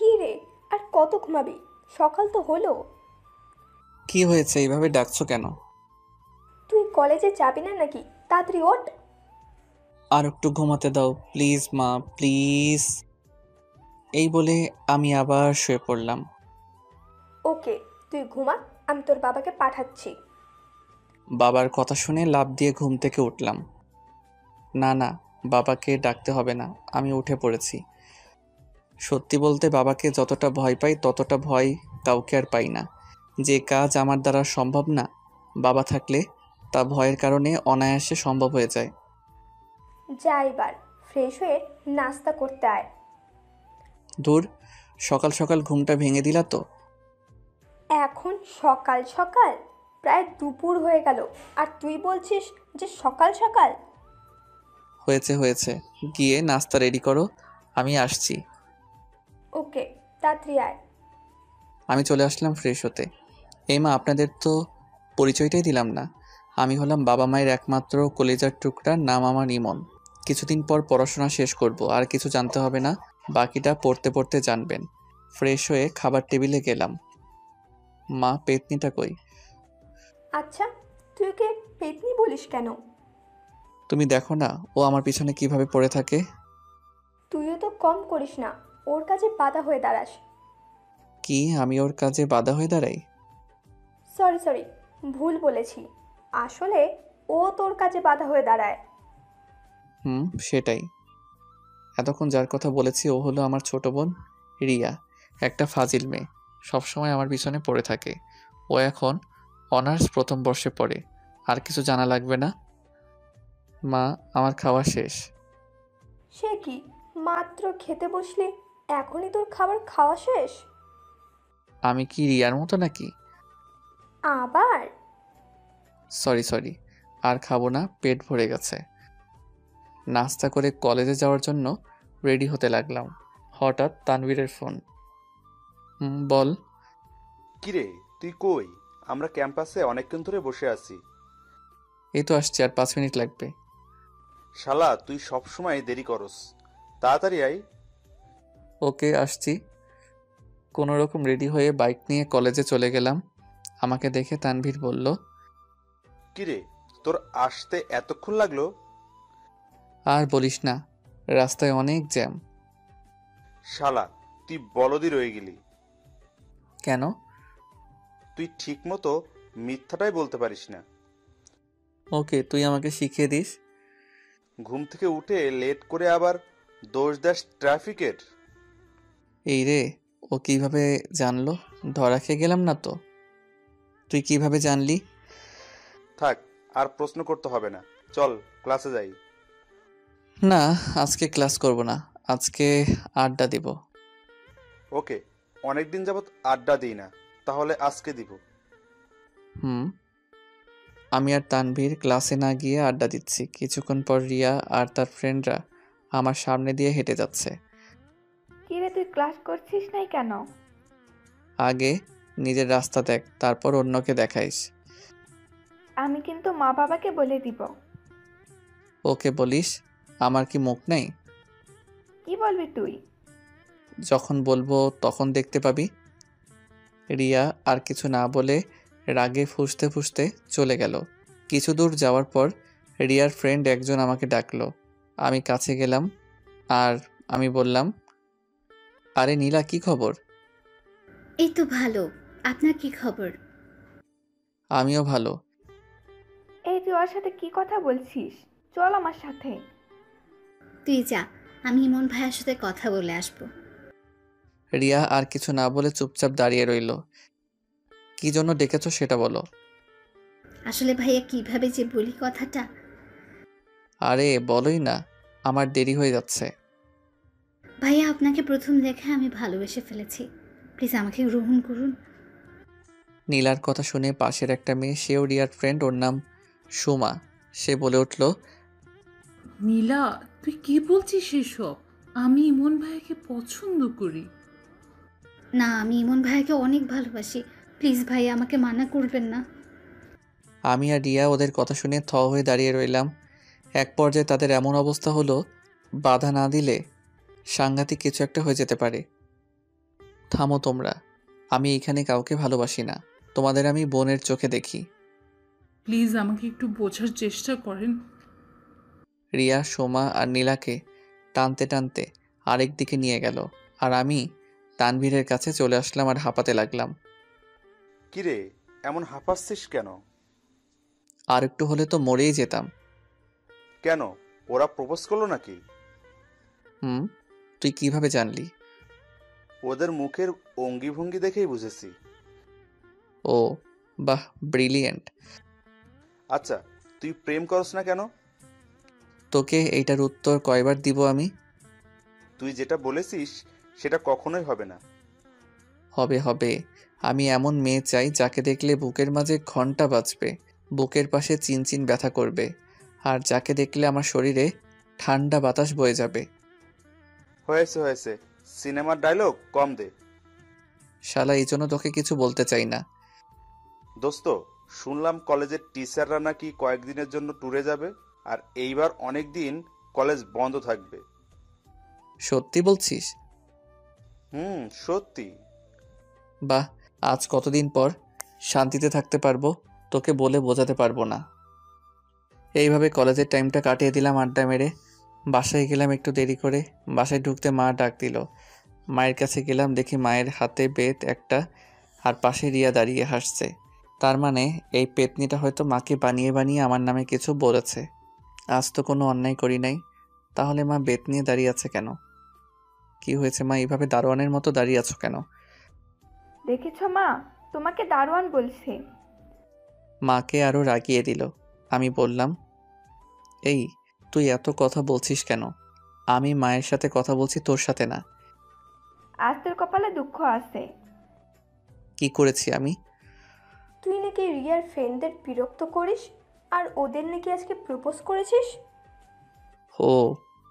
কি রে, আর কত ঘুমাবি? সকাল তো হলো। কি হয়েছে, এইভাবে ডাকছো কেন? তুই কলেজে যাবি না নাকি? তাড়াতাড়ি ওঠ। আর একটু ঘুমাতে দাও প্লিজ মা, প্লিজ। এই বলে আমি আবার শুয়ে পড়লাম। ওকে, তুই ঘুমা, আমি তোর বাবাকে পাঠাচ্ছি। বাবার কথা শুনে লাফ দিয়ে ঘুম থেকে উঠলাম। না না, বাবাকে ডাকতে হবে না, আমি উঠে পড়েছি। সত্যি বলতে বাবাকে যতটা ভয় পাই ততটা ভয় কাউকে আর পাই না। যে কাজ আমার দ্বারা সম্ভব না, বাবা থাকলে তা ভয়ের কারণে অনায়াসে সম্ভব হয়ে যায়। যা এবার ফ্রেশ হয়ে নাস্তা করতে আয়। দূর, সকাল সকাল ঘুমটা ভেঙে দিলা তো। এখন সকাল সকাল? প্রায় দুপুর হয়ে গেল, আর তুই বলছিস যে সকাল সকাল? হয়েছে হয়েছে, গিয়ে নাস্তা রেডি করো, আমি আসছি। ওকে, তাড়াতাড়ি আয়। আমি চলে আসলাম ফ্রেশ হতে। এই মা, আপনাদের তো পরিচয়টাই দিলাম না। আমি হলাম বাবা মায়ের একমাত্র কলিজার টুকরা, নাম আমার ইমন। কিছুদিন পর পড়াশোনা শেষ করব, আর কিছু জানতে হবে না, বাকিটা পড়তে পড়তে জানবেন। ফ্রেশ হয়ে খাবার টেবিলে গেলাম। মা, পেতনিটা কই? আচ্ছা, তুই ওকে পেতনি বলিস কেন? তুমি দেখো না ও আমার পিছনে কিভাবে পড়ে থাকে। তুইও তো কম করিস না, ওর কাছে বাধা হয়ে দাঁড়াস। কি আমি ওর কাজে বাধা হয়ে দাঁড়াই? সরি সরি, ভুল বলেছি। আসলে ও তোর কাছে বাধা হয়ে দাঁড়ায়। সেটাই। এতক্ষণ যার কথা বলেছি ও হলো আমার ছোট বোন রিয়া, একটা ফাজিল মেয়ে, সবসময় আমার পিছনে পড়ে থাকে। ও এখন অনার্স প্রথম বর্ষে পড়ে। আর কিছু জানা লাগবে না। মা, আমার খাওয়া শেষ। সে কি, মাত্র খেতে বসলি, এখনই তোর খাবার খাওয়া শেষ? আমি কি রিয়ার মতো নাকি? আবার? সরি সরি, আর খাবো না, পেট ভরে গেছে। নাস্তা করে কলেজে যাওয়ার জন্য রেডি হতে লাগলাম। হঠাৎ তানভীরের ফোন। বল। কিরে, তুই কই? আমরা ক্যাম্পাসে অনেকক্ষণ ধরে বসে আছি। এই তো আসছি, আর 5 মিনিট লাগবে। শালা, তুই সব সময় দেরি করস। তাড়াতাড়ি আয়। ওকে, আসছি। কোনো রকম রেডি হয়ে বাইক নিয়ে কলেজে চলে গেলাম। আমাকে দেখে তানভীর বলল, কিরে, তোর আসতে এতক্ষণ লাগলো? আর বলিস না, রাস্তায় অনেক জ্যাম। শালা, তুই বলদি রয়ে গেলি। কেন? তুই ঠিক মতো মিথ্যাটাই বলতে পারিস না। ওকে, তুই আমাকে শিখিয়ে দিস। ঘুম থেকে উঠে লেট করে আবার দোষ দাস ট্রাফিকের। এই রে, ও কিভাবে জানলো? ধরা খেয়ে গেলাম না তো? তুই কিভাবে জানলি? থাক, আর প্রশ্ন করতে হবে না। চল ক্লাসে যাই। না, আজকে ক্লাস করব না, আজকে আড্ডা দিব। ওকে, অনেকদিন যাবত আড্ডা দিই না, তাহলে আজকে দিব। হুম। আমি আর তানভীর ক্লাসে না গিয়ে আড্ডা দিচ্ছি। কিছুক্ষণ পর রিয়া আর তার ফ্রেন্ডরা আমার সামনে দিয়ে হেঁটে যাচ্ছে। কি রে, তুই ক্লাস করছিস নাই কেন? আগে নিজের রাস্তা দেখ, তারপর অন্যকে দেখাইস। আমি কিন্তু মা বাবাকে বলে দিব। ওকে বলিস, আমার কি মুখ নেই? কি বলবি তুই? যখন বলবো তখন দেখতে পাবি। রিয়া আর কিছু না বলে রাগে ফুঁসতে ফুঁসতে চলে গেল। কিছু দূর যাওয়ার পর রিয়ার ফ্রেন্ড একজন আমাকে ডাকলো। আমি কাছে গেলাম আর আমি বললাম, আরে নীলা, কি খবর? এই তো ভালো। আপনার কি খবর? আমিও ভালো। এই তুই ওর সাথে কি কথা বলছিস? চল আমার সাথে। তুই যা, আমি ইমন ভাইয়ের সাথে কথা বলে আসবো। রিয়া আর কিছু না বলে চুপচাপ দাঁড়িয়ে রইল। কি জন্য ডেকেছো সেটা বলো। আসলে ভাইয়া কিভাবে যে বলি কথাটা। আরে বলোই না, আমার দেরি হয়ে যাচ্ছে। ভাইয়া, আপনাকে প্রথম দেখে আমি ভালোবেসে ফেলেছি। প্লিজ আমাকে গ্রহণ করুন। নীলার কথা শুনে পাশের একটা মেয়ে, সেও রিয়ার ফ্রেন্ড, ওর নাম সুমা, সে বলে উঠল, নীলা, তুই কি বলছিস এসব? আমি ইমন ভাইকে পছন্দ করি। না, আমি ইমন ভাইয়াকে অনেক ভালোবাসি। প্লিজ ভাইয়া, আমাকে মানা করবেন না। আমি আর রিয়া ওদের কথা শুনে থ হয়ে দাঁড়িয়ে রইলাম। এক পর্যায়ে তাদের এমন অবস্থা হলো, বাধা না দিলে সাংঘাতিক কিছু একটা হয়ে যেতে পারে। থামো তোমরা। আমি এখানে কাউকে ভালোবাসি না। তোমাদের আমি বোনের চোখে দেখি। প্লিজ আমাকে একটু বোঝার চেষ্টা করেন। রিয়া, সোমা আর নীলাকে টানতে টানতে আরেক দিকে নিয়ে গেল, আর আমি তানভীরের কাছে চলে আসলাম আর হাঁপাতে লাগলাম। কিরে, এমন হাঁপাচ্ছিস কেন? আর একটু হলে তো মরেই যেতাম। কেন, ওরা প্রপোজ করলো নাকি? হুম, তুই কিভাবে জানলি? ওদের মুখের অঙ্গি ভঙ্গি দেখেই বুঝেছি। ও বাহ, ব্রিলিয়েন্ট। আচ্ছা, তুই প্রেম করস না কেন? তোকে এইটার উত্তর কয়বার দিব আমি? তুই যেটা বলেছিস সেটা কখনোই হবে না। হবে হবে। আমি এমন মেয়ে চাই যাকে দেখলে বুকের মাঝে ঘন্টা বাজবে, বুকের পাশে চিনচিন ব্যথা করবে, আর যাকে দেখলে আমার শরীরে ঠান্ডা বাতাস বয়ে যাবে। হয়েছে হয়েছে, সিনেমার ডায়লগ কম দে। শালা, এই জন্য তোকে কিছু বলতে চাই না। দোস্ত, শুনলাম কলেজের টিচাররা নাকি কয়েকদিনের জন্য ট্যুরে যাবে, আর এইবার অনেক দিন কলেজ বন্ধ থাকবে। সত্যি বলছিস? সত্যি। বাহ, আজ কতদিন পর শান্তিতে থাকতে পারবো, তোকে বলে বোঝাতে পারবো না। এইভাবে কলেজের টাইমটা কাটিয়ে দিলাম আড্ডা মেরে। বাসায় গেলাম একটু দেরি করে। বাসায় ঢুকতে মা ডাক দিল। মায়ের কাছে গেলাম, দেখি মায়ের হাতে বেত একটা, আর পাশে রিয়া দাঁড়িয়ে হাসছে। তার মানে এই পেতনিটা হয়তো মাকে বানিয়ে বানিয়ে আমার নামে কিছু বলেছে। আজ তো কোনো অন্যায় করি নাই, তাহলে মা বেত নিয়ে দাঁড়িয়ে আছে কেন? কি হয়েছে মা, এইভাবে দারোয়ানের মতো দাঁড়িয়ে আছো কেন? দেখেছ মা, তোমাকে দারোয়ান বলছে। মাকে আরো রাগিয়ে দিল। আমি বললাম, এই তুই এত কথা বলছিস কেন? আমি মায়ের সাথে কথা বলছি, তোর সাথে না। আজ তোর কপালে দুঃখ আছে। কি করেছি আমি? তুই নাকি রিয়ার ফ্রেন্ডদের বিরক্ত করিস, আর ওদের নাকি আজকে প্রপোজ করেছিস। ও,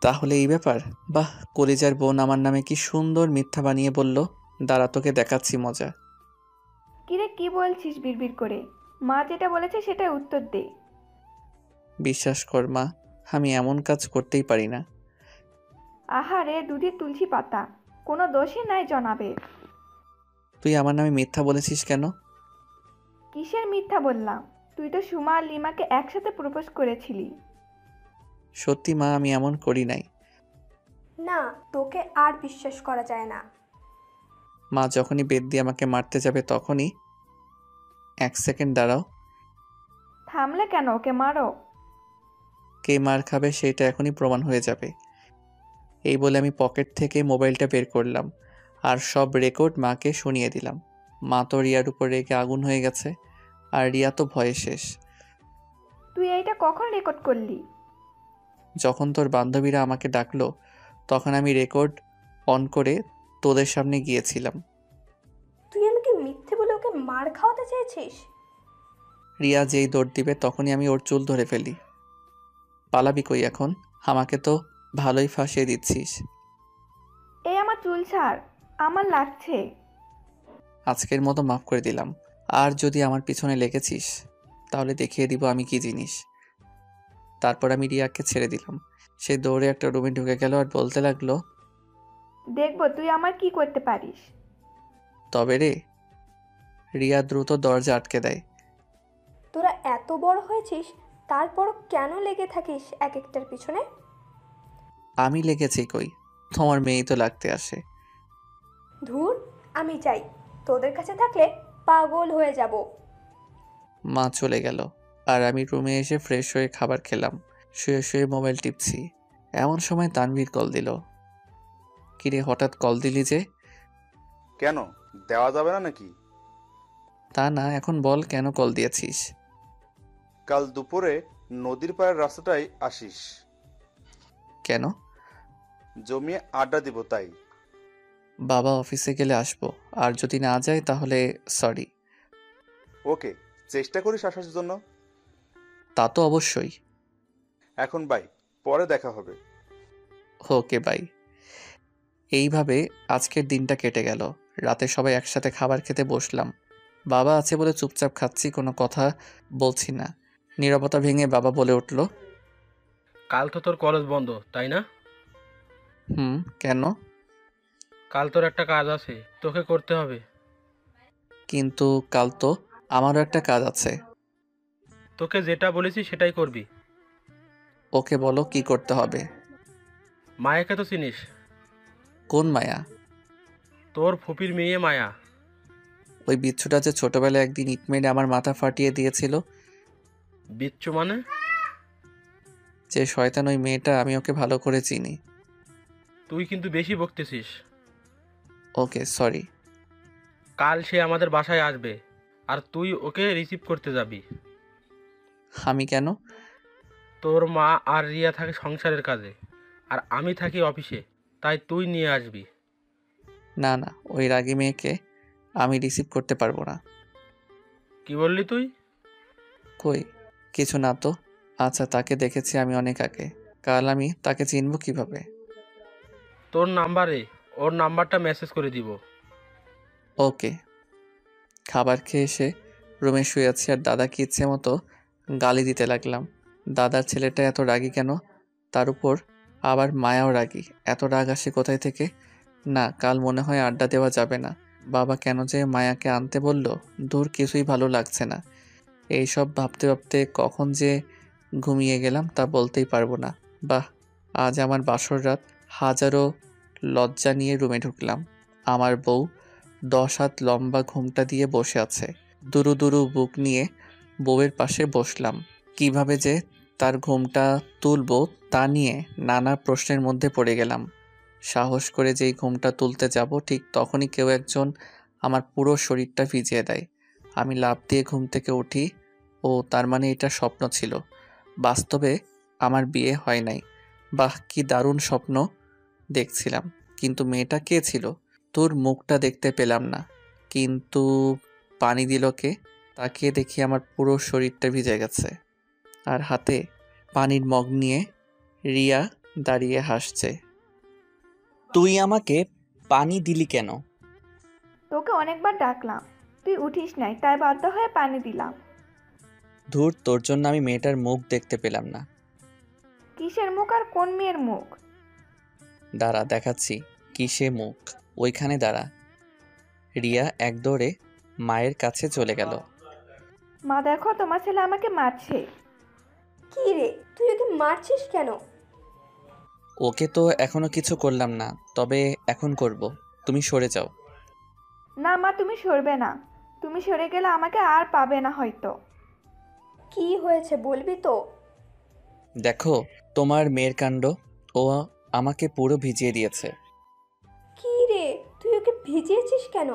তাহলে এই ব্যাপার। বাহ, কলিজার বোন আমার নামে কি সুন্দর মিথ্যা বানিয়ে বলল। দাঁড়া, তোকে দেখাচ্ছি মজা। কিরে, কি বলছিস বিড়বিড় করে? মা যেটা বলেছে সেটাই উত্তর দে। বিশ্বাস কর মা, আমি এমন কাজ করতেই পারি না। আহারে দুধের তুলসী পাতা, কোনো দোষই নাই জনাবে। তুই আমার নামে মিথ্যা বলেছিস কেন? কিসের মিথ্যা বললাম? তুই তো সুমা আর লিমাকে একসাথে প্রপোজ করেছিলি। সত্যি মা, আমি এমন করি নাই। না, তোকে আর বিশ্বাস করা যায় না। মা যখনই বেত দিয়ে আমাকে মারতে যাবে তখনই। এক সেকেন্ড দাঁড়াও। থামলে কেন? ওকে মারো। কে মার খাবে সেটা এখনই প্রমাণ হয়ে যাবে। এই বলে আমি পকেট থেকে মোবাইলটা বের করলাম আর সব রেকর্ড মাকে শুনিয়ে দিলাম। মা তো রিয়ার উপর রেগে আগুন হয়ে গেছে, আর রিয়া তো ভয়ে শেষ। তুই এইটা কখন রেকর্ড করলি? যখন তোর বান্ধবীরা আমাকে ডাকলো তখন আমি রেকর্ড অন করে তোদের সামনে গিয়েছিলাম। তুই আমাকে মিথ্যে বলে ওকে মার খাওয়াতে চেয়েছিস। রিয়া যেই দৌড় দিবে তখনই আমি ওর চুল ধরে ফেলি। পালাবি কই এখন? আমাকে তো ভালোই ফাঁসিয়ে দিচ্ছিস। এই আমার চুল ছাড়, আমার লাগছে। আজকের মতো মাফ করে দিলাম। আর যদি আমার পিছনে লেগেছিস তাহলে দেখিয়ে দিব আমি কি জিনিস। তারপর আমি রিয়াকে ছেড়ে দিলাম। সে দৌড়ে একটা রুমে ঢুকে গেল আর বলতে লাগলো, দেখবো তুই আমার কি করতে পারিস। তবে রে। রিয়া দ্রুত দরজা আটকে দেয়। তোরা এত বড় হয়েছিস, তারপরও কেন লেগে থাকিস এক একটার পিছনে? আমি লেগেছি কই, তোমার মেয়েই তো লাগতে আসে। ধুর, আমি চাই তোদের কাছে থাকলে পাগল হয়ে যাব। মা চলে গেল আর আমি রুমে এসে ফ্রেশ হয়ে খাবার খেলাম। শুয়ে শুয়ে মোবাইল টিপছি। এমন সময় তানভীর কল দিল। কিরে, হঠাৎ কল দিলি যে? কেন, দেওয়া যাবে না নাকি? তা না, এখন বল কেন কল দিয়েছিস? কাল দুপুরে নদীর পাড়ের রাস্তাটাই আসিস। কেন? জমিয়ে আড্ডা দিব তাই। বাবা অফিসে গেলে আসবো, আর যদি না যায় তাহলে সরি। ওকে, চেষ্টা করিস আসার জন্য। তা তো অবশ্যই। এখন বাই, পরে দেখা হবে। Okay bye. এইভাবে আজকের দিনটা কেটে গেল। রাতে সবাই একসাথে খাবার খেতে বসলাম। বাবা আছে বলে চুপচাপ খাচ্ছি, কোনো কথা বলছি না। নীরবতা ভেঙে বাবা বলে উঠল, কাল তো তোর কলেজ বন্ধ, তাই না? কেন? কাল তোর একটা কাজ আছে, তোকে করতে হবে। কিন্তু কাল তো আমারও একটা কাজ আছে। তোকে যেটা বলেছি সেটাই করবি। ওকে বলো কি করতে হবে। মায়াকে তো চিনিস? কোন মায়া? তোর ফুপির মেয়ে মায়া। ওই বিচ্ছুটা যে ছোটবেলায় একদিন ইট মেরে আমার মাথা ফাটিয়ে দিয়েছিল। বিচ্ছু মানে? যে শয়তান ওই মেয়েটা, আমি ওকে ভালো করে চিনি। তুই কিন্তু বেশি বকতেছিস। ওকে সরি। কাল সে আমাদের বাসায় আসবে, আর তুই ওকে রিসিভ করতে যাবি। আমি কেন? তোর মা আর রিয়া থাকে সংসারের কাজে, আর আমি থাকি অফিসে, তাই তুই নিয়ে আসবি। না না, ওই রাগী মেয়েকে আমি রিসিভ করতে পারবো না। কি বললি তুই? কই কিছু না তো। আচ্ছা, তাকে দেখেছি আমি অনেক আগে। কাল আমি তাকে চিনব কিভাবে? তোর নাম্বারে ওর নাম্বারটা মেসেজ করে দিব। ওকে। খাবার খেয়ে এসে রুমে শুয়ে আছি আর দাদাকে ইচ্ছে মতো গালি দিতে লাগলাম। দাদার ছেলেটা এত রাগী কেন? তার উপর আবার মায়াও রাগী। এত রাগ আসে কোথায় থেকে? না, কাল মনে হয় আড্ডা দেওয়া যাবে না। বাবা কেন যে মায়াকে আনতে বলল, দূর কিছুই ভালো লাগছে না। এইসব ভাবতে ভাবতে কখন যে ঘুমিয়ে গেলাম তা বলতেই পারবো না। বাহ, আজ আমার বাসর রাত। হাজারো লজ্জা নিয়ে রুমে ঢুকলাম। আমার বউ 10 হাত লম্বা ঘোমটা দিয়ে বসে আছে। দুরু দুরু বুক নিয়ে বউয়ের পাশে বসলাম। কিভাবে যে তার ঘোমটা তুলবো তা নিয়ে নানা প্রশ্নের মধ্যে পড়ে গেলাম। সাহস করে যেই ঘোমটা তুলতে যাব ঠিক তখনই কেউ একজন আমার পুরো শরীরটা ভিজিয়ে দেয়। আমি লাফ দিয়ে ঘুম থেকে উঠি। ও তার মানে এটা স্বপ্ন ছিল, বাস্তবে আমার বিয়ে হয় নাই। বাহ, কি দারুণ স্বপ্ন দেখছিলাম। কিন্তু মেয়েটা কে ছিল? তোর মুখটা দেখতে পেলাম না, কিন্তু পানি দিল কে? তাকিয়ে দেখি আমার পুরো শরীরটা ভিজে গেছে, আর হাতে পানির মগ নিয়ে রিয়া দাঁড়িয়ে হাসছে। তুই আমাকে পানি দিলি কেন? তোকে অনেকবার ডাকলাম, তুই উঠিস নাই, তাই বাধ্য হয়ে পানি দিলাম। ধুর, তোর জন্য আমি মেয়েটার মুখ দেখতে পেলাম না। কিসের মুখ আর কোন মেয়ের মুখ? দাঁড়া দেখাচ্ছি কিসে মুখ। ওইখানে দাঁড়া। রিয়া এক দৌড়ে মায়ের কাছে চলে গেল। মা দেখো, তোমার ছেলে আমাকে মারছে। কি রে, তুই ওকে মারছিস কেন? ওকে তো এখনো কিছু করলাম না, তবে এখন করব। তুমি সরে যাও। না মা, তুমি সরবে না। তুমি সরে গেলে আমাকে আর পাবে না হয়তো। কি হয়েছে বলবি তো? দেখো তোমার মেয়ের কাণ্ড। ও আমাকে পুরো ভিজিয়ে দিয়েছে। কি রে, তুই ওকে ভিজিয়েছিস কেন?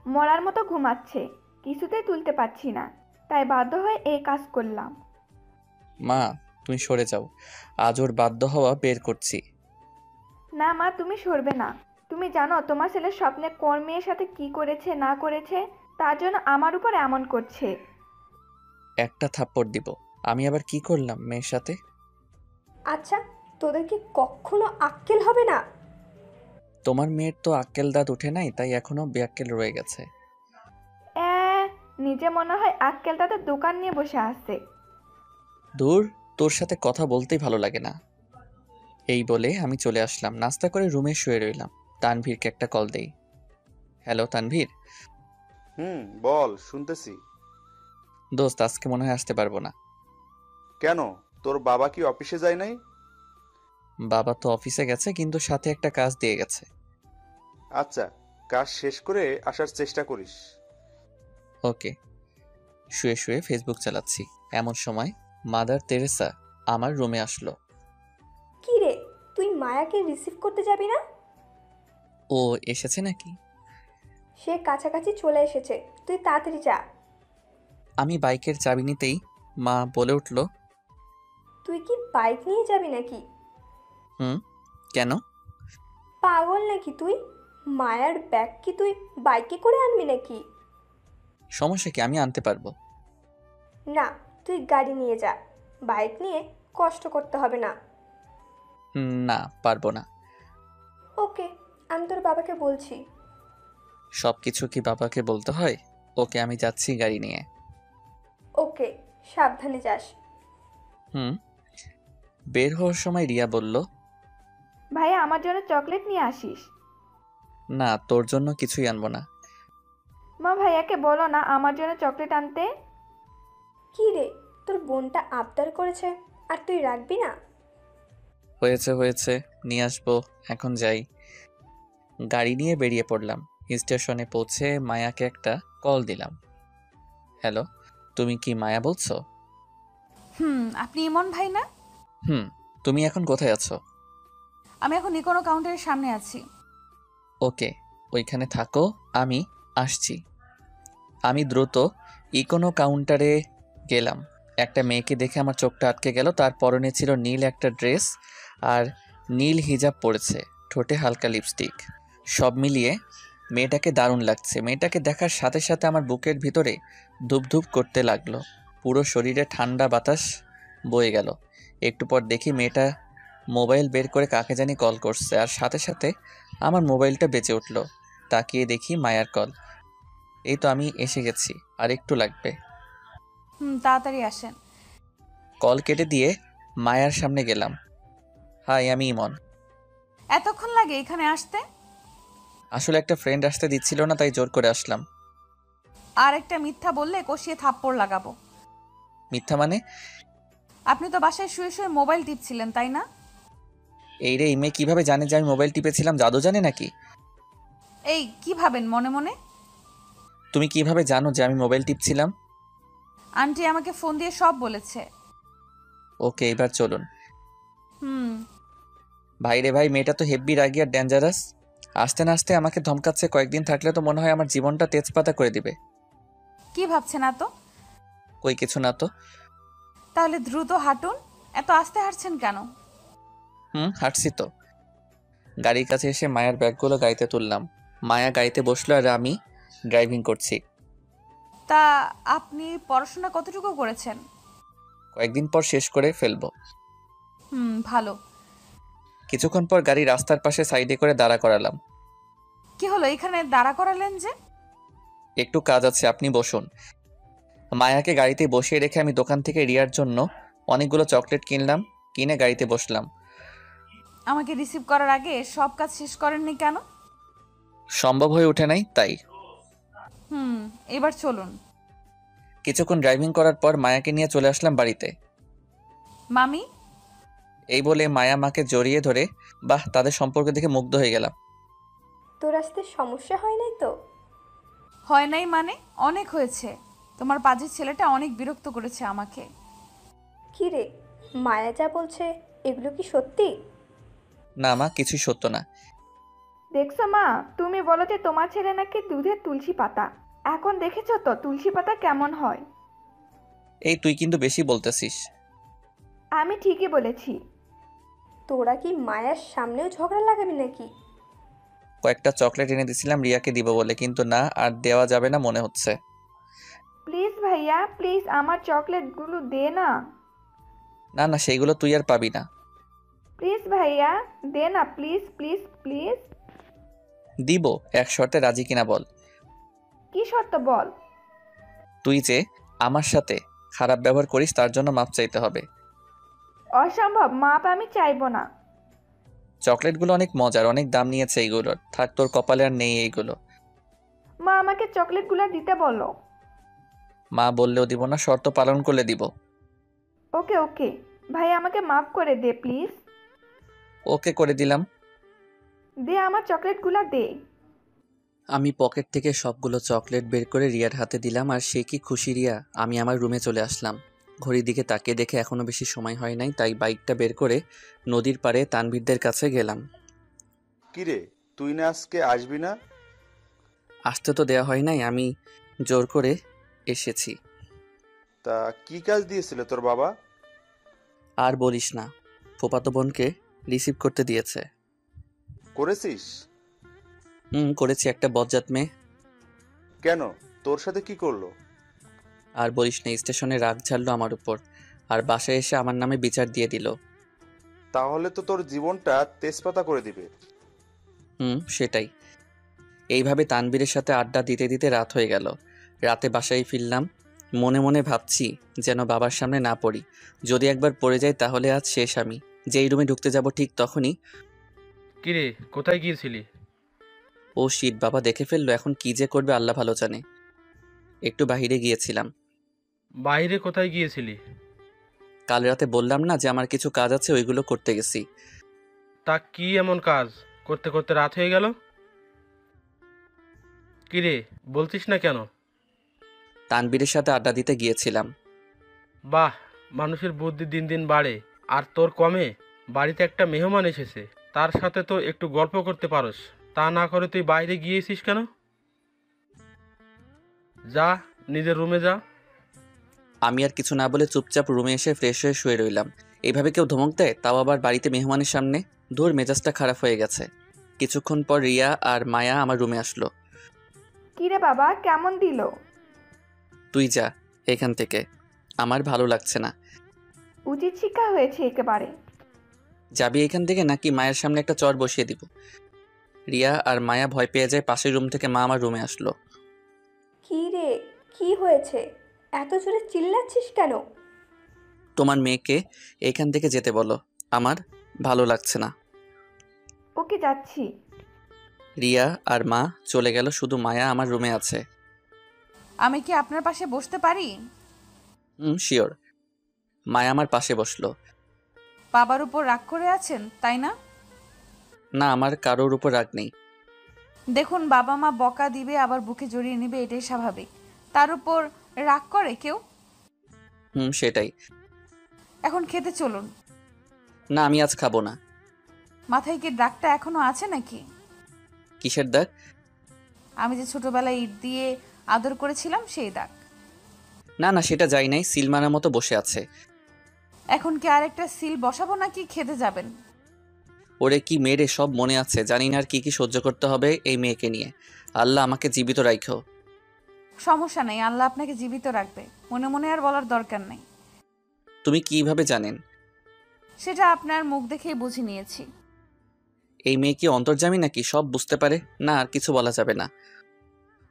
মরার মতো ঘুমাচ্ছে, কিছুতেই তুলতে পারছি না, তাই বাধ্য হয়ে এই কাজ করলাম। মা তুমি সরে যাও, আজ ওর বাধ্য হওয়া বের করছি। না মা, তুমি সরবে না। তুমি জানো তোমার ছেলে স্বপ্নে কোন মেয়ের সাথে কি করেছে না করেছে, তার জন্য আমার উপর এমন করছে। একটা থাপ্পড় দিব। আমি আবার কি করলাম মেয়ের সাথে? আচ্ছা, তোদের কি কখনো আক্কেল হবে না? তোমার মেয়ের তো আক্কেল দাঁত উঠে নাই, তাই এখনো বেআক্কেল রয়ে গেছে। এ, নিজে মনে হয় আক্কেল তাদের দোকান নিয়ে বসে আছে। দূর, তোর সাথে কথা বলতেই ভালো লাগে না। এই বলে আমি চলে আসলাম। নাস্তা করে রুমে শুয়ে রইলাম। তানভীরকে একটা কল দেই। হ্যালো তানভীর। বল, শুনতেছি। দোস্ত, আজকে মনে হয় আসতে পারবো না। কেন, তোর বাবা কি অফিসে যায় নাই? বাবা তো অফিসে গেছে, কিন্তু সাথে একটা কাজ দিয়ে গেছে। আচ্ছা, কাজ শেষ করে আসার চেষ্টা করিস। ওকে। শুয়ে শুয়ে ফেসবুক চালাচ্ছি, এমন সময় মাদার তেরেসা আমার রুমে আসলো। কি রে, তুই মায়াকে রিসিভ করতে যাবি না? ও এসেছে নাকি? সে কাছাকাছি চলে এসেছে, তুই তাড়াতাড়ি যা। আমি বাইকের চাবি নিতেই মা বলে উঠল, তুই কি বাইক নিয়ে যাবি নাকি? কেন? পাগল নাকি তুই? মায়ার ব্যাগ কি তুই বাইকে করে আনবি নাকি? সমস্যা কি, আমি আনতে পারবো। না, তুই গাড়ি নিয়ে যা, বাইক নিয়ে কষ্ট করতে হবে না। না, পারবো না। ওকে, আমি তোর বাবাকে বলছি। সব কিছু কি বাবাকে বলতে হয়? ওকে, আমি যাচ্ছি গাড়ি নিয়ে। ওকে, সাবধানে যাস। বের হওয়ার সময় রিয়া বলল, ভাইয়া, আমার জন্য চকলেট নিয়ে আসিস। না, তোর জন্য কিছুই আনবো না। মা ভাইয়াকে বলো না আমার জন্য চকলেট আনতে। কি রে, তোর বোনটা আবদার করেছে আর তুই রাখবি না? হয়েছে হয়েছে, নিয়ে আসবো, এখন যাই। গাড়ি নিয়ে বেরিয়ে পড়লাম। স্টেশনে পৌঁছে মায়াকে একটা কল দিলাম। হ্যালো, তুমি কি মায়া বলছো? আপনি ইমন ভাই না? তুমি এখন কোথায় আছো? আমি এখন ইকোনো কাউন্টারের সামনে আছি। ওকে, ওইখানে থাকো, আমি আসছি। আমি দ্রুত ইকোনো কাউন্টারে গেলাম। একটা মেয়েকে দেখে আমার চোখটা আটকে গেল। তার পরনে ছিল নীল একটা ড্রেস আর নীল হিজাব পরেছে, ঠোঁটে হালকা লিপস্টিক। সব মিলিয়ে মেয়েটাকে দারুণ লাগছে। মেয়েটাকে দেখার সাথে সাথে আমার বুকের ভিতরে ধুপধুপ করতে লাগলো। পুরো শরীরে ঠান্ডা বাতাস বয়ে গেল। একটু পর দেখি মেয়েটা মোবাইল বের করে কাকে জানি কল করছে, আর সাথে সাথে আমার মোবাইলটা বেজে উঠল। তাকিয়ে দেখি মায়ার কল। এই তো আমি এসে গেছি, আর একটু লাগবে। তাড়াতাড়ি আসেন। কল কেটে দিয়ে মায়ার সামনে গেলাম। হাই, আমি ইমন। এতক্ষণ লাগে এখানে আসতে? আসলে একটা ফ্রেন্ড আসতে দিচ্ছিল না, তাই জোর করে আসলাম। আর একটা মিথ্যা বললে কষিয়ে থাপ্পড় লাগাবো। মিথ্যা মানে? আপনি তো বাসায় শুয়ে শুয়ে মোবাইল টিপছিলেন, তাই না? এই রে, এই মেয়ে কিভাবে জানে যে আমি মোবাইল টিপেছিলাম? জাদু জানে নাকি? এই কি ভাবেন মনে মনে? তুমি কিভাবে জানো যে আমি মোবাইল টিপছিলাম? আন্টি আমাকে ফোন দিয়ে সব বলেছে। ওকে, এবার চলুন। হুম ভাই রে ভাই, মেয়েটা তো হেব্বি রাগী আর ডেঞ্জারাস। আসতে না আসতে আমাকে ধমকাচ্ছে। কয়েকদিন থাকলে তো মনে হয় আমার জীবনটা তেজপাতা করে দিবে। কি ভাবছেন এত? কই কিছু না তো। তাহলে দ্রুত হাঁটুন। এত আস্তে হাঁটছেন কেন? হাঁটছি তো। গাড়ির কাছে এসে মায়ার ব্যাগগুলো গাড়িতে তুললাম। মায়া গাড়িতে বসলো আর আমি ড্রাইভিং করছি। তা আপনি পড়াশোনা কতটুকু করেছেন? কয়েকদিন পর শেষ করে ফেলবো। ভালো। কিছুক্ষণ পর গাড়ি রাস্তার পাশে সাইডে করে দাঁড়া করালাম। কি হলো, এখানে দাঁড়া করালেন যে? একটু কাজ আছে, আপনি বসুন। মায়াকে গাড়িতে বসিয়ে রেখে আমি দোকান থেকে রিয়ার জন্য অনেকগুলো চকলেট কিনলাম। কিনে গাড়িতে বসলাম। আমাকে রিসিভ করার আগে সব কাজ শেষ করেননি কেন? সম্ভব হয়ে ওঠে নাই, তাই। এবার চলুন। কিছুক্ষণ ড্রাইভিং করার পর মায়াকে নিয়ে চলে আসলাম বাড়িতে। মামি? এই বলে মায়া মাকে জড়িয়ে ধরে, বাহ, তাদের সম্পর্ক দেখে মুগ্ধ হয়ে গেলাম। তোর আসতে সমস্যা হয় নাই তো? হয় নাই মানে? অনেক হয়েছে। তোমার পাজির ছেলেটা অনেক বিরক্ত করেছে আমাকে। কি রে, মায়া যা বলছে এগুলো কি সত্যি? না মা, কিছুই সত্য না। দেখছো মা, তুমি বলো যে তোমার ছেলে নাকি দুধের তুলসী পাতা। এখন দেখেছো তো তুলসী পাতা কেমন হয়। এই তুই কিন্তু বেশি বলতেছিস। আমি ঠিকই বলেছি। তোরা কি মায়ার সামনেও ঝগড়া লাগাবি নাকি? কয়েকটা চকলেট এনে দিছিলাম রিয়াকে দিব বলে, কিন্তু না, আর দেওয়া যাবে না মনে হচ্ছে। প্লিজ ভাইয়া, প্লিজ আমার চকলেটগুলো দে না। না না, সেইগুলো তুই আর পাবি না। প্লিজ ভাইয়া, দে না, প্লিজ প্লিজ প্লিজ। দিব, এক শর্তে রাজি কিনা বল। কি শর্ত বল? তুই যে আমার সাথে খারাপ ব্যবহার করিস তার জন্য মাপ চাইতে হবে। অসম্ভব, মাপ আমি চাইবো না। চকলেটগুলো অনেক মজার, অনেক দাম নিয়েছে এইগুলোর। থাক, তোর কপালে আর নেই এইগুলো। মা আমাকে চকলেটগুলো দিতে বলো। মা বললেও দিব না, শর্ত পালন করলে দিব। ওকে ওকে, ভাই আমাকে মাফ করে দে প্লিজ। ওকে করে দিলাম। দে আমার চকলেটগুলো দে। আমি পকেট থেকে সবগুলো চকলেট বের করে রিয়ার হাতে দিলাম, আর সে কি খুশি রিয়া। আমি আমার রুমে চলে আসলাম। ঘড়ির দিকে তাকিয়ে দেখে এখনো বেশি সময় হয় নাই, তাই বাইকটা বের করে নদীর পাড়ে তানভীরদের কাছে গেলাম। কিরে, তুই না আজকে আসবি না? আসতে তো দেওয়া হয় নাই, আমি জোর করে এসেছি। তা কি কাজ দিয়েছিল তোর বাবা? আর বলিস না, ফুফাতো বোনকে রিসিভ করতে দিয়েছে। করেছিস? করেছি, একটা বজ্জাত মেয়ে। কেন, তোর সাথে কি করলো? আর বলিস না, স্টেশনে রাগ ঝাড়লো আমার উপর, আর বাসায় এসে আমার নামে বিচার দিয়ে দিল। তাহলে তো তোর জীবনটা তেজপাতা করে দিবে। সেটাই। এইভাবে তানবীরের সাথে আড্ডা দিতে দিতে রাত হয়ে গেল। রাতে বাসায় ফিরলাম। মনে মনে ভাবছি যেন বাবার সামনে না পড়ি। যদি একবার পড়ে যাই তাহলে আজ শেষ। আমি যেই রুমে ঢুকতে যাব ঠিক তখনই, কিরে, কোথায় গিয়েছিলি? ও শিট, বাবা দেখে ফেললো, এখন কি যে করবে আল্লাহ ভালো জানে। একটু বাইরে গিয়েছিলাম। বাইরে কোথায় গিয়েছিলি? কাল রাতে বললাম না যে আমার কিছু কাজ আছে, ওইগুলো করতে গেছি। তা কি এমন কাজ করতে করতে রাত হয়ে গেল? কিরে, বলছিস না কেন? তানবীরের সাথে আড্ডা দিতে গিয়েছিলাম। বাহ, মানুষের বুদ্ধি দিন দিন বাড়ে। আর তোর কমে? বাড়িতে একটা মেহমান এসেছে, তার সাথে তো একটু গল্প করতে পারোস। তা না করে তুই বাইরে গিয়েছিস কেন? যা, নিজের রুমে যা। আমি আর কিছু না বলে চুপচাপ রুমে এসে ফ্রেশ হয়ে শুয়ে রইলাম। এইভাবে কেউ ধমক দেয়, তাও আবার বাড়িতে মেহমানের সামনে? ধুর, মেজাজটা খারাপ হয়ে গেছে। কিছুক্ষণ পর রিয়া আর মায়া আমার রুমে আসলো। কিরে বাবা, কেমন দিল? তুই যা এখান থেকে, আমার ভালো লাগছে না। উচিত শিক্ষা হয়েছে একেবারে। যাবি এখান থেকে নাকি মায়ের সামনে একটা চর বসিয়ে দিব? রিয়া আর মায়া ভয় পেয়ে যায়। পাশের রুম থেকে মা আমার রুমে আসলো। কি রে, কি হয়েছে? এত জোরে চিল্লাচ্ছিস কেন? তোমার মেয়েকে এখান থেকে যেতে বলো, আমার ভালো লাগছে না। ওকে, যাচ্ছি। রিয়া আর মা চলে গেল, শুধু মায়া আমার রুমে আছে। আমি কি আপনার পাশে বসতে পারি? শিওর। মায়া আমার পাশে বসলো। বাবার উপর রাগ করে আছেন তাই না? না, আমার কারোর উপর রাগ নেই। দেখুন, বাবা মা বকা দিবে আবার বুকে জড়িয়ে নেবে, এটাই স্বাভাবিক। তার উপর রাগ করে কেউ? সেটাই। এখন খেতে চলুন। না, আমি আজ খাবো না। মাথায় কি দাগটা এখনো আছে নাকি? কিসের দাগ? আমি যে ছোটবেলায় ইট দিয়ে আদর করেছিলাম সেই দাগ। না না, সেটা যাই নাই, সিল মারার মতো বসে আছে। এখন কি আরেকটা সিল বসাবো নাকি খেতে যাবেন? ওরে কি মেরে, সব মনে আছে। জানি না আর কি কি সহ্য করতে হবে এই মেয়েকে নিয়ে। আল্লাহ আমাকে জীবিত রাখো। সমস্যা নেই, আল্লাহ আপনাকে জীবিত রাখবে। মনে মনে আর বলার দরকার নেই। তুমি কিভাবে জানেন? সেটা আপনার মুখ দেখেই বুঝে নিয়েছি। এই মেয়ে কি অন্তর্যামী নাকি? সব বুঝতে পারে না, আর কিছু বলা যাবে না।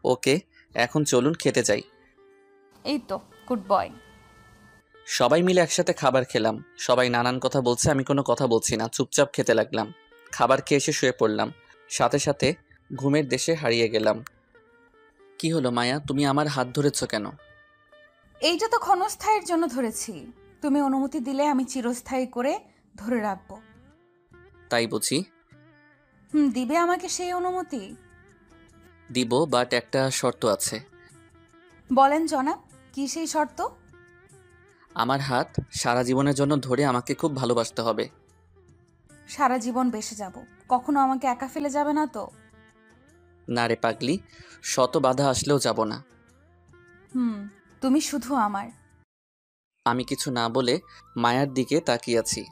ওকে, এখন চলুন খেতে যাই। এই তো, গুড বয়। সবাই মিলে একসাথে খাবার খেলাম। সবাই নানান কথা বলছে, আমি কোনো কথা বলছি না, চুপচাপ খেতে লাগলাম। খাবার খেয়ে এসে শুয়ে পড়লাম। সাথে সাথে ঘুমের দেশে হারিয়ে গেলাম। কি হলো মায়া, তুমি আমার হাত ধরেছ কেন? এইটা তো ক্ষণস্থায়ীর জন্য ধরেছি। তুমি অনুমতি দিলে আমি চিরস্থায়ী করে ধরে রাখবো। তাই বুঝি? দিবে আমাকে সেই অনুমতি? দিব, বাট একটা শর্ত আছে। বলেন জনাব, কি সেই শর্ত? আমার হাত সারা জীবনের জন্য ধরে আমাকে খুব ভালোবাসতে হবে। সারা জীবন বেঁচে যাব, কখনো আমাকে একা ফেলে যাবে না তো? না রে পাগলি, শত বাধা আসলেও যাব না। তুমি শুধু আমার। আমি কিছু না বলে মায়ার দিকে তাকিয়ে আছি।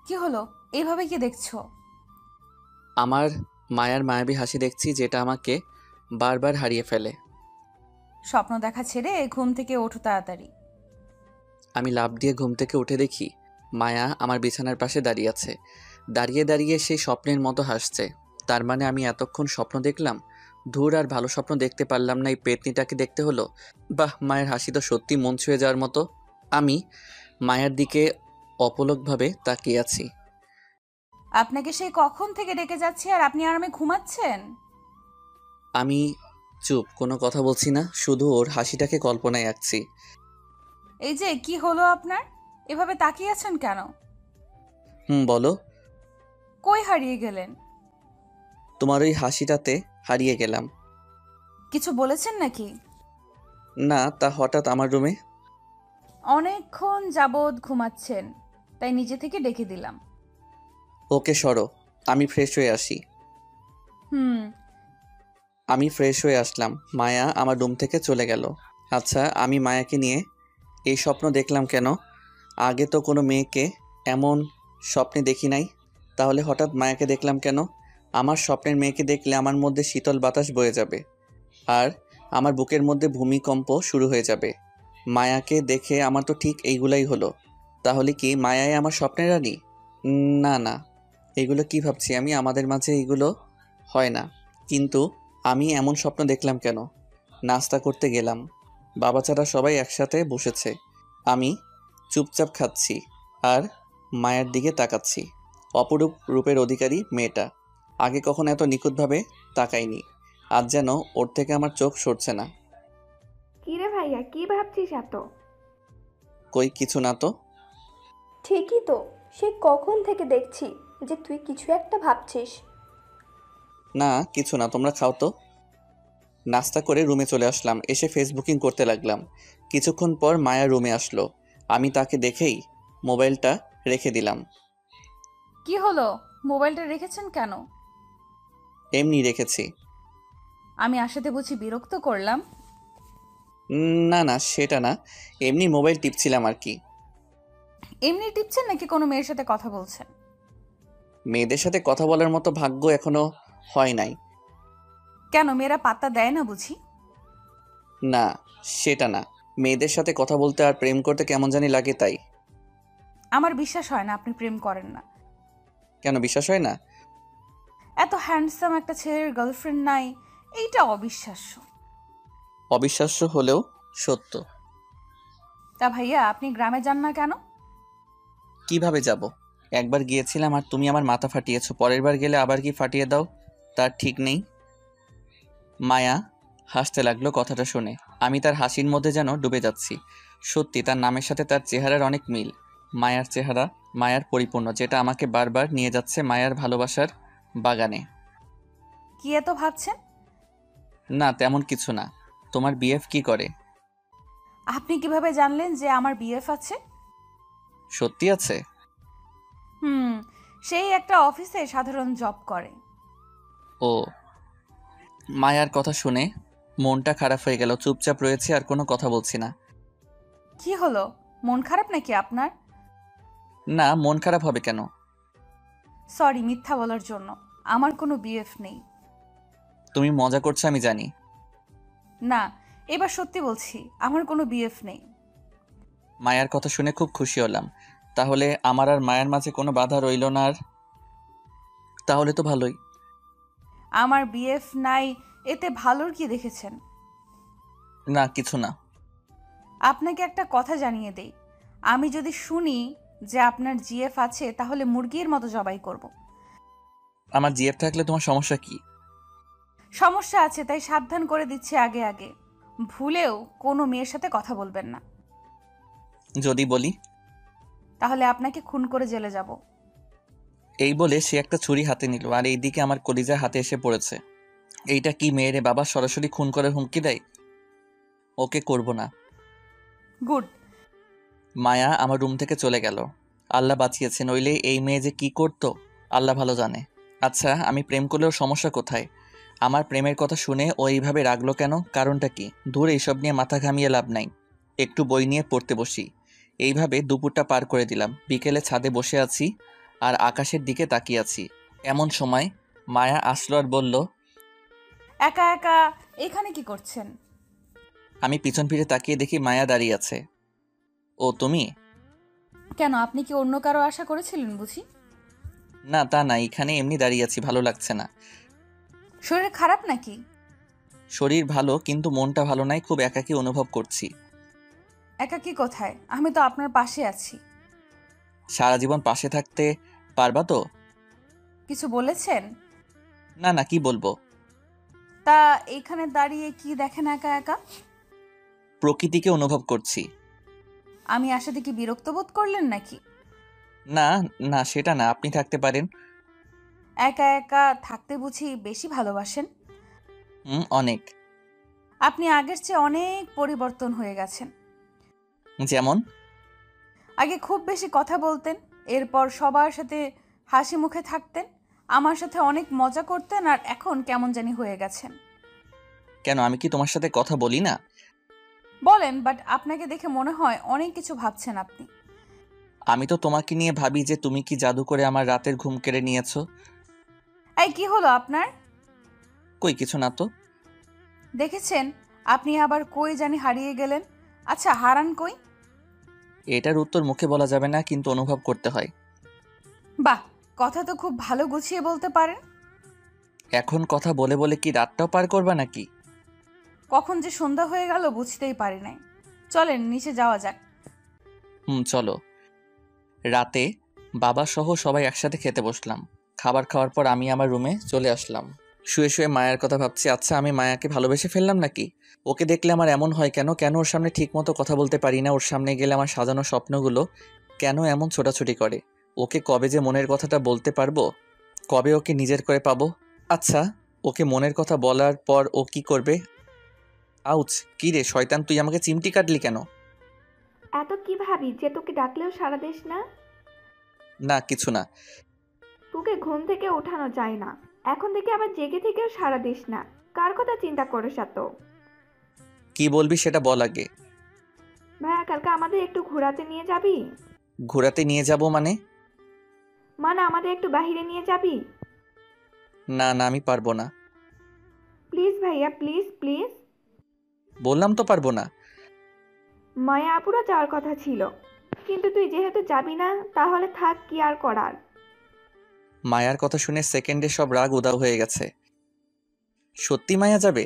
কি হলো, এইভাবে কি দেখছো? আমার মায়ার মায়াবী হাসি দেখছি, যেটা আমাকে বারবার হারিয়ে ফেলে। স্বপ্ন দেখা ছেড়ে ঘুম থেকে ওঠো তাড়াতাড়ি। আমি লাফ দিয়ে ঘুম থেকে উঠে দেখি মায়া আমার বিছানার পাশে দাঁড়িয়ে আছে। দাঁড়িয়ে দাঁড়িয়ে সেই স্বপ্নের মতো হাসছে। তার মানে আমি এতক্ষণ স্বপ্ন দেখলাম? ধুর, আর ভালো স্বপ্ন দেখতে পারলাম না, এই পেতনিটাকে দেখতে হলো। বাহ, মায়ের হাসি তো সত্যি মন ছুঁয়ে যাওয়ার মতো। আমি মায়ের দিকে অপলকভাবে তাকিয়ে আছি। আপনাকে সেই কখন থেকে ডেকে যাচ্ছি আর আপনি আরামে ঘুমাচ্ছেন। আমি চুপ, কোনো কথা বলছি না, শুধু ওর হাসিটাকে কল্পনায় আঁকছি। এই যে কি হলো আপনার, এভাবে তাকিয়ে আছেন কেন? বলো। কই হারিয়ে গেলেন? তোমার ওই হাসিটাতে হারিয়ে গেলাম। কিছু বলেছেন নাকি? না, তা হঠাৎ আমার রুমে। অনেকক্ষণ যাবৎ ঘুমাচ্ছেন, তাই নিজে থেকে ডেকে দিলাম। ওকে সরো, আমি ফ্রেশ হয়ে আসি। আমি ফ্রেশ হয়ে আসলাম। মায়া আমার রুম থেকে চলে গেল। আচ্ছা, আমি মায়াকে নিয়ে এই স্বপ্ন দেখলাম কেন? আগে তো কোনো মেয়েকে এমন স্বপ্নে দেখি নাই, তাহলে হঠাৎ মায়াকে দেখলাম কেন? আমার স্বপ্নের মেয়েকে দেখলে আমার মধ্যে শীতল বাতাস বয়ে যাবে, আর আমার বুকের মধ্যে ভূমিকম্প শুরু হয়ে যাবে। মায়াকে দেখে আমার তো ঠিক এইগুলাই হলো। তাহলে কি মায়াই আমার স্বপ্নের রানী? না না, এগুলো কি ভাবছি আমি, আমাদের মাঝে এগুলো হয় না। কিন্তু আমি এমন স্বপ্ন দেখলাম কেন? নাস্তা করতে গেলাম, বাবা ছাড়া সবাই একসাথে বসেছে। আমি চুপচাপ খাচ্ছি আর মায়ের দিকে তাকাচ্ছি। অপরূপ রূপের অধিকারী মেয়েটা। আগে কখনো এত নিখুঁতভাবে তাকাইনি। আজ যেন ওর থেকে আমার চোখ সরছে না। কি রে ভাইয়া, কি ভাবছিস এত? কই কিছু না তো। ঠিকই তো, সে কখন থেকে দেখছি যে তুই কিছু একটা ভাবছিস। না কিছু না, তোমরা খাও তো। নাস্তা করে রুমে চলে আসলাম। এসে ফেসবুকিং করতে লাগলাম। কিছুক্ষণ পর মায়া রুমে আসলো। আমি তাকে দেখেই মোবাইলটা রেখে দিলাম। কি হলো, মোবাইলটা রেখেছেন কেন? এমনি রেখেছি। আমি আসাতে বুঝি বিরক্ত করলাম? না না সেটা না, এমনি মোবাইল টিপছিলাম আর কি। এমনি টিপছেন নাকি কোনো মেয়ের সাথে কথা বলছেন? মেয়েদের সাথে কথা বলার মতো ভাগ্য এখনো হয় নাই। কেন, মেয়েরা পাত্তা দেয় না বুঝি? না সেটা না, মেয়েদের সাথে কথা বলতে আর প্রেম করতে কেমন জানি লাগে তাই। আমার বিশ্বাস হয় না আপনি প্রেম করেন না। কেন বিশ্বাস হয় না? এত হ্যান্ডসাম একটা ছেলের গার্লফ্রেন্ড নাই, এইটা অবিশ্বাস্য। অবিশ্বাস্য হলেও সত্য। তা ভাইয়া, আপনি গ্রামে যান না কেন? কিভাবে যাব? একবার গিয়েছিলাম আর তুমি আমার মাথা ফাটিয়েছো, পরের বার গেলে আবার কি ফাটিয়ে দাও তার ঠিক নেই। মায়া হাসতে লাগলো কথাটা শুনে। আমি তার হাসির মধ্যে যেন ডুবে যাচ্ছি। সত্যি তার নামের সাথে তার চেহারার অনেক মিল। মায়ার চেহারা মায়ার পরিপূর্ণ, যেটা আমাকে বারবার নিয়ে যাচ্ছে মায়ার ভালোবাসার বাগানে। কি এত ভাবছেন? না তেমন কিছু না। তোমার বিএফ কি করে? আপনি কিভাবে জানলেন যে আমার বিএফ আছে? সত্যি আছে? সেই একটা অফিসে সাধারণ জব করে। ও। মায়ার কথা শুনে মনটা খারাপ হয়ে গেল। চুপচাপ রয়েছে আর কোনো কথা বলছি না। কি হলো, মন খারাপ নাকি আপনার? না মন খারাপ হবে কেন? সরি মিথ্যা বলার জন্য, আমার কোনো বিএফ নেই। তুমি মজা করছো আমি জানি। না, এবার সত্যি বলছি, আমার কোনো বিএফ নেই। মায়ার কথা শুনে খুব খুশি হলাম। তাহলে আমার আর মায়ের মাঝে কোনো বাধা রইল না আর। তাহলে তো ভালোই। আমার বিএফ নাই এতে ভালোর কি দেখেছেন? না কিছু না। আপনাকে একটা কথা জানিয়ে দেই, আমি যদি শুনি যে আপনার জিএফ আছে তাহলে মুরগির মতো জবাই করব। আমার জিএফ থাকলে তোমার সমস্যা কি? সমস্যা আছে তাই সাবধান করে দিচ্ছি আগে আগে, ভুলেও কোনো মেয়ের সাথে কথা বলবেন না। যদি বলি? তাহলে আপনাকে খুন করে জেলে যাব। এই বলে সে একটা ছুরি হাতে নিল আর এইদিকে আমার কলিজা হাতে এসে পড়েছে। এইটা কি মেয়েরে বাবা, সরাসরি খুন করে হুমকি দেয়? ওকে করব না। গুড। মায়া আমার রুম থেকে চলে গেল। আল্লাহ বাঁচিয়েছে, নইলে এই মেয়ে যে কি করতো আল্লাহ ভালো জানে। আচ্ছা আমি প্রেম করলেও সমস্যা কোথায়? আমার প্রেমের কথা শুনে ও এইভাবে রাগলো কেন? কারণটা কি? দূর, এইসব নিয়ে মাথা ঘামিয়ে লাভ নাই। একটু বই নিয়ে পড়তে বসি। এইভাবে দুপুরটা পার করে দিলাম। বিকেলে ছাদে বসে আছি আর আকাশের দিকে তাকিয়ে আছি। এমন সময় মায়া আসলো আর বলল, একা একা এখানে কি করছেন? আমি পিছন ফিরে তাকিয়ে দেখি মায়া দাঁড়িয়ে আছে। ও তুমি? কেন, আপনি কি অন্য কারো আশা করেছিলেন বুঝি? না তা না, এখানে এমনি দাঁড়িয়ে আছি, ভালো লাগছে না। শরীর খারাপ নাকি? শরীর ভালো কিন্তু মনটা ভালো নাই, খুব একাকী অনুভব করছি। একাকী কোথায়, আমি তো আপনার পাশে আছি। সারা জীবন পাশে থাকতে পারবা তো? কিছু বলেছেন? না না, কি বলবো। তা এইখানে দাঁড়িয়ে কি দেখেন একা একা? প্রকৃতিকে অনুভব করছি। আমি আসাতে কি বিরক্ত বোধ করলেন নাকি? না না সেটা না, আপনি থাকতে পারেন। একা একা থাকতে বুঝি বেশি ভালোবাসেন? অনেক। আপনি আগের চেয়ে অনেক পরিবর্তন হয়ে গেছেন। যেমন? আগে খুব বেশি কথা বলতেন, এরপর সবার সাথে হাসি মুখে থাকতেন, আমার সাথে অনেক মজা করতেন, আর এখন কেমন জানি হয়ে গেছেন। কেন, আমি কি তোমার সাথে কথা বলি না? বলেন, বাট আপনাকে দেখে মনে হয় অনেক কিছু ভাবছেন আপনি। আমি তো তোমাকে নিয়ে ভাবি যে তুমি কি জাদু করে আমার রাতের ঘুম কেড়ে নিয়েছো। এই কি হলো আপনার? কই কিছু না তো। দেখেছেন, আপনি আবার কই জানি হারিয়ে গেলেন। আচ্ছা, হারান কই? এটার উত্তর মুখে বলা যাবে না, কিন্তু অনুভব করতে হয়। বাহ, কথা তো খুব ভালো গুছিয়ে বলতে পারেন। এখন কথা বলে বলে কি রাতটাও পার করবা নাকি? কখন যে সন্ধ্যা হয়ে গেল বুঝতেই পারি নাই। চলেন নিচে যাওয়া যাক। চলো। রাতে বাবা সহ সবাই একসাথে খেতে বসলাম। খাবার খাওয়ার পর আমি আমার রুমে চলে আসলাম। শুয়ে শুয়ে মায়ের কথা ভাবছি। আচ্ছা, আমি মায়াকে ভালোবেসে ফেললাম নাকি? ওকে দেখলে আমার এমন হয় কেন? কেন ওর সামনে ঠিকমতো কথা বলতে পারি না? ওর সামনে গেলে আমার সাজানো স্বপ্নগুলো কেন এমন ছোটাছুটি করে? ওকে কবে যে মনের কথাটা বলতে পারবো? কবে ওকে নিজের করে পাবো? আচ্ছা, ওকে মনের কথা বলার পর ও কি করবে? আউচ! কি রে শয়তান, তুই আমাকে চিমটি কাটলি কেন? এত কি ভাবি যে তোকে ডাকলেও সাড়া দিস না? না, কিছু না। তোকে ঘুম থেকে ওঠানো যায় না, এখন থেকে আবার জেগে থেকেও সাড়া দিস না। কার কথা চিন্তা করিস এত? কি বলবি সেটা বল আগে। ভাইয়া, কালকে আমাদের একটু ঘোরাতে নিয়ে যাবি? ঘোরাতে নিয়ে যাব মানে? মানে আমাদের একটু বাহিরে নিয়ে যাবি? না না, আমি পারবো না। প্লিজ ভাইয়া, প্লিজ প্লিজ। বললাম তো পারবো না। মায়া আপুরও যাওয়ার কথা ছিল, কিন্তু তুই যেহেতু যাবি না তাহলে থাক, কি আর করার। মায়ার কথা শুনে সেকেন্ডে সব রাগ উধাও হয়ে গেছে। সত্যি মায়া যাবে?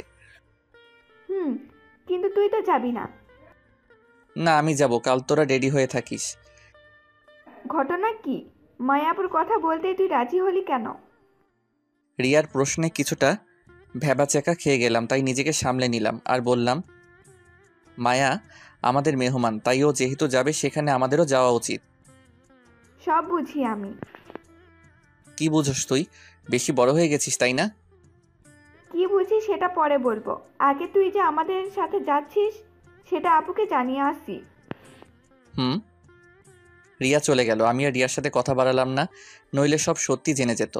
হুম, কিন্তু তুই তো যাবি না। না, আমি যাব। কাল তোরা রেডি হয়ে থাকিস। ঘটনা কি? মায়াপুর কথা বলতেই তুই রাজি হলি কেন? রিয়ার প্রশ্নে কিছুটা ভ্যাবাচ্যাকা খেয়ে গেলাম, তাই নিজেকে সামলে নিলাম আর বললাম, মায়া আমাদের মেহমান, তাই ও যেহেতু যাবে সেখানে আমাদেরও যাওয়া উচিত। সব বুঝি আমি। কি বুঝোস তুই? বেশি বড় হয়ে গেছিস তাই না? কি বুঝি সেটা পরে বলবো, আগে তুই যে আমাদের সাথে যাচ্ছিস সেটা আপুকে জানিয়ে আসি। হুম। রিয়া চলে গেল। আমি আর রিয়ার সাথে কথা বাড়ালাম না, নইলে সব সত্যি জেনে যেত।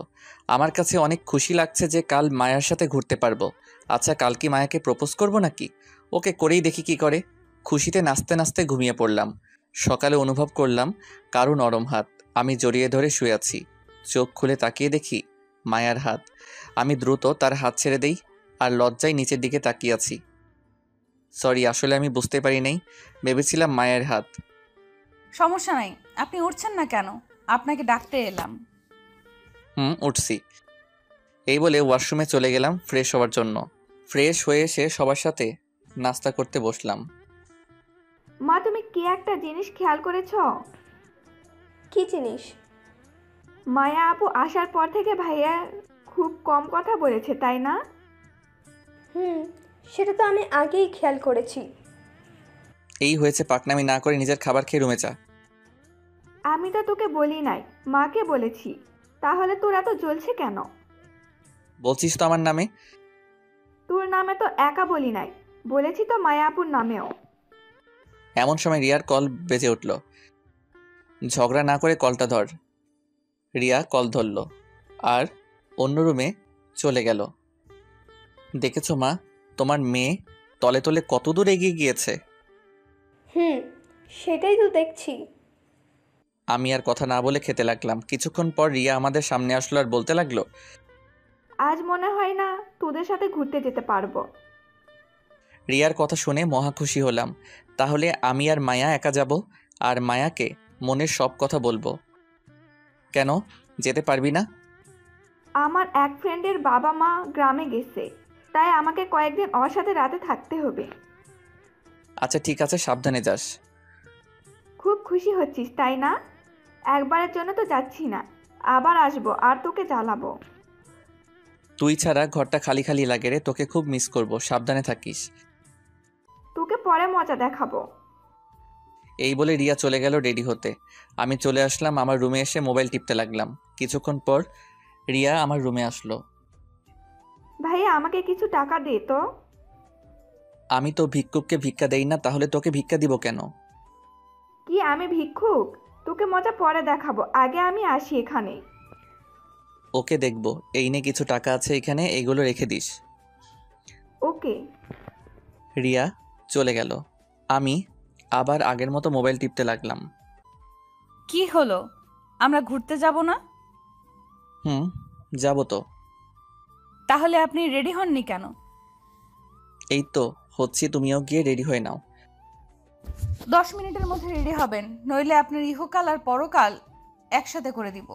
আমার কাছে অনেক খুশি লাগছে যে কাল মায়ার সাথে ঘুরতে পারবো। আচ্ছা, কাল কি মায়াকে প্রপোজ করব নাকি? ওকে করেই দেখি কি করে। খুশিতে নাচতে নাচতে ঘুমিয়ে পড়লাম। সকালে অনুভব করলাম কারো নরম হাত। আমি জড়িয়ে ধরে শুয়ে আছি। চোখ খুলে তাকিয়ে দেখি মায়ার হাত। আমি দ্রুত তার হাত ছেড়ে দেই আর লজ্জায় নিচের দিকে তাকিয়ে আছি। সরি, আসলে আমি বুঝতে পারি নাই, ভেবেছিলাম মায়ের হাত। সমস্যা নাই, আপনি উঠছেন না কেন? আপনাকে ডাকতে এলাম। উঠছি। এই বলে ওয়াশরুমে চলে গেলাম ফ্রেশ হওয়ার জন্য। ফ্রেশ হয়ে এসে সবার সাথে নাস্তা করতে বসলাম। মা, তুমি কি একটা জিনিস খেয়াল করেছ? কি জিনিস? মায়া আপু আসার পর থেকে ভাইয়া খুব কম কথা বলেছে, তাই না? হুম, সেটা তো আমি আগেই খেয়াল করেছি। এই হয়েছে, পাকনামি না করে নিজের খাবার খেয়ে রুমে যা। আমি তো তোকে বলি নাই, মাকে বলেছি। তাহলে তোর এত জ্বলছে কেন? বলছিস তো আমার নামে। তোর নামে তো একা বলি নাই, বলেছি তো মায়া আপুর নামেও। এমন সময় রিয়ার কল বেজে উঠল। ঝগড়া না করে কলটা ধর। রিয়া কল ধরল আর অন্য রুমে চলে গেল। দেখেছো মা, তোমার মেয়ে তলে তলে কত দূর এগিয়ে গিয়েছে। হুম, সেটাই তো দেখছি। আমি আর কথা না বলে খেতে লাগলাম। কিছুক্ষণ পর রিয়া আমাদের সামনে আসলো আর বলতে লাগলো, আজ মনে হয় না তোদের সাথে ঘুরতে যেতে পারবো। রিয়ার কথা শুনে মহা খুশি হলাম। তাহলে আমি আর মায়া একা যাব আর মায়াকে মনের সব কথা বলবো। কেন যেতে পারবি না? আমার এক ফ্রেন্ডের বাবা মা গ্রামে গেছে, তাই আমাকে কয়েকদিন ওর সাথে রাতে থাকতে হবে। আচ্ছা ঠিক আছে, সাবধানে যাস। খুব খুশি হচ্ছিস তাই না? একবারের জন্য তো যাচ্ছি না, আবার আসবো আর তোকে জ্বালাবো। তুই ছাড়া ঘরটা খালি খালি লাগে রে, তোকে খুব মিস করব, সাবধানে থাকিস। তোকে পরে মজা দেখাবো। এই বলে রিয়া চলে গেল রেডি হতে। আমি চলে আসলাম আমার রুমে, এসে মোবাইল টিপতে লাগলাম। কিছুক্ষণ পর রিয়া আমার রুমে আসলো। ভাইয়া, আমাকে কিছু টাকা দে তো। আমি তো ভিক্ষুককে ভিক্ষা দেই না, তাহলে তোকে ভিক্ষা দিব কেন? কি আমি ভিক্ষুক? তোকে মজা পরে দেখাবো, আগে আমি আসি এখানে। ওকে দেখবো। এই নে কিছু টাকা আছে এখানে, এইগুলো রেখে দিস। ওকে। রিয়া চলে গেল। আমি আবার আগের মতো মোবাইল টিপতে লাগলাম। কি হলো, আমরা ঘুরতে যাব না? যাবো তো। তাহলে আপনি রেডি হননি কেন? এই তো হচ্ছি, তুমিও গিয়ে রেডি হয়ে নাও। 10 মিনিটের মধ্যে রেডি হবেন, নইলে আপনার ইহকাল আর পরকাল একসাথে করে দিব।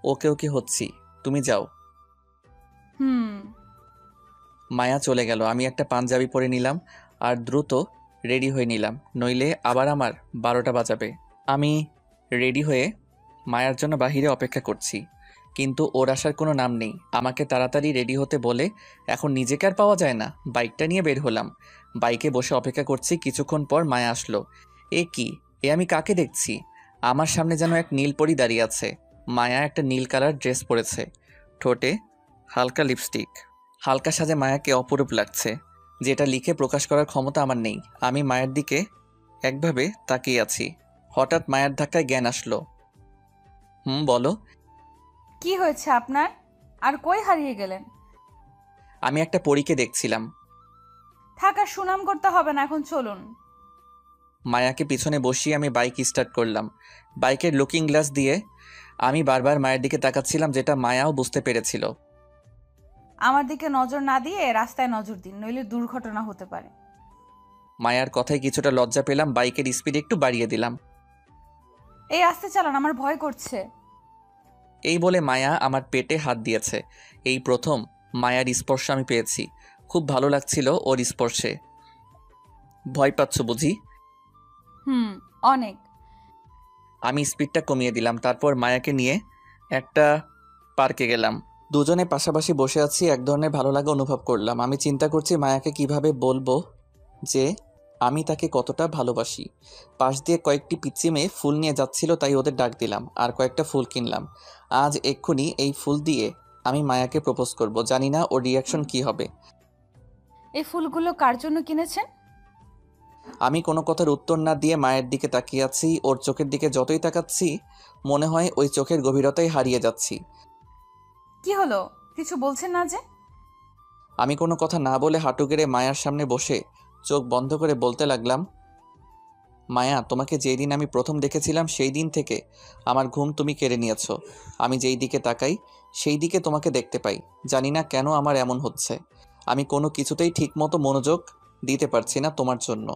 ওকে ওকে হচ্ছি, তুমি যাও। হুম। মায়া চলে গেল। আমি একটা পাঞ্জাবি পরে নিলাম আর দ্রুত রেডি হয়ে নিলাম, নইলে আবার আমার 12টা বাজাবে। আমি রেডি হয়ে মায়ার জন্য বাহিরে অপেক্ষা করছি। কিন্তু ওর আসার কোনো নাম নেই। আমাকে তাড়াতাড়ি রেডি হতে বলে এখন নিজেকে আর পাওয়া যায় না। বাইকটা নিয়ে বের হলাম। বাইকে বসে অপেক্ষা করছি। কিছুক্ষণ পর মায়া আসলো। এ কি, এ আমি কাকে দেখছি? আমার সামনে যেন এক নীল পরী দাঁড়িয়ে আছে। মায়া একটা নীল কালার ড্রেস পরেছে, ঠোঁটে হালকা লিপস্টিক। হালকা সাজে মায়াকে অপরূপ লাগছে, যেটা লিখে প্রকাশ করার ক্ষমতা আমার নেই। আমি মায়ের দিকে একভাবে তাকিয়ে আছি। হঠাৎ মায়ের ধাক্কায় জ্ঞান আসলো। বলো। কি হয়েছে আপনার? আর কই হারিয়ে গেলেন? আমি একটা পরীকে দেখছিলাম। থাকার সুনাম করতে হবে না, এখন চলুন। মায়াকে পিছনে বসিয়ে আমি বাইক স্টার্ট করলাম। বাইকের লুকিং গ্লাস দিয়ে আমি বারবার মায়ের দিকে তাকাচ্ছিলাম, যেটা মায়াও বুঝতে পেরেছিল। আমার দিকে নজর না দিয়ে রাস্তায় নজর দিন, নইলে দুর্ঘটনা হতে পারে। মায়ার কথায় কিছুটা লজ্জা পেলাম। বাইকের স্পিড একটু বাড়িয়ে দিলাম। এই আস্তে চালান, আমার ভয় করছে। এই বলে মায়া আমার পেটে হাত দিয়েছে। এই প্রথম মায়ার স্পর্শ আমি পেয়েছি। খুব ভালো লাগছিল ওর স্পর্শে। ভয় পাচ্ছ বুঝি? অনেক। আমি স্পিডটা কমিয়ে দিলাম। তারপর মায়াকে নিয়ে একটা পার্কে গেলাম। দুজনে পাশাপাশি বসে আছি। এক ধরনের ভালো লাগা অনুভব করলাম। আমি চিন্তা করছি মায়াকে কিভাবে বলবো যে আমি তাকে কতটা ভালোবাসি। পাশ দিয়ে কয়েকটি পিচ্চি মেয়ে ফুল নিয়ে যাচ্ছিল, তাই ওদের ডাক দিলাম আর কয়েকটা ফুল কিনলাম। আজ এক্ষুনি এই ফুল দিয়ে আমি মায়াকে প্রপোজ করব। জানি না ওর রিয়াকশন কি হবে। এই ফুলগুলো কার জন্য কিনেছেন? আমি কোনো কথার উত্তর না দিয়ে মায়ের দিকে তাকিয়ে আছি। ওর চোখের দিকে যতই তাকাচ্ছি মনে হয় ওই চোখের গভীরতায় হারিয়ে যাচ্ছি। কি হলো, কিছু বলছেন না যে? আমি কোনো কথা না বলে হাঁটু গেড়ে মায়ার সামনে বসে চোখ বন্ধ করে বলতে লাগলাম, মায়া, তোমাকে যেই দিন আমি প্রথম দেখেছিলাম সেই দিন থেকে আমার ঘুম তুমি কেড়ে নিয়েছো। আমি যেই দিকে তাকাই সেই দিকে তোমাকে দেখতে পাই। জানি না কেন আমার এমন হচ্ছে। আমি কোনো কিছুতেই ঠিকমতো মনোযোগ দিতে পারছি না তোমার জন্য।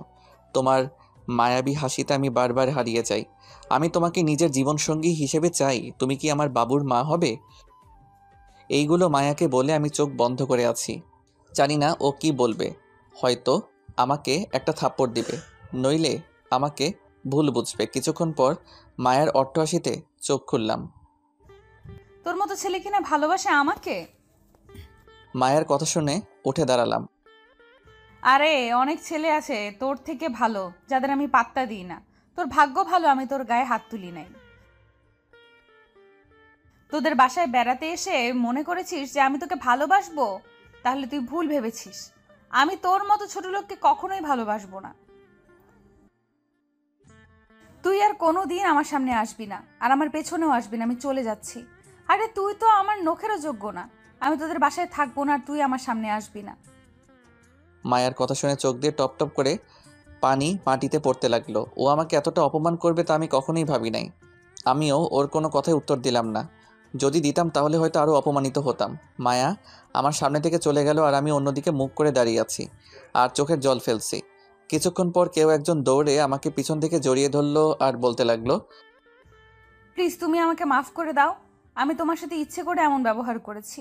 তোমার মায়াবী হাসিতে আমি বারবার হারিয়ে যাই। আমি তোমাকে নিজের জীবনসঙ্গী হিসেবে চাই। তুমি কি আমার বাবুর মা হবে? এইগুলো মায়াকে বলে আমি চোখ বন্ধ করে আছি। জানি না ও কি বলবে। হয়তো আমাকে একটা থাপ্পড় দিবে, নইলে আমাকে ভুল বুঝবে। কিছুক্ষণ পর মায়ের অট্টহাসিতে চোখ খুললাম। তোর মতো ছেলে কিনা ভালোবাসে আমাকে? মায়ের কথা শুনে উঠে দাঁড়ালাম। আরে অনেক ছেলে আছে তোর থেকে ভালো, যাদের আমি পাত্তা দিই না। তোর ভাগ্য ভালো আমি তোর গায়ে হাত তুলি নাই। তোদের বাসায় বেড়াতে এসে মনে করেছিস যে আমি তোকে ভালোবাসবো? তাহলে তুই ভুল ভেবেছিস। আমি তোর মতো ছোট লোককে কখনোই ভালোবাসবো না। তুই আর কোনো দিন আমার সামনে আসবি না, আর আমার পেছনেও আসবি না। আমি চলে যাচ্ছি। আরে তুই তো আমার নখেরও যোগ্য না। আমি তোদের বাসায় থাকবো না, আর তুই আমার সামনে আসবি না। মায়ের কথা শুনে চোখ দিয়ে টপ টপ করে পানি মাটিতে পড়তে লাগলো। ও আমাকে এতটা অপমান করবে তা আমি কখনোই ভাবি নাই। আমিও ওর কোনো কথায় উত্তর দিলাম না। যদি দিতাম তাহলে হয়তো আরও অপমানিত হতাম। মায়া আমার সামনে থেকে চলে গেল আর আমি অন্যদিকে মুখ করে দাঁড়িয়ে আছি আর চোখের জল ফেলছি। কিছুক্ষণ পর কেউ একজন দৌড়ে আমাকে পিছন থেকে জড়িয়ে ধরলো আর বলতে লাগলো, প্লিজ তুমি আমাকে মাফ করে দাও। আমি তোমার সাথে ইচ্ছে করে এমন ব্যবহার করেছি।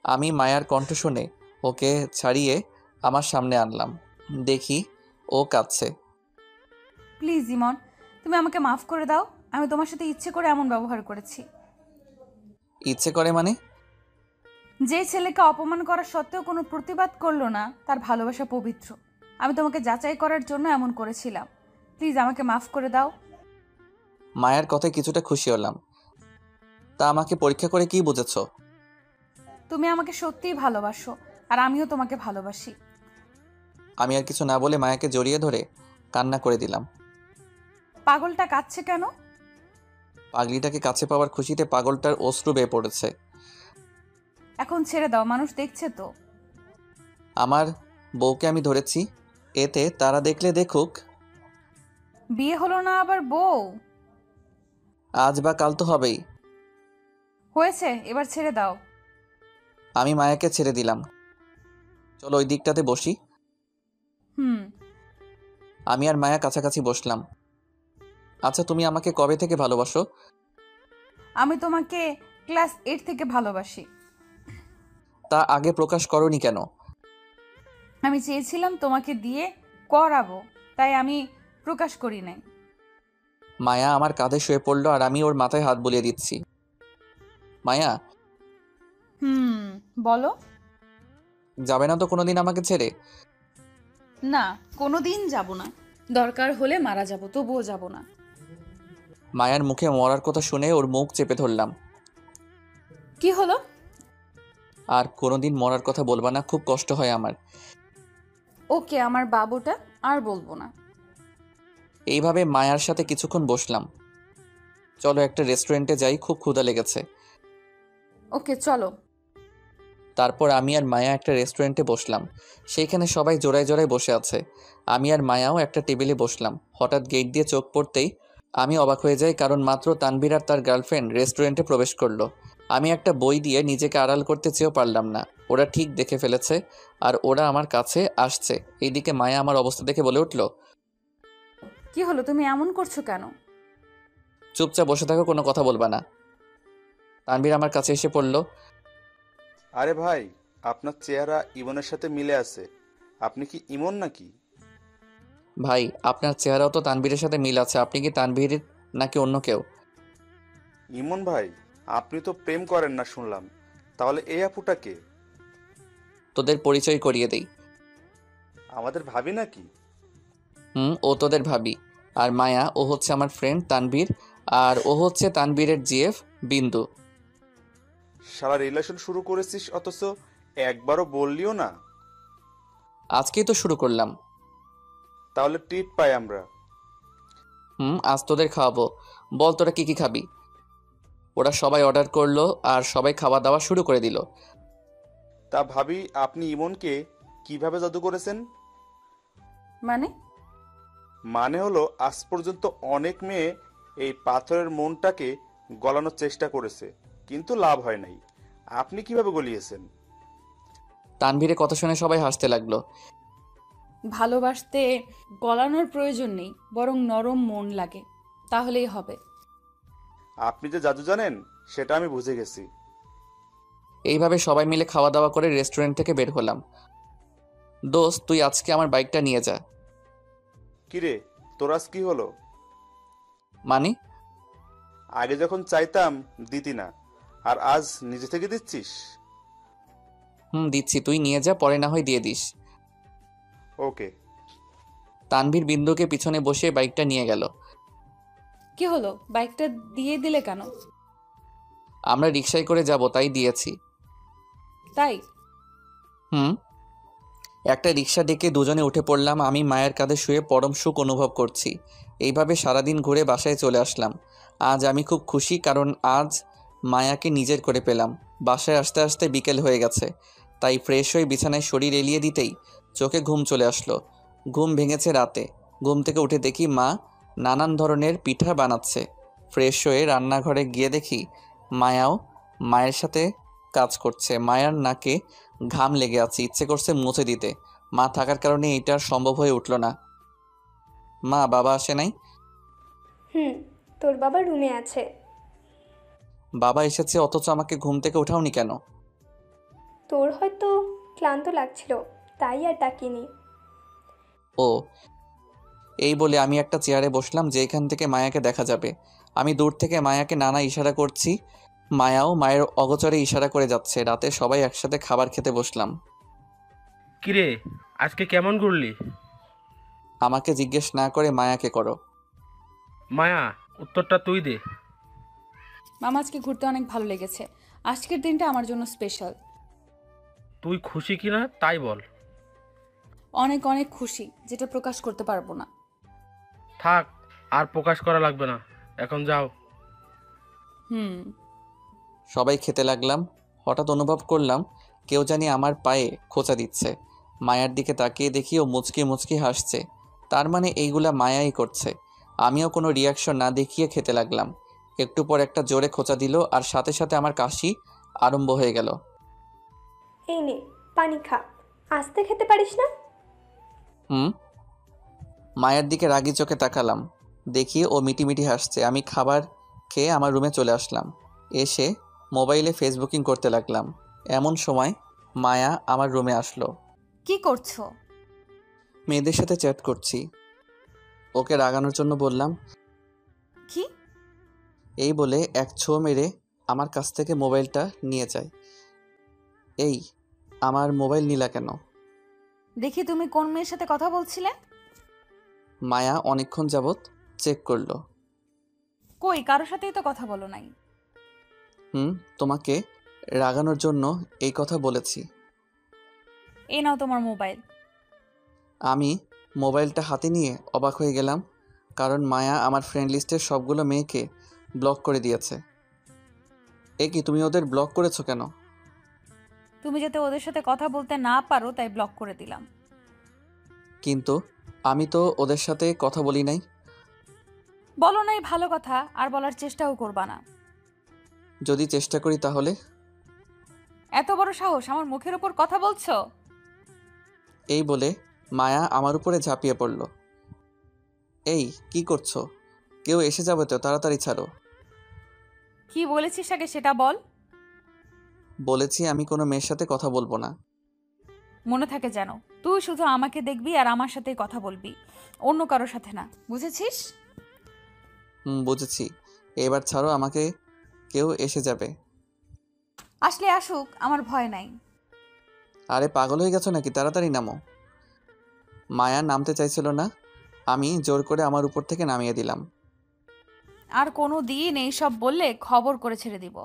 আমি মায়ার কণ্ঠ শুনে ওকে ছাড়িয়ে আমার সামনে আনলাম। দেখি ও কাঁদছে। প্লিজ ইমন, তুমি আমাকে মাফ করে দাও। আমি তোমার সাথে ইচ্ছে করে এমন ব্যবহার করেছি। ইচ্ছে করে মানে? যে ছেলেকে অপমান করা সত্ত্বেও কোনো প্রতিবাদ করলো না, তার ভালোবাসা পবিত্র। আমি তোমাকে যাচাই করার জন্য এমন করেছিলাম। প্লিজ আমাকে মাফ করে দাও। মায়ের কথায় কিছুটা খুশি হলাম। তা আমাকে পরীক্ষা করে কি বুঝেছ? তুমি আমাকে সত্যিই ভালোবাসো, আর আমিও তোমাকে ভালোবাসি। আমি আর কিছু না বলে মায়াকে জড়িয়ে ধরে কান্না করে দিলাম। পাগলটা কাঁদছে কেন? পাগলিটাকে কাছে পাওয়ার খুশিতে পাগলটার অশ্রু বেয়ে পড়েছে। এখন ছেড়ে দাও, মানুষ দেখছে তো। আমার বউকে আমি ধরেছি, এতে তারা দেখলে দেখুক। বিয়ে হলো না আবার বউ? আজ বা কাল তো হবেই। হয়েছে, এবার ছেড়ে দাও। আমি মায়াকে ছেড়ে দিলাম। চলো ওই দিকটাতে বসি। আমি আর মায়া কাছাকাছি বসলাম। আচ্ছা, তুমি আমাকে কবে থেকে ভালোবাসো? আমি তোমাকে ক্লাস 8 থেকে ভালোবাসি। তা আগে প্রকাশ করনি কেন? আমি চেয়েছিলাম তোমাকে দিয়ে করাবো, তাই আমি প্রকাশ করি নাই। মায়া আমার কাঁধে শুয়ে পড়লো আর আমি ওর মাথায় হাত বুলিয়ে দিচ্ছি। মায়া, বলো। যাবে না তো কোনোদিন আমাকে ছেড়ে? না, কোনোদিন যাব না। দরকার হলে মারা যাব, তবুও যাব না। মায়ার মুখে মরার কথা শুনে ওর মুখ চেপে ধরলাম। কি হলো? আর কোনোদিন মরার কথা বলবা না, খুব কষ্ট হয় আমার। ওকে, আমার বাবুটা আর বলবো না। এইভাবে মায়ার সাথে কিছুক্ষণ বসলাম। চলো একটা রেস্টুরেন্টে যাই, খুব ক্ষুধা লেগেছে। ওকে, চলো। তারপর আমি আর মায়া একটা রেস্টুরেন্টে বসলাম। সেইখানে সবাই জোড়ায় জোড়ায় বসে আছে। আমি আর মায়াও একটা টেবিলে বসলাম। হঠাৎ গেট দিয়ে চোখ পড়তেই আমি অবাক হয়ে যাই, কারণ মাত্র তানভীর আর তার গার্লফ্রেন্ড রেস্টুরেন্টে প্রবেশ করলো। আমি একটা বই দিয়ে নিজেকে আড়াল করতে চেয়েও পারলাম না। ওরা ঠিক দেখে ফেলেছে আর ওরা আমার কাছে আসছে। এইদিকে মায়া আমার অবস্থা দেখে বলে উঠল, কি হলো, তুমি এমন করছো কেন? চুপচাপ বসে থাকো, কোনো কথা বলবা না। তানভীর আমার কাছে এসে পড়ল। আরে ভাই, আপনার চেহারা ইমনের সাথে মিলে আছে। আপনি কি ইমন নাকি? ভাই, আপনার চেহারাও তো তানভীরের সাথে মিল আছে। আপনি কি তানভীর নাকি অন্য কেউ? ইমন ভাই, আপনি তো প্রেম করেন না শুনলাম। তাহলে এই আপুটা কে? তোদের পরিচয় করিয়ে দেই। আমাদের ভাবি নাকি? ও তোদের ভাবি। আর মায়া, ও হচ্ছে আমার ফ্রেন্ড তানভীর। আর ও হচ্ছে তানভীরের জিএফ বিন্দু। শালা রিলেশন শুরু করেছিস, অথচ একবারও বললিও না। আজকেই তো শুরু করলাম। তাহলে ট্রিট পাই আমরা। আজ তোদের খাওয়াবো। বল তোরা কি কি খাবি? ওরা সবাই অর্ডার করলো আর সবাই খাওয়া দাওয়া শুরু করে দিল। তা ভাবি, আপনি ইমনকে কিভাবে জাদু করেছেন? মানে? মানে হলো, আজ পর্যন্ত অনেক মেয়ে এই পাথরের মনটাকে গলানোর চেষ্টা করেছে, কিন্তু লাভ হয় নাই। আপনি কিভাবে গলিয়েছেন? তানভীরের কথা শুনে সবাই হাসতে লাগলো। ভালোবাসতে গলানোর প্রয়োজন নেই, বরং নরম মন লাগে, তাহলেই হবে। আপনি যে জাদু জানেন সেটা আমি বুঝে গেছি। এইভাবে সবাই মিলে খাওয়া দাওয়া করে রেস্টুরেন্ট থেকে বের হলাম। দোস্ত, তুই আজকে আমার বাইকটা নিয়ে যা। কিরে, তোর আজ কি হলো? মানে? আগে যখন চাইতাম দিতি না, আর আজ নিজে থেকে দিচ্ছিস? দিচ্ছি, তুই নিয়ে যা, পরে না হয় দিয়ে দিস। ওকে। তানভীর বিন্দুকে পিছনে বসিয়ে বাইকটা নিয়ে গেল। কি হলো, বাইকটা দিয়ে দিলে কেন? আমরা রিকশায় করে যাব, তাই দিয়েছি। তাই? একটা রিকশা ডেকে দুজনে উঠে পড়লাম। আমি মায়ের কাঁধে শুয়ে পরম সুখ অনুভব করছি। এইভাবে সারাদিন ঘুরে বাসায় চলে আসলাম। আজ আমি খুব খুশি, কারণ আজ মায়াকে নিজের করে পেলাম। বাসায় আসতে আসতে বিকেল হয়ে গেছে, তাই ফ্রেশ হয়ে বিছানায় শরীর এলিয়ে দিতেই চোখে ঘুম চলে আসলো। ঘুম ভেঙেছে রাতে। ঘুম থেকে উঠে দেখি মা নানান ধরনের পিঠা বানাচ্ছে। ফ্রেশ হয়ে রান্নাঘরে গিয়ে দেখি মায়াও মায়ের সাথে কাজ করছে। মায়ার নাকে ঘাম লেগে আছে, ইচ্ছে করছে মুছে দিতে। মা থাকার কারণে এটা আর সম্ভব হয়ে উঠল না। মা, বাবা আসে নাই? তোর বাবা রুমে আছে। বাবা এসেছে, অথচ আমাকে ঘুম থেকে ওঠাওনি কেন? তোর হয়তো ক্লান্ত লাগছিল, তাই আর ডাকিনি। ও, এই বলে আমি একটা চেয়ারে বসলাম যেখান থেকে মায়াকে দেখা যাবে। আমি দূর থেকে মায়াকে নানা ইশারা করছি। মায়াও মায়ের অগোচরে ইশারা করে যাচ্ছে। রাতে সবাই একসাথে খাবার খেতে বসলাম। কিরে, আজকে কেমন ঘুরলি? আমাকে জিজ্ঞেস না করে মায়াকে করো। মায়া, উত্তরটা তুই দে। মামা, আজকে ঘুরতে অনেক ভালো লেগেছে। আজকের দিনটা আমার জন্য স্পেশাল। তুই খুশি কিনা তাই বল। অনেক অনেক খুশি, যেটা প্রকাশ করতে পারবো না। থাক, আর প্রকাশ করা লাগবে না, এখন যাও। সবাই খেতে লাগলাম। হঠাৎ অনুভব করলাম কেউ জানি আমার পায়ে খোঁচা দিচ্ছে। মায়ার দিকে তাকিয়ে দেখি ও মুচকি মুচকি হাসছে। তার মানে এইগুলা মায়াই করছে। আমিও কোনো রিয়াকশন না দেখিয়ে খেতে লাগলাম। একটু পর একটা জোরে খোঁচা দিল আর সাথে সাথে আমার কাশি আরম্ভ হয়ে গেল। এই নে পানি খা, আস্তে খেতে পারিস না? মায়ের দিকে রাগি চোখে তাকালাম। দেখি ও মিটিমিটি হাসছে। আমি খাবার খেয়ে আমার রুমে চলে আসলাম। এসে মোবাইলে ফেসবুকিং করতে লাগলাম। এমন সময় মায়া আমার রুমে আসলো। কি করছো? মেয়েদের সাথে চ্যাট করছি। ওকে রাগানোর জন্য বললাম, কি? এই বলে এক ছো মেরে আমার কাছ থেকে মোবাইলটা নিয়ে যায়। এই, আমার মোবাইল নিলা কেন? দেখি তুমি কোন মেয়ের সাথে কথা বলছিলে। মায়া অনেকক্ষণ যাবৎ চেক করলো। কই, কারোর সাথেই তো কথা বলো নাই। তোমাকে রাগানোর জন্য এই কথা বলেছি। এই নাও তোমার মোবাইল। আমি মোবাইলটা হাতে নিয়ে অবাক হয়ে গেলাম, কারণ মায়া আমার ফ্রেন্ড লিস্টের সবগুলো মেয়েকে ব্লক করে দিয়েছে। এ কি, তুমি ওদের ব্লক করেছো কেন? তুমি যাতে ওদের সাথে কথা বলতে না পারো তাই ব্লক করে দিলাম। কিন্তু আমি তো ওদের সাথে কথা বলি নাই। বলো নাই ভালো কথা, আর বলার চেষ্টাও করবা না। যদি চেষ্টা করি তাহলে? এত বড় সাহস, আমার মুখের উপর কথা বলছো? এই বলে মায়া আমার উপরে ঝাঁপিয়ে পড়ল। এই, কি করছো? কেউ এসে যাবে তো, তাড়াতাড়ি ছাড়ো। কি বলেছিস আগে সেটা বল। বলেছি আমি কোনো মেয়ের সাথে কথা বলবো না। মনে থাকে যেন, তুই শুধু আমাকে দেখবি আর আমার সাথেই কথা বলবি, অন্য কারোর সাথে না, বুঝেছিস? বুঝেছি। এবার ছাড়ো আমাকে, কেউ এসে যাবে। আসলে আসুক, আমার ভয় নাই। আরে পাগল হয়ে গেছো নাকি? তাড়াতাড়ি নামো। মায়া নামতে চাইছিল না, আমি জোর করে আমার উপর থেকে নামিয়ে দিলাম। আর কোনো দিন এইসব বললে খবর করে ছেড়ে দিব।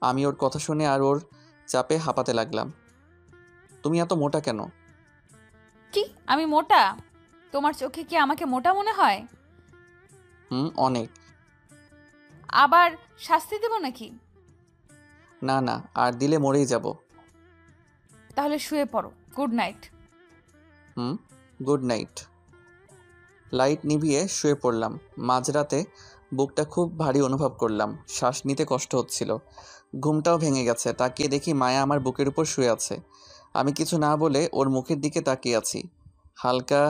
আমি ওর কথা শুনে আর ওর চাপে হাঁপাতে লাগলাম। তুমি এত মোটা কেন? কি, আমি মোটা? তোমার চোখে কি আমাকে মোটা মনে হয়? অনেক। আবার শাস্তি দেব নাকি? না না, আর দিলে মরেই যাব। তাহলে শুয়ে পড়ো। Good night. Good night. Light নিভিয়ে শুয়ে পড়লাম। মাঝরাতে বুকটা খুব ভারী অনুভব করলাম, শ্বাস নিতে কষ্ট হচ্ছিল। ঘুমটাও ভেঙে গেছে। তাকিয়ে দেখি মায়া আমার বুকের উপর শুয়ে আছে। আমি কিছু না বলে ওর মুখের দিকে তাকিয়ে আছি। হালকা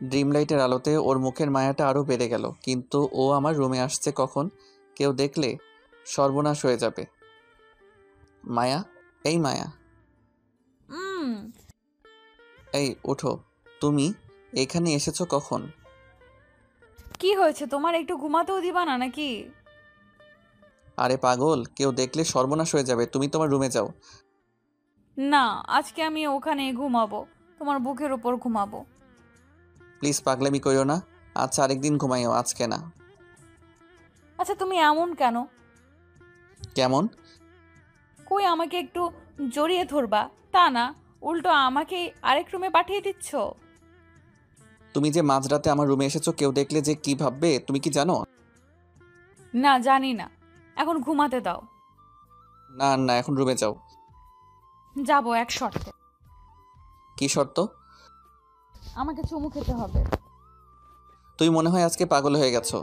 ড্রিম লাইটের আলোতে ওর মুখের মায়াটা আরও বেড়ে গেল। কিন্তু ও আমার রুমে আসছে কখন? কেউ দেখলে সর্বনাশ হয়ে যাবে। মায়া, এই মায়া, এই ওঠো। তুমি এখানে এসেছো কখন? কি হয়েছে তোমার? একটু ঘুমাতেও দিবা না নাকি? আরে পাগল, কেউ দেখলে সর্বনাশ হয়ে যাবে। তুমি তোমার রুমে যাও। না, আজকে আমি ওখানে ঘুমাবো, তোমার বুকের উপর ঘুমাবো। প্লিজ পাগলামি করিও না। আচ্ছা, আরেকদিন ঘুমাইও, আজকে না। আচ্ছা, তুমি এমন কেন? কেমন? কই, আমাকে একটু জড়িয়ে ধরবা তা না, উল্টো আমাকে আরেক রুমে পাঠিয়ে দিচ্ছ। তুমি যে মাঝরাতে আমার রুমে এসেছো, কেউ দেখলে যে কি ভাববে তুমি কি জানো? না, জানি না, এখন ঘুমাতে দাও। না না, এখন রুমে যাও। যাবো এক শর্তে। কি শর্ত? আমাকে চুমু খেতে হবে। তুই মনে হয় আজকে পাগল হয়ে গেছো।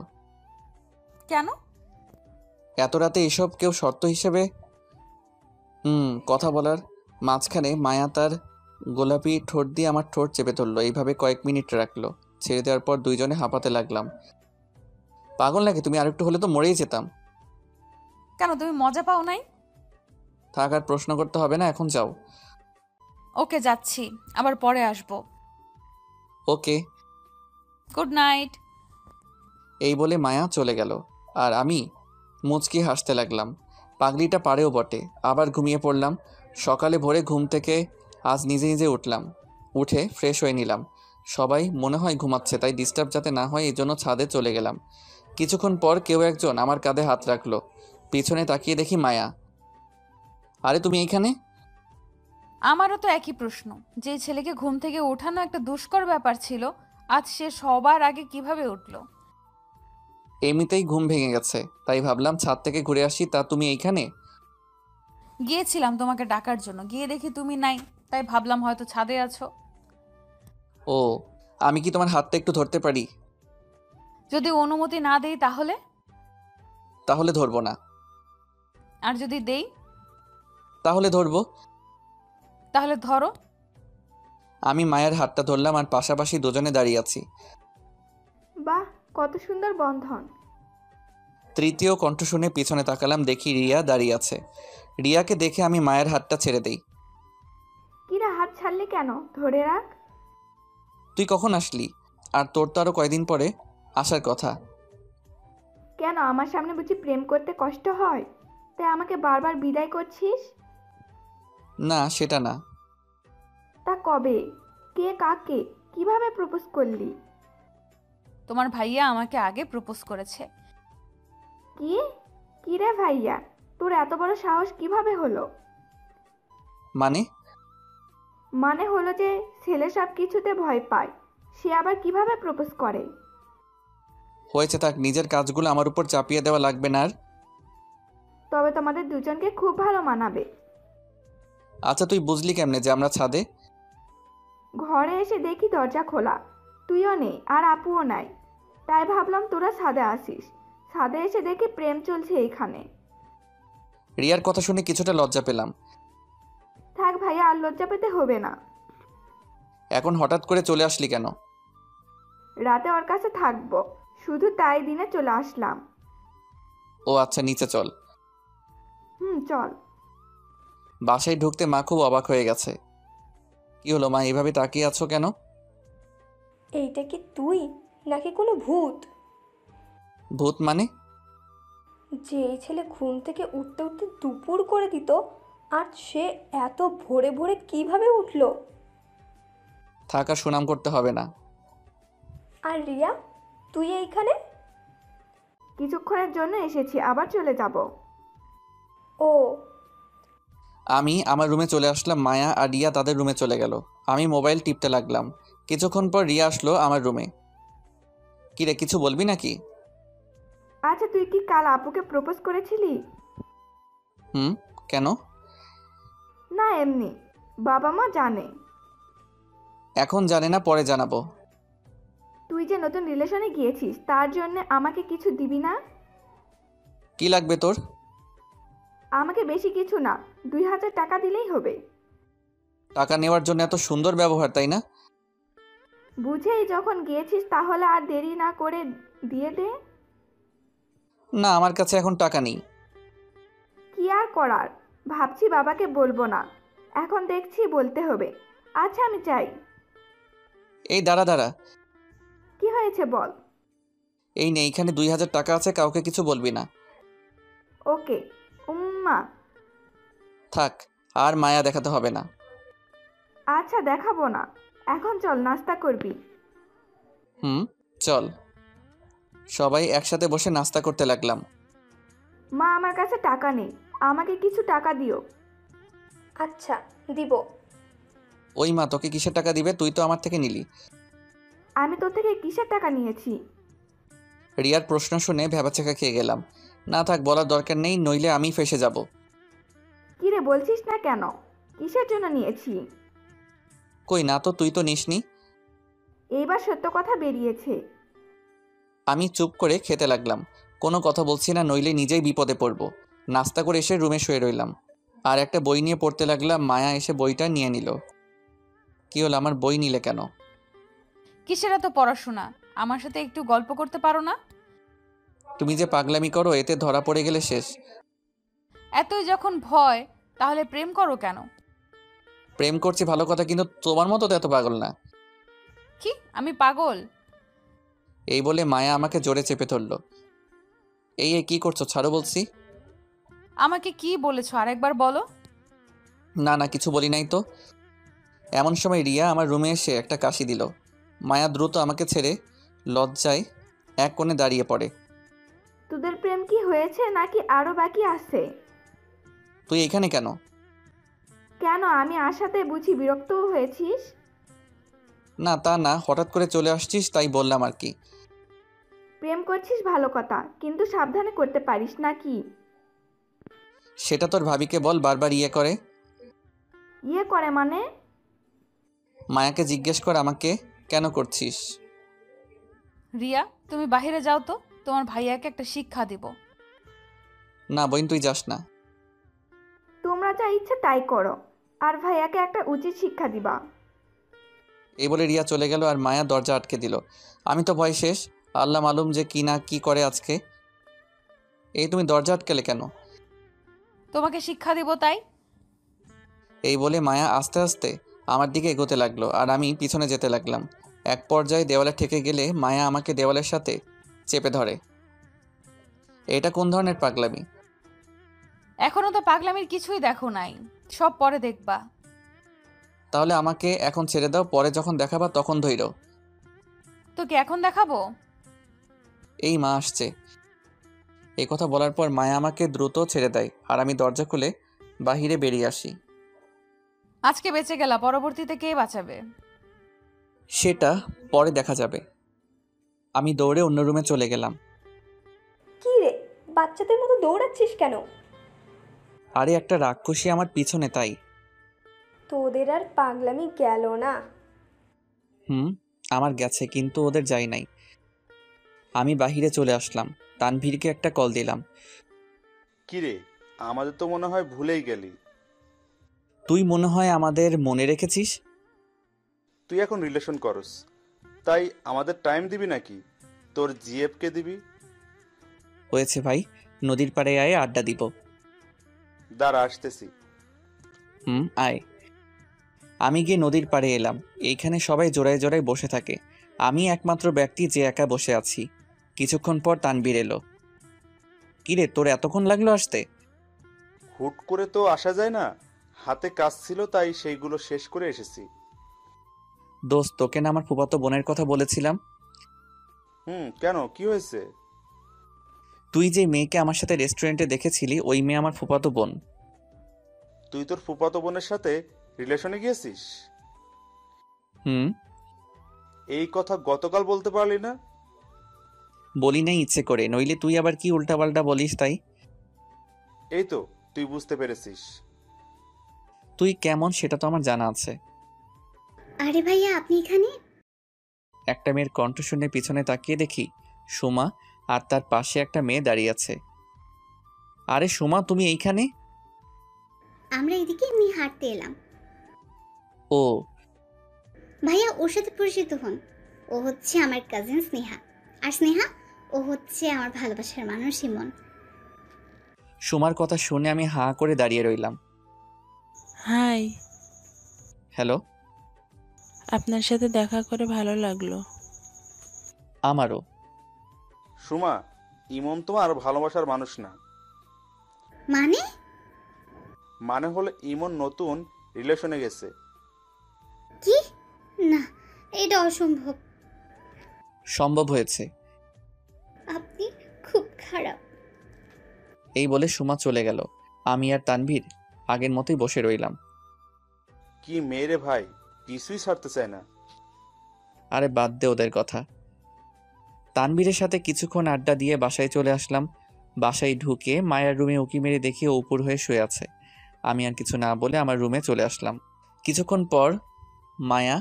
কেন? এত রাতে এসব কেউ শর্ত হিসেবে? কথা বলার মাঝখানে মায়া তার গোলাপি ঠোঁট দিয়ে আমার ঠোঁট চেপে ধরলো। এইভাবে কয়েক মিনিট রাখলো। ছেড়ে দেওয়ার পর দুইজনে হাঁপাতে লাগলাম। পাগল নাকি তুমি? আরেকটু হলে তো মরেই যেতাম। কেন, তুমি মজা পাও নাই? থাক, আর প্রশ্ন করতে হবে না, এখন যাও। ওকে, যাচ্ছি, আবার পরে আসবো। ওকে। Good night. এই বলে মায়া চলে গেল, আর আমি মুচকি হাসতে লাগলাম। পাগলিটা পারেও বটে। আবার ঘুমিয়ে পড়লাম। সকালে ভোরে ঘুম থেকে আজ নিজে নিজে উঠলাম। উঠে ফ্রেশ হয়ে নিলাম। সবাই মনে হয় ঘুমাচ্ছে, তাই ডিস্টার্ব যাতে না হয় এই জন্য ছাদে চলে গেলাম। কিছুক্ষণ পর কেউ একজন আমার কাঁধে হাত রাখলো। পিছনে তাকিয়ে দেখি মায়া। আরে তুমি এইখানে? আমারও তো একই প্রশ্ন। যে ছেলেকে ঘুম থেকে ওঠানো একটা দুষ্কর ব্যাপার ছিল, আজ সে সবার আগে কিভাবে উঠলো? এমনিতেই ঘুম ভেঙে গেছে, তাই ভাবলাম ছাদ থেকে ঘুরে আসি। তা তুমি এইখানে? গিয়েছিলাম তোমাকে ডাকার জন্য, গিয়ে দেখি তুমি নাই, তাই ভাবলাম হয়তো ছাদে আছো। ও, আমি কি তোমার হাতটা একটু ধরতে পারি? যদি অনুমতি না দেই তাহলে? তাহলে ধরবো না। আর যদি দেই? তাহলে ধরবো। তাহলে ধরো। আমি মায়ের হাতটা ধরলাম, আর পাশাপাশি দুজনে দাঁড়িয়ে আছি। বাহ, কত সুন্দর বন্ধন। তৃতীয় কণ্ঠ শুনে পিছনে তাকালাম, দেখি রিয়া দাঁড়িয়ে আছে। রিয়াকে দেখে আমি মায়ের হাতটা ছেড়ে দেই। কিরা, হাত ছাড়লে কেন? ধরে রাখ। তুই কখন আসলি? আর তোর তো আরো কয়দিন পরে আসার কথা। কেন আমার সামনে বুঝি প্রেম করতে কষ্ট হয়, তাই আমাকে বারবার বিদায় করছিস? না সেটা না। তা কবে, কে, কাকে, কিভাবে প্রপোজ করলি? তোমার ভাইয়া আমাকে আগে প্রপোজ করেছে। কি? কি রে ভাইয়া, তোর এত বড় সাহস কিভাবে হলো? মানে? মানে হলো যে ছেলে সব কিছুতে ভয় পায়, সে আবার কিভাবে প্রপোজ করে? হয়েছে থাক, নিজের কাজগুলো আমার উপর চাপিয়ে দেওয়া লাগবে না আর। তবে তোমাদের দুজনকে খুব ভালো মানাবে। আচ্ছা তুই বুঝলি কেমনে যে আমরা ছাদে? ঘরে এসে দেখি দরজা খোলা, তুইও নেই আর আপুও নাই, তাই ভাবলাম তোরা ছাদে আসিস। ছাদে এসে দেখি প্রেম চলছে এইখানে। রিয়ার কথা শুনে কিছুটা লজ্জা পেলাম। থাক ভাইয়া, আর লজ্জা পেতে হবে না। এখন হঠাৎ করে চলে আসলি কেন? রাতে ওর কাছে থাকবো, শুধু তাই দিনে চলে আসলাম। ও আচ্ছা, নিচে চল। চল। বাসায় ঢুকতে মা খুব অবাক হয়ে গেছে। কি হলো মা, এভাবে তাকিয়ে আছো কেন? এইটা কি তুই নাকি কোনো ভূত? ভূত মানে? যে এই ছেলে ঘুম থেকে উঠতে উঠতে দুপুর করে দিত, আর সে এত ভোরে ভোরে কিভাবে উঠলো? থাকা সুনাম করতে হবে না। আর রিয়া, তুই এইখানে? কিছুক্ষণের জন্য এসেছি, আবার চলে যাব। ও, আমি আমার রুমে চলে আসলাম, মায়া আর রিয়া তাদের রুমে চলে গেল। আমি মোবাইল টিপতে লাগলাম। কিছুক্ষণ পর রিয়া আসলো আমার রুমে। কিরে, কিছু বলবি নাকি? আচ্ছা, তুই কি কাল আপুকে প্রপোজ করেছিলি? কেন? না এমনি, বাবা মা জানে। এখন জানে না, পরে জানাবো। তুই যে নতুন রিলেশনে গিয়েছিস, তার জন্য আমাকে কিছু দিবি না? কি লাগবে তোর? আমাকে বেশি কিছু না, 2000 টাকা দিলেই হবে। টাকা নেওয়ার জন্য এত সুন্দর ব্যবহার, তাই না? বুঝেই যখন গিয়েছিস তাহলে আর দেরি না করে দিয়ে দে। না, আমার কাছে এখন টাকা নেই। কি আর করার, ভাবছি বাবাকে বলবো না, এখন দেখছি বলতে হবে। আচ্ছা আমি চাই। এই দাঁড়া দাঁড়া। কি হয়েছে বল। এই নে, এইখানে 2000 টাকা আছে, কাউকে কিছু বলবি না। ওকে। উম্মা। থাক, আর মায়া দেখাতে হবে না। আচ্ছা দেখাবো না, এখন চল নাস্তা করবি। চল। সবাই একসাথে বসে নাস্তা করতে লাগলাম। মা, আমার কাছে টাকা নেই, আমাকে কিছু টাকা দিও। আচ্ছা দিব। ওই মা, তোকে কিসের টাকা দিবে? তুই তো আমার থেকে নিলি। আমি তোর থেকে কিসের টাকা নিয়েছি? রিয়ার প্রশ্ন শুনে ভ্যাবাচাকা খেয়ে গেলাম। না থাক, বলার দরকার নেই, নইলে আমি ফেসে যাব। কি রে, বলছিস না কেন? কিসের জন্য নিয়েছি? কই না তো, তুই তো নিসনি। এইবার সত্য কথা বেরিয়েছে। আমি চুপ করে খেতে লাগলাম, কোনো কথা বলছি না, নইলে নিজেই বিপদে পড়ব। নাস্তা করে এসে রুমে শুয়ে রইলাম আর একটা বই নিয়ে পড়তে লাগলাম। মায়া এসে বইটা নিয়ে নিল। কি হলো, আমার বই নিলে কেন? কিসের এত পড়াশোনা? আমার সাথে একটু গল্প করতে পারো না? তুমি যে পাগলামি করো, এতে ধরা পড়ে গেলে শেষ। এতই যখন ভয়, তাহলে প্রেম করো কেন? প্রেম করছি ভালো কথা, কিন্তু তোমার মতো তো এত পাগল না। কি আমি পাগল? এই বলে মায়া আমাকে জোরে চেপে ধরলো। এই কি করছো, ছাড়ো বলছি। আমাকে কি বলেছো আরেকবার বলো। না না, কিছু বলি নাই তো। এমন সময় রিয়া আমার রুমে এসে একটা কাশি দিল। মায়া দ্রুত আমাকে ছেড়ে লজ্জায় এক কোণে দাঁড়িয়ে পড়ে। তোদের প্রেম কি হয়েছে নাকি আরো বাকি আছে? তুই এখানে কেন? কেন, আমি আসাতে বুঝি বিরক্ত হয়েছিস? না তা না, হঠাৎ করে চলে আসছিস তাই বললাম আর কি। প্রেম করছিস ভালো কথা, কিন্তু সাবধানে করতে পারিস নাকি? সেটা তোর ভাবিকে বল, বারবার ইয়ে করে। ইয়ে করে মানে? মায়াকে জিজ্ঞেস কর আমাকে কেন করছিস। রিয়া, তুমি বাইরে যাও তো, তোমার ভাইয়াকে একটা শিক্ষা দিব। না বোন, তুই যাস না। তোমরা যা ইচ্ছে তাই করো, আর ভাইয়াকে একটা উচিত শিক্ষা দিবা। এই বলে রিয়া চলে গেল আর মায়া দরজা আটকে দিল। আমি তো ভয় শেষ, আল্লাহ মালুম যে কি না কি করে আজকে। এই তুমি দরজা আটকালে কেন? তোমাকে শিক্ষা দিব তাই। এই বলে মায়া আস্তে আস্তে আমার দিকে এগোতে লাগলো আর আমি পিছনে যেতে লাগলাম। এক পর্যায়ে দেওয়ালে ঠেকে গেলে মায়া আমাকে দেওয়ালের সাথে চেপে ধরে। এটা কোন ধরনের পাগলামি? এখনো তো পাগলামির কিছুই দেখো নাই, সব পরে দেখবা। তাহলে আমাকে এখন ছেড়ে দাও, পরে যখন দেখাবা তখন ধইরো। তোকে এখন দেখাবো? এই মা আসছে। এই কথা বলার পর মায়া আমাকে দ্রুত ছেড়ে দেয় আর আমি দরজা খুলে বাহিরে বেরিয়ে আসি। আজকে বেঁচে গেলা, পরবর্তীতে কে বাঁচাবে? সেটা পরে দেখা যাবে। আমি দৌড়ে অন্য রুমে চলে গেলাম। কি রে, বাচ্চাদের মতো দৌড়াচ্ছিস কেন? আরে একটা রাক্ষসী আমার পিছনে, তাই। তোদের আর পাগলামি গেল না। আমার গেছে, কিন্তু ওদের যাই নাই। আমি বাহিরে চলে আসলাম, তানভীরকে একটা কল দিলাম। কিরে, আমাদের তো মনে হয় ভুলেই গেলি। তুই মনে হয় আমাদের মনে রেখেছিস। তুই এখন রিলেশন করস, তাই আমাদের টাইম দিবি নাকি তোর জিএফকে দিবি? হয়েছে ভাই, নদীর পাড়ে আয়, আড্ডা দিব। দাঁড়া, আসতেছি। আয়। আমি গিয়ে নদীর পাড়ে এলাম। এইখানে সবাই জোড়ায় জোড়ায় বসে থাকে, আমি একমাত্র ব্যক্তি যে একা বসে আছি। কিছুক্ষণ পর তানভীর এলো। কিরে, তোর এতক্ষণ লাগলো আসতে? হুট করে তো আসা যায় না, হাতে কাজ ছিল তাই সেইগুলো শেষ করে এসেছি। দোস্ত, তোকে না আমার ফুফাতো বোনের কথা বলেছিলাম? কেন, কি হয়েছে? তুই যে মেয়েকে আমার সাথে রেস্টুরেন্টে দেখেছিলি, ওই মেয়ে আমার ফুফাতো বোন। তুই তোর ফুফাতো বোনের সাথে রিলেশনে গিয়েছিস? এই কথা গতকাল বলতে পারলি না? বলি নাই ইচ্ছে করে, নইলে তুই আবার কি উল্টাপাল্টা বলিস তাই। এই তো তুই বুঝতে পেরেছিস। তুই কেমন সেটা তো আমার জানা আছে। আরে ভাইয়া, আপনি এখানে? একটা মেয়ের কণ্ঠ শুনে পিছনে তাকিয়ে দেখি সুমা, আর তার পাশে একটা মেয়ে দাঁড়িয়ে আছে। আরে সুমা, তুমি এইখানে? আমরা এদিকে এমনি হাঁটতে এলাম। ও ভাইয়া, ওর সাথে পরিচিত হন। ও হচ্ছে আমার কাজিন স্নেহা, আর স্নেহা ও হচ্ছে আমার ভালোবাসার মানুষ ইমন। সুমার কথা শুনে আমি হাঁ করে দাঁড়িয়ে রইলাম। Hi, hello. আপনার সাথে দেখা করে ভালো লাগলো। আমারও। সুমা, ইমন তোমার ভালোবাসার মানুষ না। মানে? মানে হলো ইমন নতুন রিলেশনে গেছে। কি? না, এটা অসম্ভব। সম্ভব হয়েছে। আপনি খুব খারাপ। এই বলে সুমা চলে গেল। আমি আর তানভীর আগের মতোই বসে রইলাম। কি মেয়েরে ভাই, কিছুই ছাড়তে চায় না। আরে বাদ দে ওদের কথা। তানভীরের সাথে কিছুক্ষণ আড্ডা দিয়ে বাসায় চলে আসলাম। বাসায় ঢুকে মায়ার রুমে উকি মেরে দেখি ও উপর হয়ে শুয়ে আছে। আমি আর কিছু না বলে আমার রুমে চলে আসলাম। কিছুক্ষণ পর মায়া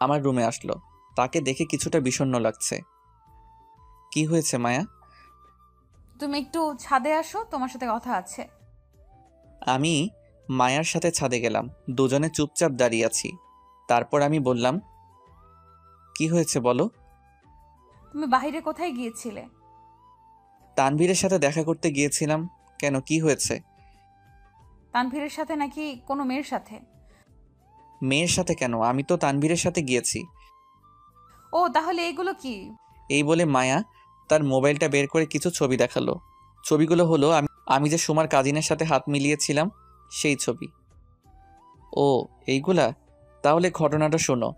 আমার রুমে আসলো। তাকে দেখে কিছুটা বিষণ্ণ লাগছে। কি হয়েছে মায়া? তুমি একটু ছাদে আসো, তোমার সাথে কথা আছে। আমি মায়ার সাথে ছাদে গেলাম। দুজনে চুপচাপ দাঁড়িয়ে আছি। তারপর আমি বললাম, কি হয়েছে বলো। তুমি বাইরে কোথায় গিয়েছিলে? তানভীরের সাথে দেখা করতে গিয়েছিলাম। কেন, কি হয়েছে? তানভীরের সাথে নাকি কোনো মেয়ের সাথে? মেয়ের সাথে কেন, আমি তো তানভীরের সাথে গিয়েছি। ও, তাহলে এগুলো কি? এই বলে মায়া তার মোবাইলটা বের করে কিছু ছবি দেখালো। ছবিগুলো হলো আমি যে সুমার কাজিনের সাথে হাত মিলিয়েছিলাম সেই ছবি। ও এইগুলা, তাহলে ঘটনাটা শোনো।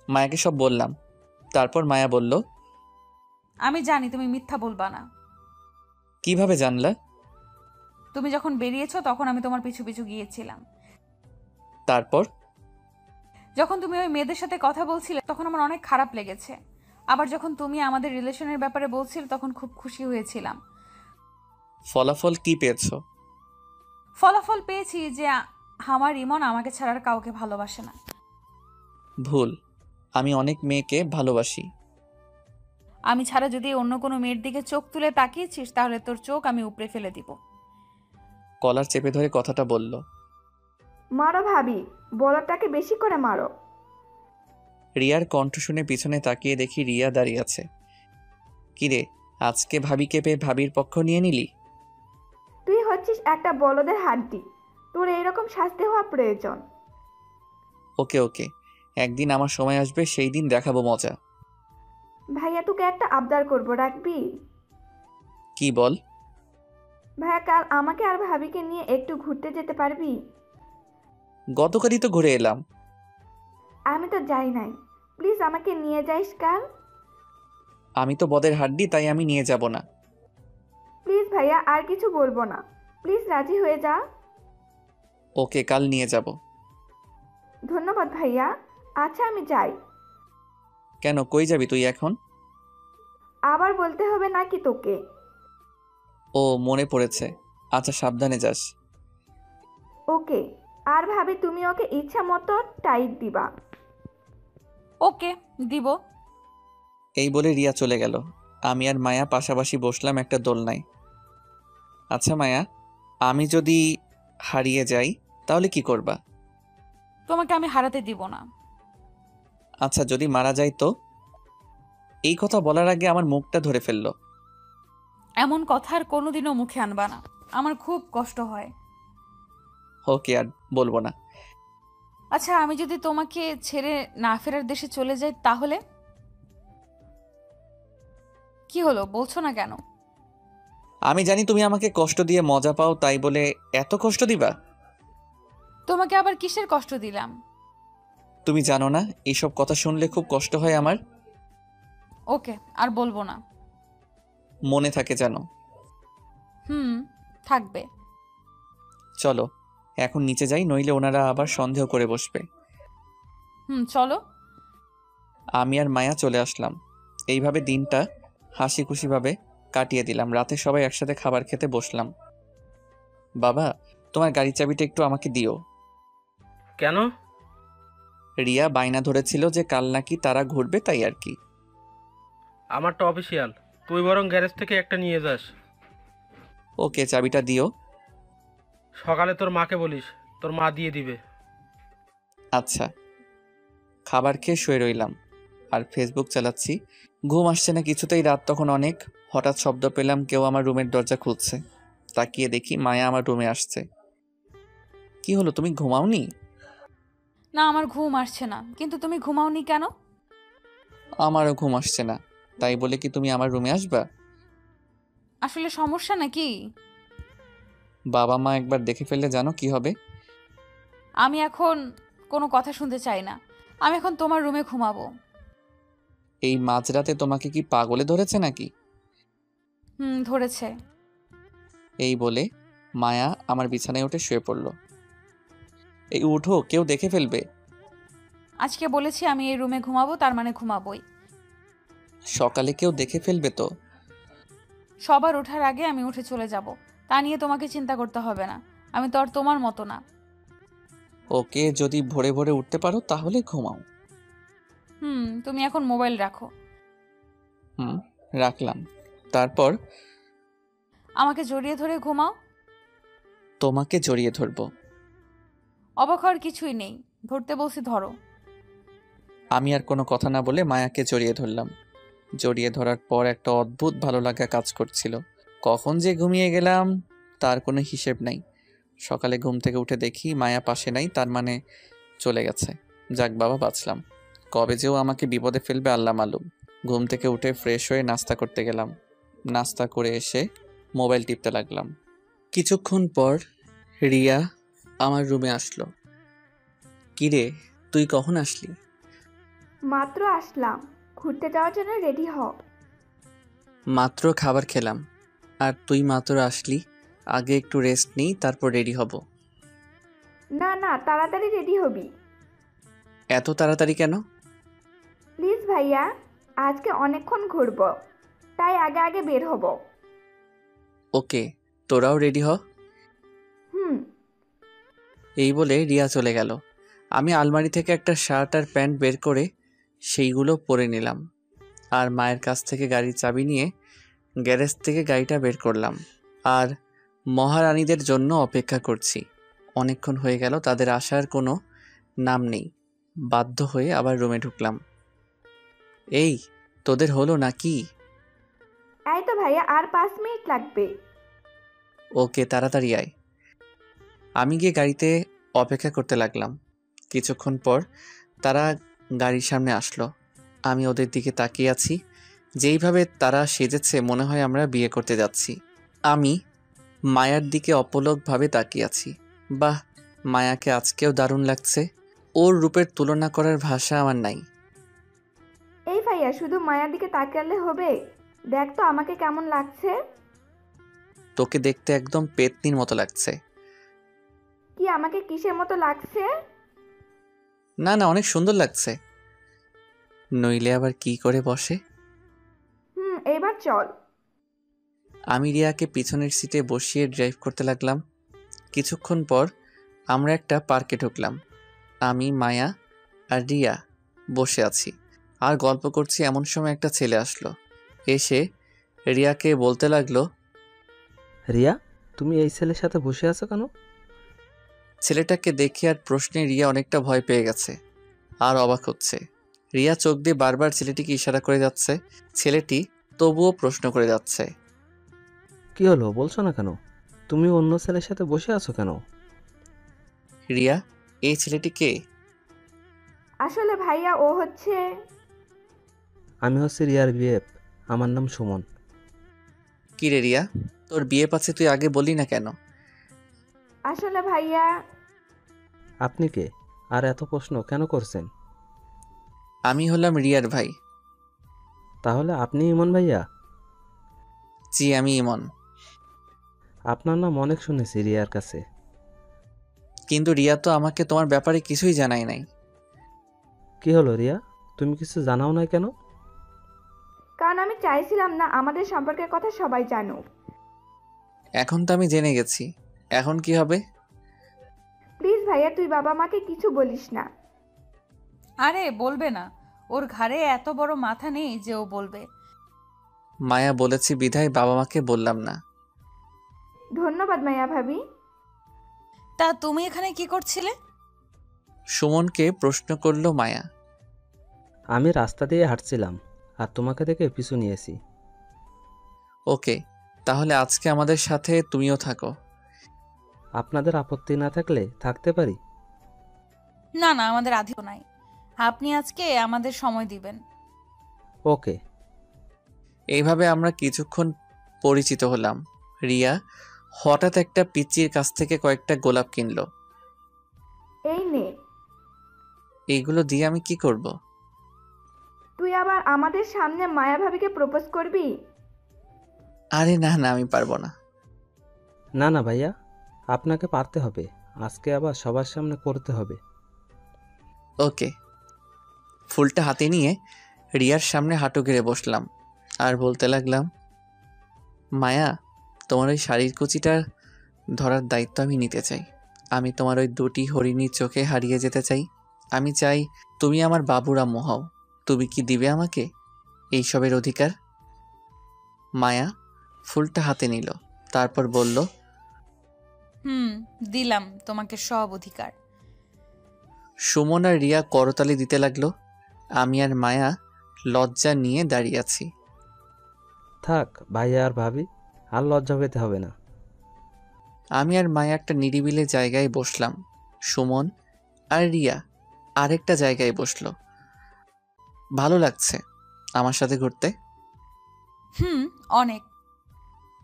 মায়াকে সব বললাম। তারপর মায়া বলল, আমি জানি তুমি মিথ্যা বলবা না। কিভাবে জানলা? তুমি যখন বেরিয়েছো তখন আমি তোমার পিছু পিছু গিয়েছিলাম। তারপর? যখন তুমি ওই মেয়েদের সাথে কথা বলছিলে তখন আমার অনেক খারাপ লেগেছে। আবার যখন তুমি আমাদের রিলেশনের ব্যাপারে বলছিলে তখন খুব খুশি হয়েছিলাম। ফলাফল কি পেয়েছো? ফলাফল পেয়েছি যে আমার ইমন আমাকে ছাড়ার কাউকে ভালোবাসে না। ভুল, আমি অনেক মেয়েকে ভালোবাসি। আমি ছাড়া যদি অন্য কোনো মেয়ের দিকে চোখ তুলে তাকিয়েছিস তাহলে তোর চোখ আমি উপড়ে ফেলে দিব। কলার চেপে ধরে কথাটা বলল। মারো ভাবি, বলারটাকে বেশি করে মারো। রিয়ার কণ্ঠ শুনে পিছনে তাকিয়ে দেখি রিয়া দাঁড়িয়ে আছে। কিরে, আজকে ভাবিকে পেয়ে ভাবির পক্ষ নিয়ে নিলি? তুই হচ্ছিস একটা বলদের হাড্ডি, তোর এইরকম শাস্তি হওয়া প্রয়োজন। ওকে ওকে, একদিন আমার সময় আসবে, সেই দিন দেখাবো মজা। ভাইয়া তোকে একটা আবদার করবো, রাখবি? কি কি বল? ভাইয়া কাল আমাকে আর ভাবিকে নিয়ে একটু ঘুরতে যেতে পারবি? গতকালই তো ঘুরে এলাম। আমি তো যাই নাই, প্লিজ আমাকে নিয়ে যাইস কাল। আমি তো বদের হাড্ডি, তাই আমি নিয়ে যাব না। প্লিজ ভাইয়া, আর কিছু বলবো না, প্লিজ রাজি হয়ে যা। ওকে, কাল নিয়ে যাব। ধন্যবাদ ভাইয়া। আচ্ছা আমি যাই। কেন, কই যাবি তুই এখন? আবার বলতে হবে নাকি তোকে? ও, মনে পড়েছে। আচ্ছা, সাবধানে যাস। ওকে। আর ভাবি তুমি ওকে ইচ্ছা মতো টাইট দিবা। ওকে, দিব। এই বলে রিয়া চলে গেল। আমি আর মায়া পাশাপাশি বসলাম একটা দোলনায়। আচ্ছা মায়া, আমি যদি হারিয়ে যাই তাহলে কি করবা? তোমাকে আমি হারাতে দিব না। আচ্ছা, যদি মারা যাই তো? এই কথা বলার আগে আমার মুখটা ধরে ফেললো। এমন কথা আর কোনোদিনও মুখে আনবা না, আমার খুব কষ্ট হয়। ওকে, আর বলবো না। আচ্ছা, আমি যদি তোমাকে ছেড়ে না ফেরার দেশে চলে যাই তাহলে? কি হলো, বলছো না কেন? আমি জানি তুমি আমাকে কষ্ট দিয়ে মজা পাও, তাই বলে এত কষ্ট দিবা? তোমাকে আবার কিসের কষ্ট দিলাম? তুমি জানো না, এইসব কথা শুনলে খুব কষ্ট হয় আমার। ওকে, আর বলবো না। মনে থাকে জানো। থাকবে। চলো এখন নিচে যাই, নইলে ওনারা আবার সন্দেহ করে বসবে। চলো। আমি আর মায়া চলে আসলাম। এইভাবে দিনটা হাসি খুশিভাবে কাটিয়ে দিলাম। রাতে সবাই একসাথে খাবার খেতে বসলাম। বাবা, তোমার গাড়ির চাবিটা একটু আমাকে দিও। কেন? রিয়া বায়না ধরেছিল যে কাল নাকি তারা ঘুরবে, তাই আর কি। আমারটা অফিসিয়াল, তুই বরং গ্যারেজ থেকে একটা নিয়ে যাস। ওকে, চাবিটা দিও। সকালে তোর মাকে বলিস, তোর মা দিয়ে দিবে। আচ্ছা। খাবার খেয়ে শুয়ে রইলাম আর ফেসবুক চালাচ্ছি। ঘুম আসছে না কিছুতেই। রাত তখন অনেক। হঠাৎ শব্দ পেলাম, কেউ আমার রুমের দরজা খুলছে। তাকিয়ে দেখি মায়া আমার রুমে আসছে। কি হলো, তুমি ঘুমাওনি? না, আমার ঘুম আসছে না। কিন্তু তুমি ঘুমাওনি কেন? আমারও ঘুম আসছে না, তাই বলে কি তুমি আমার রুমে আসবা? আসলে সমস্যা নাকি? বাবা মা একবার দেখে ফেললে জানো কি হবে? আমি এখন কোনো কথা শুনতে চাই না। আমি এখন তোমার রুমে ঘুমাবো। এই মাঝরাতে তোমাকে কি পাগলে ধরেছে নাকি? ধরেছে। এই বলে মায়া আমার বিছানায় উঠে শুয়ে পড়ল। এই উঠো, কেউ দেখে ফেলবে। আজকে বলেছি আমি এই রুমে ঘুমাবো, তার মানে ঘুমাবোই। সকালে কেউ দেখে ফেলবে তো। সবার ওঠার আগে আমি উঠে চলে যাব, তা নিয়ে তোমাকে চিন্তা করতে হবে না। আমি তো আর তোমার মতো না। ওকে, যদি ভোরে ভোরে উঠতে পারো তাহলে ঘুমাও। তুমি এখন মোবাইল রাখো। রাখলাম। তারপর আমাকে জড়িয়ে ধরে ঘুমাও। তোমাকে জড়িয়ে ধরবো? অবাক হওয়ার কিছুই নেই, ধরতে বলছি ধরো। আমি আর কোনো কথা না বলে মায়াকে জড়িয়ে ধরলাম। জড়িয়ে ধরার পর একটা অদ্ভুত ভালো লাগা কাজ করছিল। কখন যে ঘুমিয়ে গেলাম তার কোনো হিসেব নাই। সকালে ঘুম থেকে উঠে দেখি মায়া পাশে নাই, তার মানে চলে গেছে। যাক বাবা, বাঁচলাম। কবে যেও আমাকে বিপদে ফেলবে আল্লাহ মালুম। ঘুম থেকে উঠে ফ্রেশ হয়ে নাস্তা করতে গেলাম। নাস্তা করে এসে মোবাইল টিপতে লাগলাম। কিছুক্ষণ পর রিয়া আমার রুমে আসলো। কিরে, তুই কখন আসলি? মাত্র আসলাম, ঘুরতে যাওয়ার জন্য রেডি হ। মাত্র খাবার খেলাম আর তুই মাত্র আসলি। আগে একটু রেস্ট নিই, তারপর রেডি হব। না না, তাড়াতাড়ি রেডি হবি। এত তাড়াতাড়ি কেন? প্লিজ ভাইয়া, আজকে অনেকক্ষণ ঘুরবো, তাই আগে আগে বের হব। ওকে, তোরাও রেডি হ। এই বলে রিয়া চলে গেল। আমি আলমারি থেকে একটা শার্ট আর প্যান্ট বের করে সেইগুলো পরে নিলাম আর মায়ের কাছ থেকে গাড়ির চাবি নিয়ে গ্যারেজ থেকে গাড়িটা বের করলাম আর মহারানীদের জন্য অপেক্ষা করছি। অনেকক্ষণ হয়ে গেল, তাদের আসার কোনো নাম নেই। বাধ্য হয়ে আবার রুমে ঢুকলাম। এই, তোদের হলো নাকি? এই তো ভাইয়া, আর 5 মিনিট লাগবে। ওকে, তাড়াতাড়ি আয়। আমি গিয়ে গাড়িতে অপেক্ষা করতে লাগলাম। কিছুক্ষণ পর তারা গাড়ির সামনে আসলো। আমি ওদের দিকে তাকিয়ে আছি। যেইভাবে তারা সেজেছে মনে হয় আমরা বিয়ে করতে যাচ্ছি। আমি মায়ার দিকে অপলকভাবে তাকিয়ে আছি। বাহ, মায়াকে আজকেও দারুণ লাগছে। ওর রূপের তুলনা করার ভাষা আমার নাই। এই ভাইয়া, শুধু মায়ার দিকে তাকালে হবে? দেখ তো আমাকে কেমন লাগছে। তোকে দেখতে একদম পেতনির মতো লাগছে। কি আমাকে কিসের মতো লাগছে? না না, অনেক সুন্দর লাগছে। নইলে আবার কি করে বসে? এবার চল। আমি রিয়াকে পিছনের সিটে বসিয়ে ড্রাইভ করতে লাগলাম। কিছুক্ষণ পর আমরা একটা পার্কে ঢুকলাম। আমি, মায়া আর রিয়া বসে আছি আর গল্প করছি। এমন সময় একটা ছেলে আসলো। এসে রিয়াকে বলতে লাগলো, রিয়া, তুমি এই ছেলের সাথে বসে আছো কেন? ছেলেটাকে দেখে আর প্রশ্নে রিয়া অনেকটা ভয় পেয়ে গেছে আর অবাক হচ্ছে। রিয়া চোখ দিয়ে বারবার ছেলেটিকে ইশারা করে যাচ্ছে। ছেলেটি তবুও প্রশ্ন করে যাচ্ছে। কি হলো, বলছো না কেন? তুমি অন্য ছেলের সাথে বসে আছো কেন? রিয়া, এই ছেলেটি কে? আসলে ভাইয়া ও হচ্ছে... আমি হচ্ছে রিয়ার বিএফ, আমার নাম সুমন। কি রে রিয়া, তোর বিয়ে পাচ্ছে, তুই আগে বলি না কেন? আসলে ভাইয়া... আপনি কে আর এত প্রশ্ন কেন করছেন? আমি হলাম রিয়ার ভাই। তাহলে আপনি ইমন ভাইয়া? জি, আমি ইমন। আপনার নাম অনেক শুনেছি রিয়ার কাছে। কিন্তু রিয়া তো আমাকে তোমার ব্যাপারে কিছুই জানাই নাই। কি হলো রিয়া, তুমি কিছু জানাও না কেন? কারণ আমি চাইছিলাম না আমাদের সম্পর্কের কথা সবাই জানুক। এখন তো আমি জেনে গেছি, এখন কি হবে? প্লিজ ভাইয়া, তুই বাবা মাকে কিছু বলিস না। আরে বলবে না, ওর ঘাড়ে এত বড় মাথা নেই যে ও বলবে। মায়া বলেছি বিধায় বাবা মাকে বললাম না। ধন্যবাদ মায়া ভাবি। তা তুমি এখানে কি করছিলে? সুমনকে প্রশ্ন করলো মায়া। আমি রাস্তা দিয়ে হাঁটছিলাম আর তোমাকে দেখে পিছু নিয়েছি। ওকে, তাহলে আজকে আমাদের সাথে তুমিও থাকো। আপনাদের আপত্তি না থাকলে থাকতে পারি। না না, আমাদের আধিও নাই। আপনি আজকে আমাদের সময় দিবেন। ওকে। এইভাবে আমরা কিছুক্ষণ পরিচিত হলাম। রিয়া হঠাৎ একটা পিচ্চির কাছ থেকে কয়েকটা গোলাপ কিনলো। এই নে। এইগুলো দিয়ে আমি কি করব? তুই আবার আমাদের সামনে মায়া ভাবিকে প্রপোজ করবি? আরে না না, আমি পারবো না। না না ভাইয়া, আপনাকে পারতে হবে। আজকে আবার সবার সামনে করতে হবে। ওকে। ফুলটা হাতে নিয়ে রিয়ার সামনে হাঁটু গেড়ে বসলাম আর বলতে লাগলাম, মায়া, তোমার ওই শাড়ির কুচিটা ধরার দায়িত্ব আমি নিতে চাই। আমি তোমার ওই দুটি হরিণী চোখে হারিয়ে যেতে চাই। আমি চাই তুমি আমার বাবুর আম্মু হও। তুমি কি দিবে আমাকে এইসবের অধিকার? মায়া ফুলটা হাতে নিল, তারপর বলল, দিলাম তোমাকে সব অধিকার। সুমন আর রিয়া করতালি দিতে লাগলো। আমি আর মায়া লজ্জা নিয়ে দাঁড়িয়ে আছি। থাক ভাইয়া আর ভাবি, আর লজ্জা পেতে হবে না। আমি আর মায়া একটা নিরিবিলি জায়গায় বসলাম। সুমন আর রিয়া আরেকটা জায়গায় বসলো। ভালো লাগছে আমার সাথে ঘুরতে। অনেক।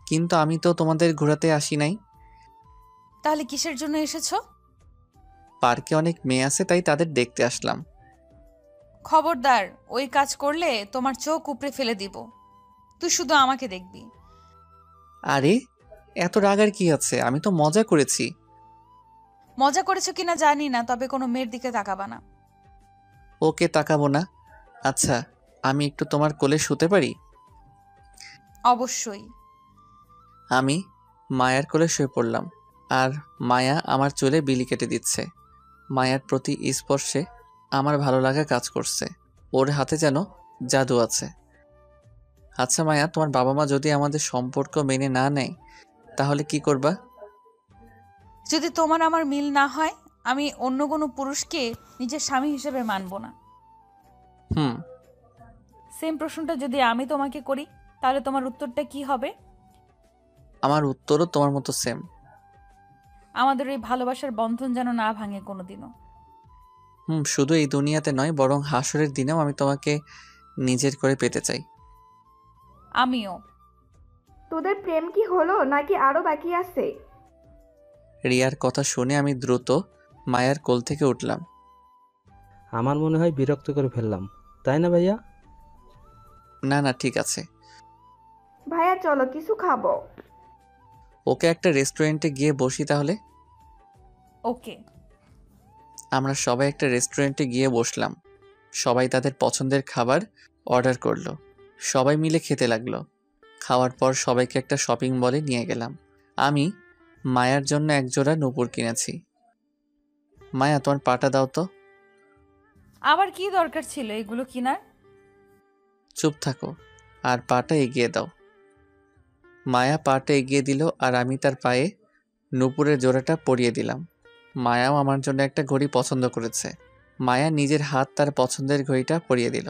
কিন্তু আমি তো তোমাদের ঘোরাতে আসি নাই। তাহলে কিসের জন্য এসেছো? পার্কে অনেক মেয়ে আছে, তাই তাদের দেখতে আসলাম। খবরদার, ওই কাজ করলে তোমার চোখ উপড়ে ফেলে দিব। তুই শুধু আমাকে দেখবি। আরে এত রাগার কি আছে? আমি তো মজা করেছি। মজা করেছো কিনা জানি না, তবে কোনো মেয়ের দিকে তাকাবা না। ওকে, তাকাবো না। আচ্ছা, আমি একটু তোমার কোলে শুতে পারি? অবশ্যই। আমি মায়ার কোলে শুয়ে পড়লাম আর মায়া আমার চুলে বিলি কেটে দিচ্ছে। মায়ার প্রতি স্পর্শে আমার ভালো লাগা কাজ করছে। ওর হাতে যেন জাদু আছে। আচ্ছা মায়া, তোমার বাবা মা যদি আমাদের সম্পর্ক মেনে না নেয় তাহলে কি করবা? যদি তোমার আমার মিল না হয়, আমি অন্য কোনো পুরুষকে নিজের স্বামী হিসেবে মানব না। সেম প্রশ্নটা যদি আমি তোমাকে করি, তাহলে তোমার উত্তরটা কি হবে? আমার উত্তরও তোমার মতো সেম। আমাদের এই ভালোবাসার বন্ধন যেন না ভাঙে কোনোদিনও। শুধু এই দুনিয়াতে নয়, বরং হাসরের দিনেও আমি তোমাকে নিজের করে পেতে চাই। আমিও। তোদের প্রেম কি হলো নাকি আরো বাকি আছে? রিয়ার কথা শুনে আমি দ্রুত মায়ার কোল থেকে উঠলাম। আমার মনে হয় বিরক্ত করে ফেললাম, তাই না ভাইয়া? না না, ঠিক আছে। ভাইয়া চলো কিছু খাবো। ওকে, একটা রেস্টুরেন্টে গিয়ে বসি তাহলে। ওকে। আমরা সবাই একটা রেস্টুরেন্টে গিয়ে বসলাম। সবাই তাদের পছন্দের খাবার অর্ডার করলো। সবাই মিলে খেতে লাগলো। খাওয়ার পর সবাইকে একটা শপিং মলে নিয়ে গেলাম। আমি মায়ার জন্য একজোড়া নূপুর কিনেছি। মায়া, তোমার পাটা দাও তো। আবার কি দরকার ছিল এগুলো কিনার? চুপ থাকো আর পাটা এগিয়ে দাও। মায়া পাটা এগিয়ে দিল আর আমি তার পায়ে নূপুরের জোড়াটা পরিয়ে দিলাম। মায়াও আমার জন্য একটা ঘড়ি পছন্দ করেছে। মায়া নিজের হাত তার পছন্দের ঘড়িটা পরিয়ে দিল।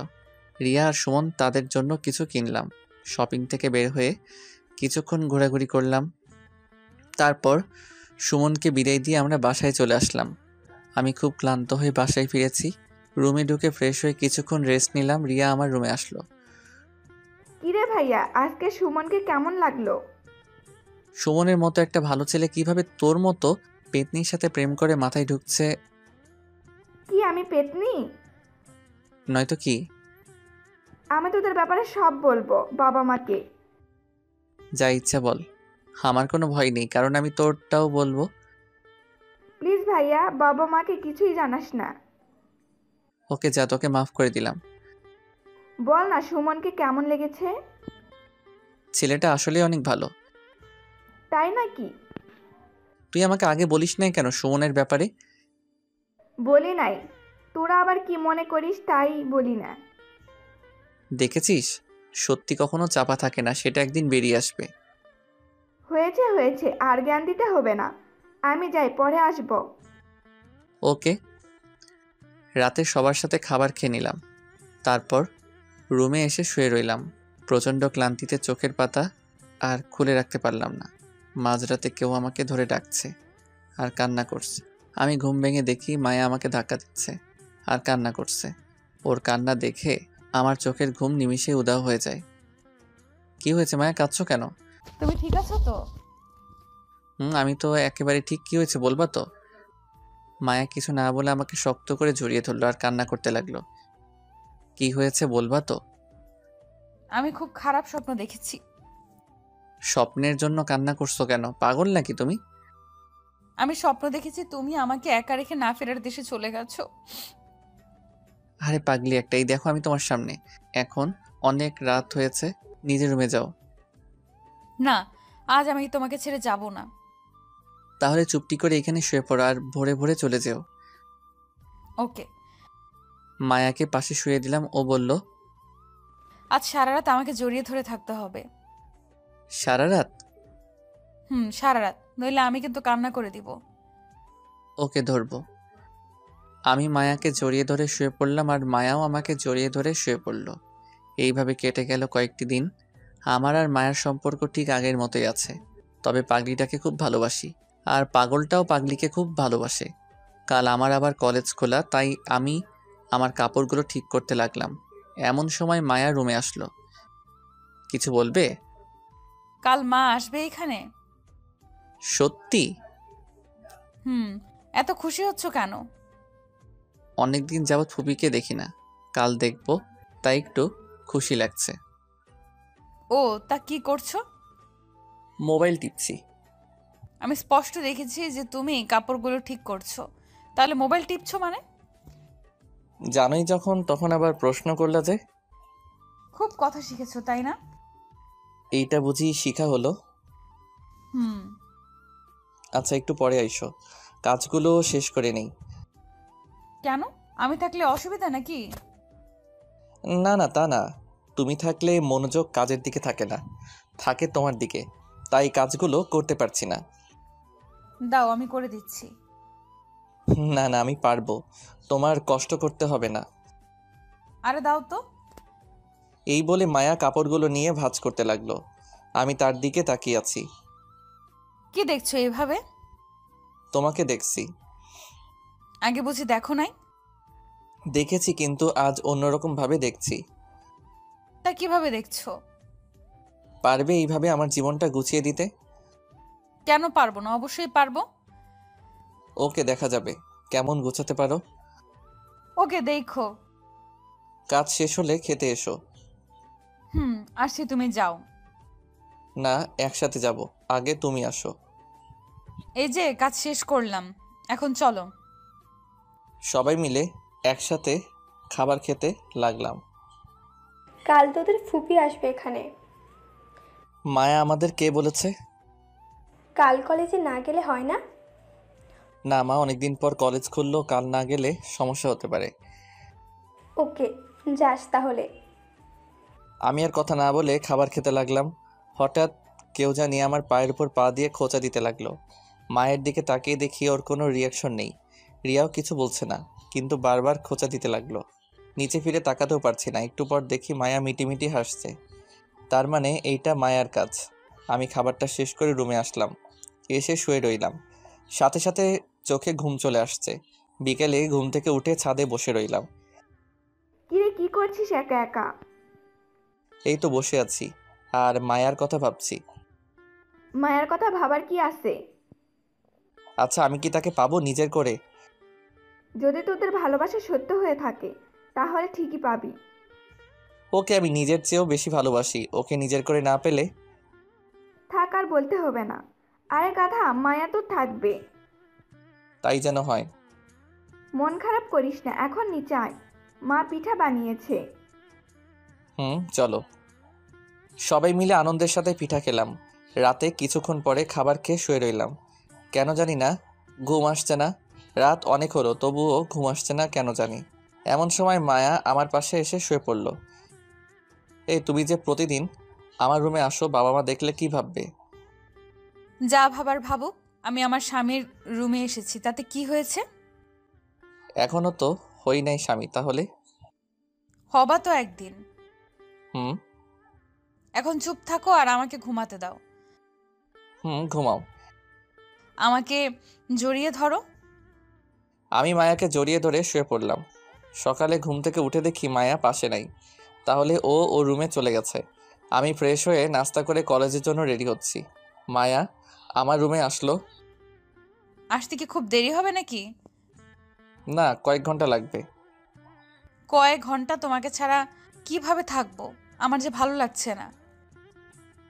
রিয়া আর সুমন তাদের জন্য কিছু কিনলাম। শপিং থেকে বের হয়ে কিছুক্ষণ ঘোরাঘুরি করলাম। তারপর সুমনকে বিদায় দিয়ে আমরা বাসায় চলে আসলাম। আমি খুব ক্লান্ত হয়ে বাসায় ফিরেছি। রুমে ঢুকে ফ্রেশ হয়ে কিছুক্ষণ রেস্ট নিলাম। রিয়া আমার রুমে আসলো। কিরে ভাইয়া, আজকে সুমনকে কেমন লাগলো? সুমনের মতো একটা ভালো ছেলে কিভাবে তোর মতো পেতনির সাথে প্রেম করে মাথায় ঢুকছে? কি আমি পেতনি? নয়তো কি? আমি তোদের ব্যাপারে সব বলবো বাবা মাকে। যা ইচ্ছা বল, আমার কোনো ভয় নেই, কারণ আমি তোরটাও বলবো। প্লিজ ভাইয়া, বাবা মাকে কিছুই জানাস না। ওকে যা, তোকে মাফ করে দিলাম। বল না সুমনকে কেমন লেগেছে? ছেলেটা আসলে অনেক ভালো। তাই নাকি? তুই আমাকে আগে বলিস নাই কেন সুমনের ব্যাপারে? বলি নাই, তোরা আবার কি মনে করিস তাই বলি না। দেখেছিস, সত্যি কখনো চাপা থাকে না, সেটা একদিন বেরিয়ে আসবে। হয়েছে হয়েছে, আর জ্ঞান দিতে হবে না। আমি যাই, পরে আসবো। ওকে। রাতে সবার সাথে খাবার খেয়ে নিলাম। তারপর রুমে এসে শুয়ে রইলাম। প্রচণ্ড ক্লান্তিতে চোখের পাতা আর খুলে রাখতে পারলাম না। মাঝরাতে কেউ আমাকে ধরে ডাকছে আর কান্না করছে। আমি ঘুম ভেঙে দেখি মায়া আমাকে ধাক্কা দিচ্ছে আর কান্না করছে। ওর কান্না দেখে আমার চোখের ঘুম নিমিষে উধাও হয়ে যায়। কি হয়েছে মায়া, কাঁদছো কেন? তুমি ঠিক আছো তো? আমি তো একেবারে ঠিক। কি হয়েছে বলবা তো? মায়া কিছু না বলে আমাকে শক্ত করে জড়িয়ে ধরলো আর কান্না করতে লাগলো। কি হয়েছে বলবা তো? আমি খুব খারাপ স্বপ্ন দেখেছি। স্বপ্নের জন্য কান্না করছো কেন? পাগল নাকি তুমি? আমি স্বপ্ন দেখেছি তুমি আমাকে একা রেখে না ফেরার দেশে চলে গেছো। আরে পাগলি একটাই, দেখো আমি তোমার সামনে। এখন অনেক রাত হয়েছে, নিজের রুমে যাও। না, আজ আমি তোমাকে ছেড়ে যাব না। তাহলে চুপটি করে এখানে শুয়ে পড়ো আর ভোরে ভোরে চলে যেও। ওকে। মায়াকে পাশে শুয়ে দিলাম। ও বলল, আজ সারা রাত আমাকে জড়িয়ে ধরে থাকতে হবে। সারা রাত? সারা রাত, নইলে আমি কিন্তু কান্না করে দিব। ওকে, ধরবো। আমি মায়াকে জড়িয়ে ধরে শুয়ে পড়লাম আর মায়াও আমাকে জড়িয়ে ধরে শুয়ে পড়ল। এইভাবে কেটে গেল কয়েকটি দিন। আমার আর মায়ার সম্পর্ক ঠিক আগের মতোই আছে, তবে পাগলিটাকে খুব ভালোবাসি আর পাগলটাও পাগলিকে খুব ভালোবাসে। কাল আমার আবার কলেজ খোলা, তাই আমি আমার কাপড়গুলো ঠিক করতে লাগলাম। এমন সময় মায়া রুমে আসলো। কিছু বলবে? কাল মা আসবে এখানে? সত্যি? এত খুশি হচ্ছ কেন? অনেকদিন যাবৎ ফুপিকে দেখি না, কাল দেখবো, তাই একটু খুশি লাগছে। ও, তা কি করছো? মোবাইল টিপছি। আমি স্পষ্ট দেখেছি যে তুমি কাপড়গুলো ঠিক করছো, তাহলে মোবাইল টিপছো মানে? জানোই যখন, তখন আবার প্রশ্ন করলা যে? খুব কথা শিখেছো তাই না? এইটা বুঝি শিখা হলো? আচ্ছা, একটু পরে আইসো, কাজগুলো শেষ করে নেই। কেন, আমি থাকলে অসুবিধা নাকি? না না, তা না। তুমি থাকলে মনোযোগ কাজের দিকে থাকে না, থাকে তোমার দিকে, তাই কাজগুলো করতে পারছি না। দাও, আমি করে দিচ্ছি। না না, আমি পারবো, তোমার কষ্ট করতে হবে না। আরে দাও তো। এই বলে মায়া কাপড়গুলো নিয়ে ভাঁজ করতে লাগলো। আমি তার দিকে তাকিয়ে আছি। কি দেখছো এভাবে? তোমাকে দেখছি। আগে বুঝি দেখো নাই? দেখেছি, কিন্তু আজ অন্যরকম ভাবে দেখছি। তা কিভাবে দেখছো? পারবে এইভাবে আমার জীবনটা গুছিয়ে দিতে? কেন পারবো না? অবশ্যই পারবো। ওকে, দেখা যাবে কেমন গোছাতে পারো। ওকে, দেখো। কাজ শেষ হলে খেতে এসো। আসছি, তুমি যাও। না, একসাথে যাব, আগে তুমি আসো। এই যে কাজ শেষ করলাম, এখন চলো। সবাই মিলে একসাথে খাবার খেতে লাগলাম। কাল তোদের ফুপি আসবে এখানে। মায়া আমাদের কে বলেছে? কাল কলেজে না গেলে হয় না? না মা, অনেকদিন পর কলেজ খুললো, কাল না গেলে সমস্যা হতে পারে। ওকে, যাস তাহলে। আমি আর কথা না বলে খাবার খেতে লাগলাম। হঠাৎ কেউ জানি আমার পায়ের উপর পা দিয়ে খোঁচা দিতে লাগলো। মায়ের দিকে তাকিয়ে দেখি ওর কোনো রিয়াকশন নেই, রিয়াও কিছু বলছে না, কিন্তু বারবার খোঁচা দিতে লাগলো। নিচে ফিরে তাকাতেও পারছি না। একটু পর দেখি মায়া মিটিমিটি হাসছে। তার মানে এইটা মায়ার কাজ। আমি খাবারটা শেষ করে রুমে আসলাম, এসে শুয়ে রইলাম। সাথে সাথে চোখে ঘুম চলে আসছে। বিকেলে ঘুম থেকে উঠে ছাদে বসে রইলাম। কিরে, কি করছিস একা একা? এই তো বসে আছি আর মায়ার কথা ভাবছি। মায়ের কথা ভাবার কি আছে? আচ্ছা, আমি কি তাকে পাবো নিজের করে? যদি তোদের ভালোবাসা সত্য হয়ে থাকে তাহলে ঠিকই পাবি। ওকে আমি নিজের চেয়েও বেশি ভালোবাসি, ওকে নিজের করে না পেলে? থাক, আর বলতে হবে না। আরে গাধা, মায়া তো থাকবে। তাই যেন হয়। মন খারাপ করিস না, এখন নিচে আয়, মা পিঠা বানিয়েছে। চলো। সবাই মিলে আনন্দের সাথে পিঠা খেলাম। রাতে কিছুক্ষণ পরে খাবার খেয়ে শুয়ে রইলাম। কেন জানি না ঘুম আসছে না। রাত অনেক হলো, তবুও ঘুম আসছে না কেন জানি। এমন সময় মায়া আমার পাশে এসে শুয়ে পড়ল। এই তুমি যে প্রতিদিন আমার রুমে আসো, বাবা মা দেখলে কি ভাববে? যা ভাবার ভাবুক, আমি আমার স্বামীর রুমে এসেছি, তাতে কি হয়েছে? এখনো তো হই নাই স্বামী, তাহলে? হবা তো একদিন। হুম। এখন চুপ থাকো আর আমাকে ঘুমাতে দাও। ঘুমাও। আমাকে জড়িয়ে ধরো। আমি মায়াকে জড়িয়ে ধরে শুয়ে পড়লাম। সকালে ঘুম থেকে উঠে দেখি মায়া পাশে নাই। তাহলে ও রুমে চলে গেছে। আমি ফ্রেশ হয়ে নাস্তা করে কলেজের জন্য রেডি হচ্ছি। মায়া আমার রুমে আসলো। আসতে কি খুব দেরি হবে নাকি? না, কয়েক ঘন্টা লাগবে। কয়েক ঘন্টা তোমাকে ছাড়া কিভাবে থাকবো? আমার যে ভালো লাগছে না।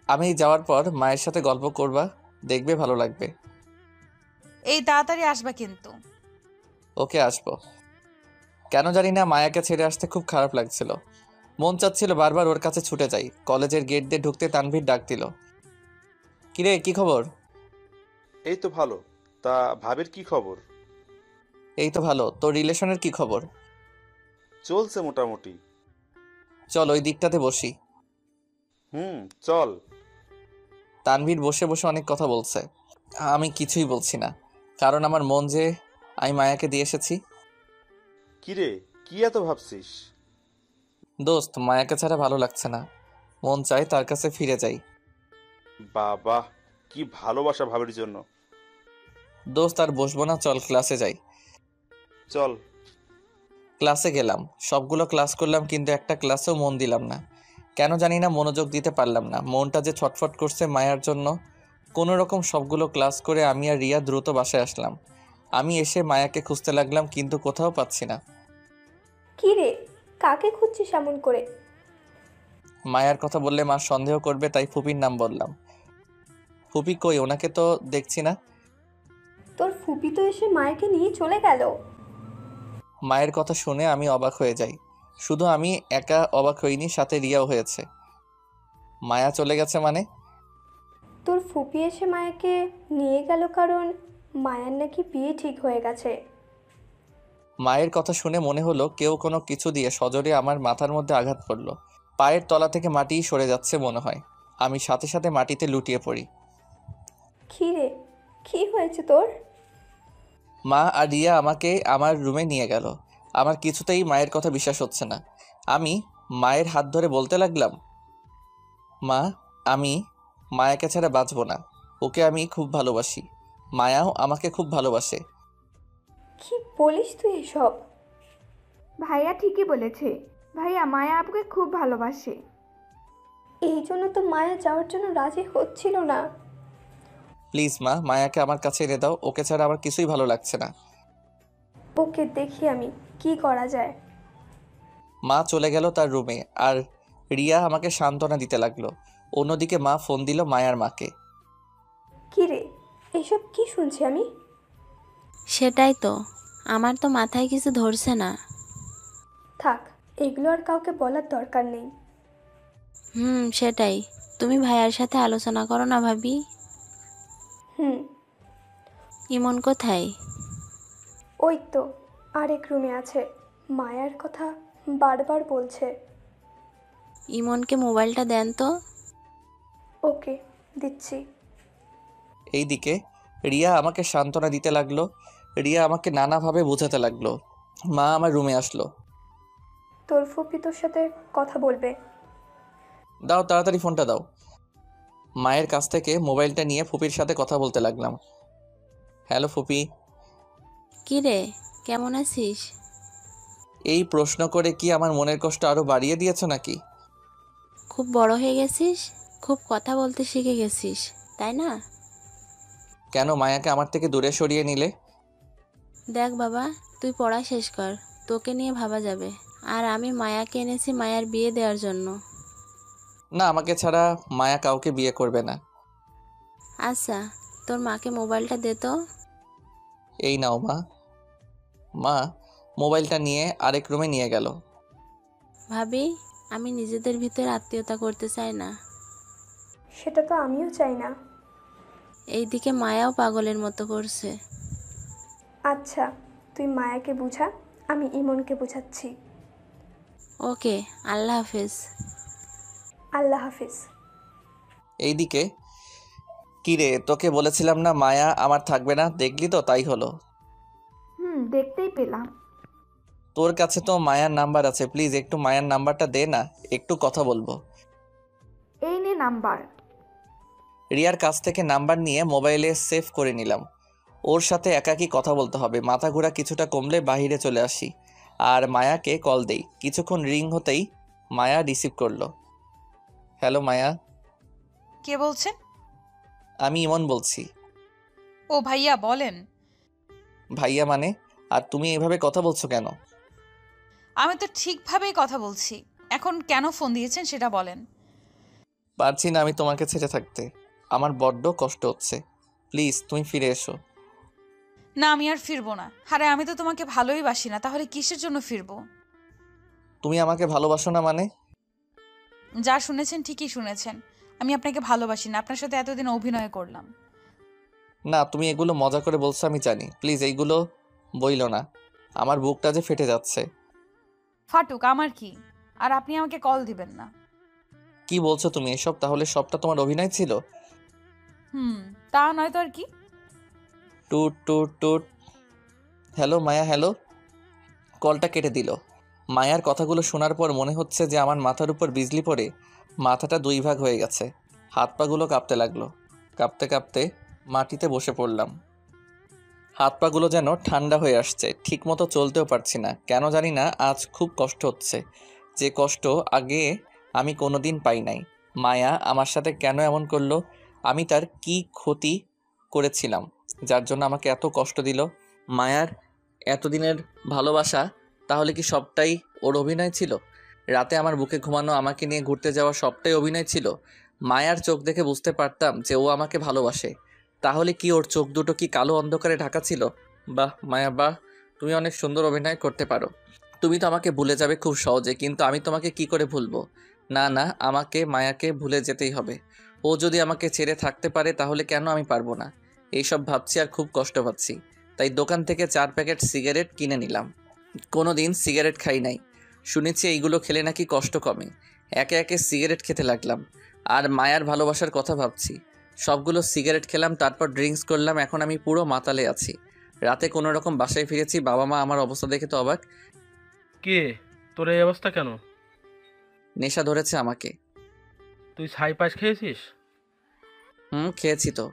আমি যাওয়ার পর মায়ের সাথে গল্প করবা, দেখবে ভালো লাগবে। এই তাড়াতাড়ি আসবা কিন্তু। ওকে, আসবো। কেন জানি না মায়াকে ছেড়ে আসতে খুব খারাপ লাগছিল। মন চাচ্ছিল বারবার ওর কাছে ছুটে যাই। কলেজের গেট দিয়ে ঢুকতে তানভীর ডাক দিল। কিরে, কি খবর? এই তো ভালো। তা ভাবির কি খবর? এই তো ভালো। তোর রিলেশনের কি খবর? চলছে মোটামুটি। চল ওই দিকটাতে বসি। চল। তানভীর বসে বসে অনেক কথা বলছে। আমি কিছুই বলছি না, কারণ আমার মন যে আমি মায়াকে দিয়ে এসেছি। কিরে, কি এত ভাবছিস? দোস্ত, মায়াকে ছাড়া ভালো লাগছে না, মন চায় তার কাছে ফিরে যাই। বাবা, কি ভালোবাসা ভাবির জন্য। দোস্ত আর বসবো না, চল ক্লাসে যাই। চল। ক্লাসে গেলাম, সবগুলো ক্লাস করলাম, কিন্তু একটা ক্লাসেও মন দিলাম না। কেন জানি না মনোযোগ দিতে পারলাম না। মনটা যে ছটফট করছে মায়ার জন্য। কোনো রকম সবগুলো ক্লাস করে আমি আর রিয়া দ্রুত বাসায় আসলাম। আমি এসে মায়াকে খুঁজতে লাগলাম, কিন্তু কোথাও পাচ্ছি না। কি রে, কাকে খুঁজছিস এমন করে? মায়ার কথা বললে মা সন্দেহ করবে, তাই ফুপির নাম বললাম। ফুপি কই? ওনাকে তো দেখছি না। তোর ফুপি তো এসে মায়েকে নিয়ে চলে গেল। মায়ের কথা শুনে আমি অবাক হয়ে যাই। শুধু আমি একা অবাক হইনি, সাথে রিয়াও হয়েছে। মায়া চলে গেছে মানে? তোর ফুপি এসে মায়াকে নিয়ে গেল কারণ মায়ার নাকি বিয়ে ঠিক হয়ে গেছে। মায়ের কথা শুনে মনে হলো কেউ কোনো কিছু দিয়ে সজোরে আমার মাথার মধ্যে আঘাত করলো। পায়ের তলা থেকে মাটি সরে যাচ্ছে মনে হয়। আমি সাথে সাথে মাটিতে লুটিয়ে পড়ি। কি রে, কি হয়েছে তোর? মা আর রিয়া আমাকে আমার রুমে নিয়ে গেল। আমার কিছুতেই মায়ের কথা বিশ্বাস হচ্ছে না। আমি মায়ের হাত ধরে বলতে লাগলাম, মা, আমি মায়াকে ছাড়া বাঁচব না। ওকে আমি খুব ভালোবাসি, মায়াও আমাকে খুব ভালোবাসে। কি বলিস তুই এসব? ভাইয়া ঠিকই বলেছে। ভাইয়া, মায়া আপুকে খুব ভালোবাসে। এই জন্য তো মায়া যাওয়ার জন্য রাজি হচ্ছিল না। প্লিজ মা, মায়াকে আমার কাছে এনে দাও, ওকে ছাড়া আমার কিছুই ভালো লাগছে না। ওকে দেখি আমি কি করা যায়। মা চলে গেল তার রুমে, আর রিয়া আমাকে সান্ত্বনা দিতে লাগলো। অন্যদিকে মা ফোন দিল মায়ার মাকে। কি রে, এসব কি শুনছি আমি? সেটাই তো, আমার তো মাথায় কিছু ধরছে না। থাক, এগুলো আর কাউকে বলার দরকার নেই। সেটাই। তুমি ভাইয়ার সাথে আলোচনা করো না ভাবি। ইমন কোথায়? ওই তো আরেক রুমে আছে, মায়ার কথা বারবার বলছে। ইমনকে মোবাইলটা দেন তো। ওকে, দিচ্ছি। এইদিকে রিয়া আমাকে সান্ত্বনা দিতে লাগলো। রিয়া আমাকে নানাভাবে বোঝাতে লাগলো। মা আমার রুমে আসলো। তোর ফুপি তোর সাথে কথা বলবে। দাও, তাড়াতাড়ি ফোনটা দাও। মায়ের কাছ থেকে মোবাইলটা নিয়ে ফুপির সাথে কথা বলতে লাগলাম। হ্যালো ফুপি। কি রে, কেমন আছিস? এই প্রশ্ন করে কি আমার মনের কষ্ট আরো বাড়িয়ে দিয়েছো নাকি? খুব বড় হয়ে গেছিস, খুব কথা বলতে শিখে গেছিস, তাই না? কেন মায়াকে আমার থেকে দূরে সরিয়ে নিলে? দেখ বাবা, তুই পড়া শেষ কর, তোকে নিয়ে ভাবা যাবে। আর আমি মায়াকে এনেছি মায়ার বিয়ে দেওয়ার জন্য। না, আমাকে ছাড়া মায়া কাউকে বিয়ে করবে না। আচ্ছা, তোর মাকে মোবাইলটা দে তো। এই নাও মা। মা মোবাইলটা নিয়ে আরেক রুমে নিয়ে গেল। ভাবি, আমি নিজেদের ভিতরে আত্মীয়তা করতে চাই না। সেটা তো আমিও চাই না। এইদিকে মায়াও পাগলের মতো করছে। আচ্ছা, তুই মায়াকে বুঝা, আমি ইমনকে বুঝাচ্ছি। ওকে, আল্লাহ হাফেজ। আল্লাহ হাফিজ। এইদিকে কিরে, তোকে বলেছিলাম না মায়া আমার থাকবে না, দেখলি তো তাই হলো। দেখতেই পেলাম। তোর কাছে তো মায়ার নাম্বার আছে, প্লিজ একটু মায়ার নাম্বারটা দে না, একটু কথা বলবো। এই নে নাম্বার। রিয়ার কাছ থেকে নাম্বার নিয়ে মোবাইলে সেভ করে নিলাম। ওর সাথে একাকী কথা বলতে হবে। মাথা ঘোরা কিছুটা কমলে বাহিরে চলে আসি আর মায়াকে কল দেই। কিছুক্ষণ রিং হতেই মায়া রিসিভ করলো। হ্যালো মায়া। কে বলছেন? আমি ইমন বলছি। ও ভাইয়া, বলেন। ভাইয়া মানে? আর তুমি এভাবে কথা বলছো কেন? আমি তো ঠিকভাবেই কথা বলছি। এখন কেন ফোন দিয়েছেন সেটা বলেন। পারছি না আমি তোমাকে ছেড়ে থাকতে, আমার বড্ড কষ্ট হচ্ছে। প্লিজ তুমি ফিরে এসো। না, আমি আর ফিরবো না। আরে আমি তো তোমাকে ভালোই বাসি না, তাহলে কিসের জন্য ফিরবো? তুমি আমাকে ভালোবাসো না মানে? যা শুনেছেন ঠিকই শুনেছেন। আমি আপনাকে ভালোবাসি না, আপনার সাথে এতদিন অভিনয় করলাম। না, তুমি এগুলো মজা করে বলছো আমি জানি, প্লিজ এইগুলো বইলো না, আমার বুকটা যে ফেটে যাচ্ছে। ফাটুক, আমার কি? আর আপনি আমাকে কল দিবেন না। কি বলছো তুমি এসব? তাহলে সবটা তোমার অভিনয় ছিল? তা নয় তো আর কি। টুট টুট টুট। হ্যালো মায়া, হ্যালো। কলটা কেটে দিল। মায়ার কথাগুলো শোনার পর মনে হচ্ছে যে আমার মাথার উপর বিজলি পড়ে মাথাটা দুই ভাগ হয়ে গেছে। হাত পাগুলো কাঁপতে লাগলো। কাঁপতে কাঁপতে মাটিতে বসে পড়লাম। হাত পাগুলো যেন ঠান্ডা হয়ে আসছে, ঠিকমতো চলতেও পারছি না। কেন জানি না আজ খুব কষ্ট হচ্ছে, যে কষ্ট আগে আমি কোনোদিন পাই নাই। মায়া আমার সাথে কেন এমন করলো? আমি তার কি ক্ষতি করেছিলাম যার জন্য আমাকে এত কষ্ট দিল? মায়ার এতদিনের ভালোবাসা তাহলে কি সবটাই ওর অভিনয় ছিল? রাতে আমার বুকে ঘুমানো, আমাকে নিয়ে ঘুরতে যাওয়া সবটাই অভিনয় ছিল? মায়ার চোখ দেখে বুঝতে পারতাম যে ও আমাকে ভালোবাসে। তাহলে কি ওর চোখ দুটো কি কালো অন্ধকারে ঢাকা ছিল? বাহ মায়া বাহ, তুমি অনেক সুন্দর অভিনয় করতে পারো। তুমি তো আমাকে ভুলে যাবে খুব সহজে, কিন্তু আমি তোমাকে কি করে ভুলবো? না না, আমাকে মায়াকে ভুলে যেতেই হবে। ও যদি আমাকে ছেড়ে থাকতে পারে তাহলে কেন আমি পারবো না? এইসব ভাবছি আর খুব কষ্ট পাচ্ছি। তাই দোকান থেকে 4 প্যাকেট সিগারেট কিনে নিলাম। কোনো দিন সিগারেট খাই নাই, শুনেছি এইগুলো খেলে নাকি কষ্ট কমে। একে একে সিগারেট খেতে লাগলাম আর মায়ার ভালোবাসার কথা ভাবছি। সবগুলো সিগারেট খেলাম, তারপর ড্রিঙ্কস করলাম। এখন আমি পুরো মাতালে আছি। রাতে কোনো রকম বাসায় ফিরেছি, বাবা মা আমার অবস্থা দেখে তো অবাক। কে, তোর এই অবস্থা কেন? নেশা ধরেছে আমাকে। তুই ছাই পাশ খেয়েছিস? খেয়েছি তো।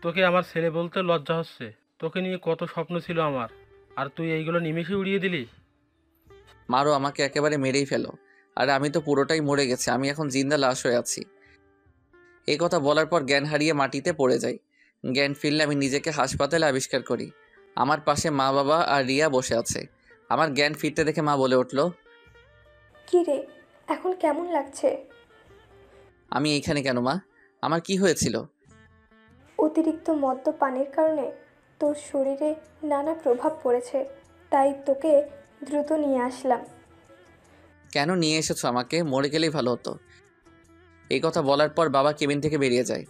তোকে আমার ছেলে বলতে লজ্জা হচ্ছে। তোকে নিয়ে কত স্বপ্ন ছিল আমার, আর তুই এইগুলো নিমেষে উড়িয়ে দিলি। মারো আমাকে, একেবারে মেরেই ফেলো। আর আমি তো পুরোটাই মরে গেছি, আমি এখন জিন্দা লাশ হয়ে আছি। এই কথা বলার পর জ্ঞান হারিয়ে মাটিতে পড়ে যাই। জ্ঞান ফিরলে আমি নিজেকে হাসপাতালে আবিষ্কার করি। আমার পাশে মা, বাবা আর রিয়া বসে আছে। আমার জ্ঞান ফিরতে দেখে মা বলে উঠল, কী রে, এখন কেমন লাগছে? আমি এইখানে কেন মা? আমার কি হয়েছিল? অতিরিক্ত মদ্যপানের কারণে তোর শরীরে নানা প্রভাব পড়েছে, তাই তোকে দ্রুত নিয়ে আসলাম। কেন নিয়ে এসেছো আমাকে? মরে গেলেই ভালো হতো। এই কথা বলার পর বাবা কেবিন থেকে বেরিয়ে যায়।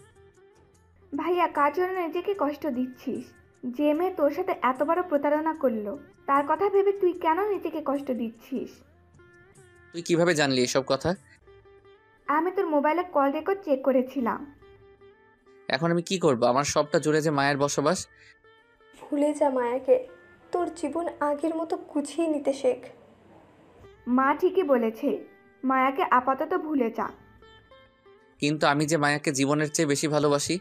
ভাইয়া, কার জন্য নিজেকে কষ্ট দিচ্ছিস? যে মেয়ে তোর সাথে এত বড় প্রতারণা করলো, তার কথা ভেবে তুই কেন নিজেকে কষ্ট দিচ্ছিস? তুই কিভাবে জানলি এসব কথা? আমি তোর মোবাইলে কল রেকর্ড চেক করেছিলাম। এখন আমি কি করব? আমার সবটা জুড়ে যে মায়ের বসবাস। ভুলে যা মায়াকে, তোর জীবন আগের মতো গুছিয়ে নিতে শেখ। মা ঠিকই বলেছে, মায়াকে আপাতত ভুলে যা। কিন্তু আমি যে মায়াকে জীবনের চেয়ে বেশি ভালোবাসি।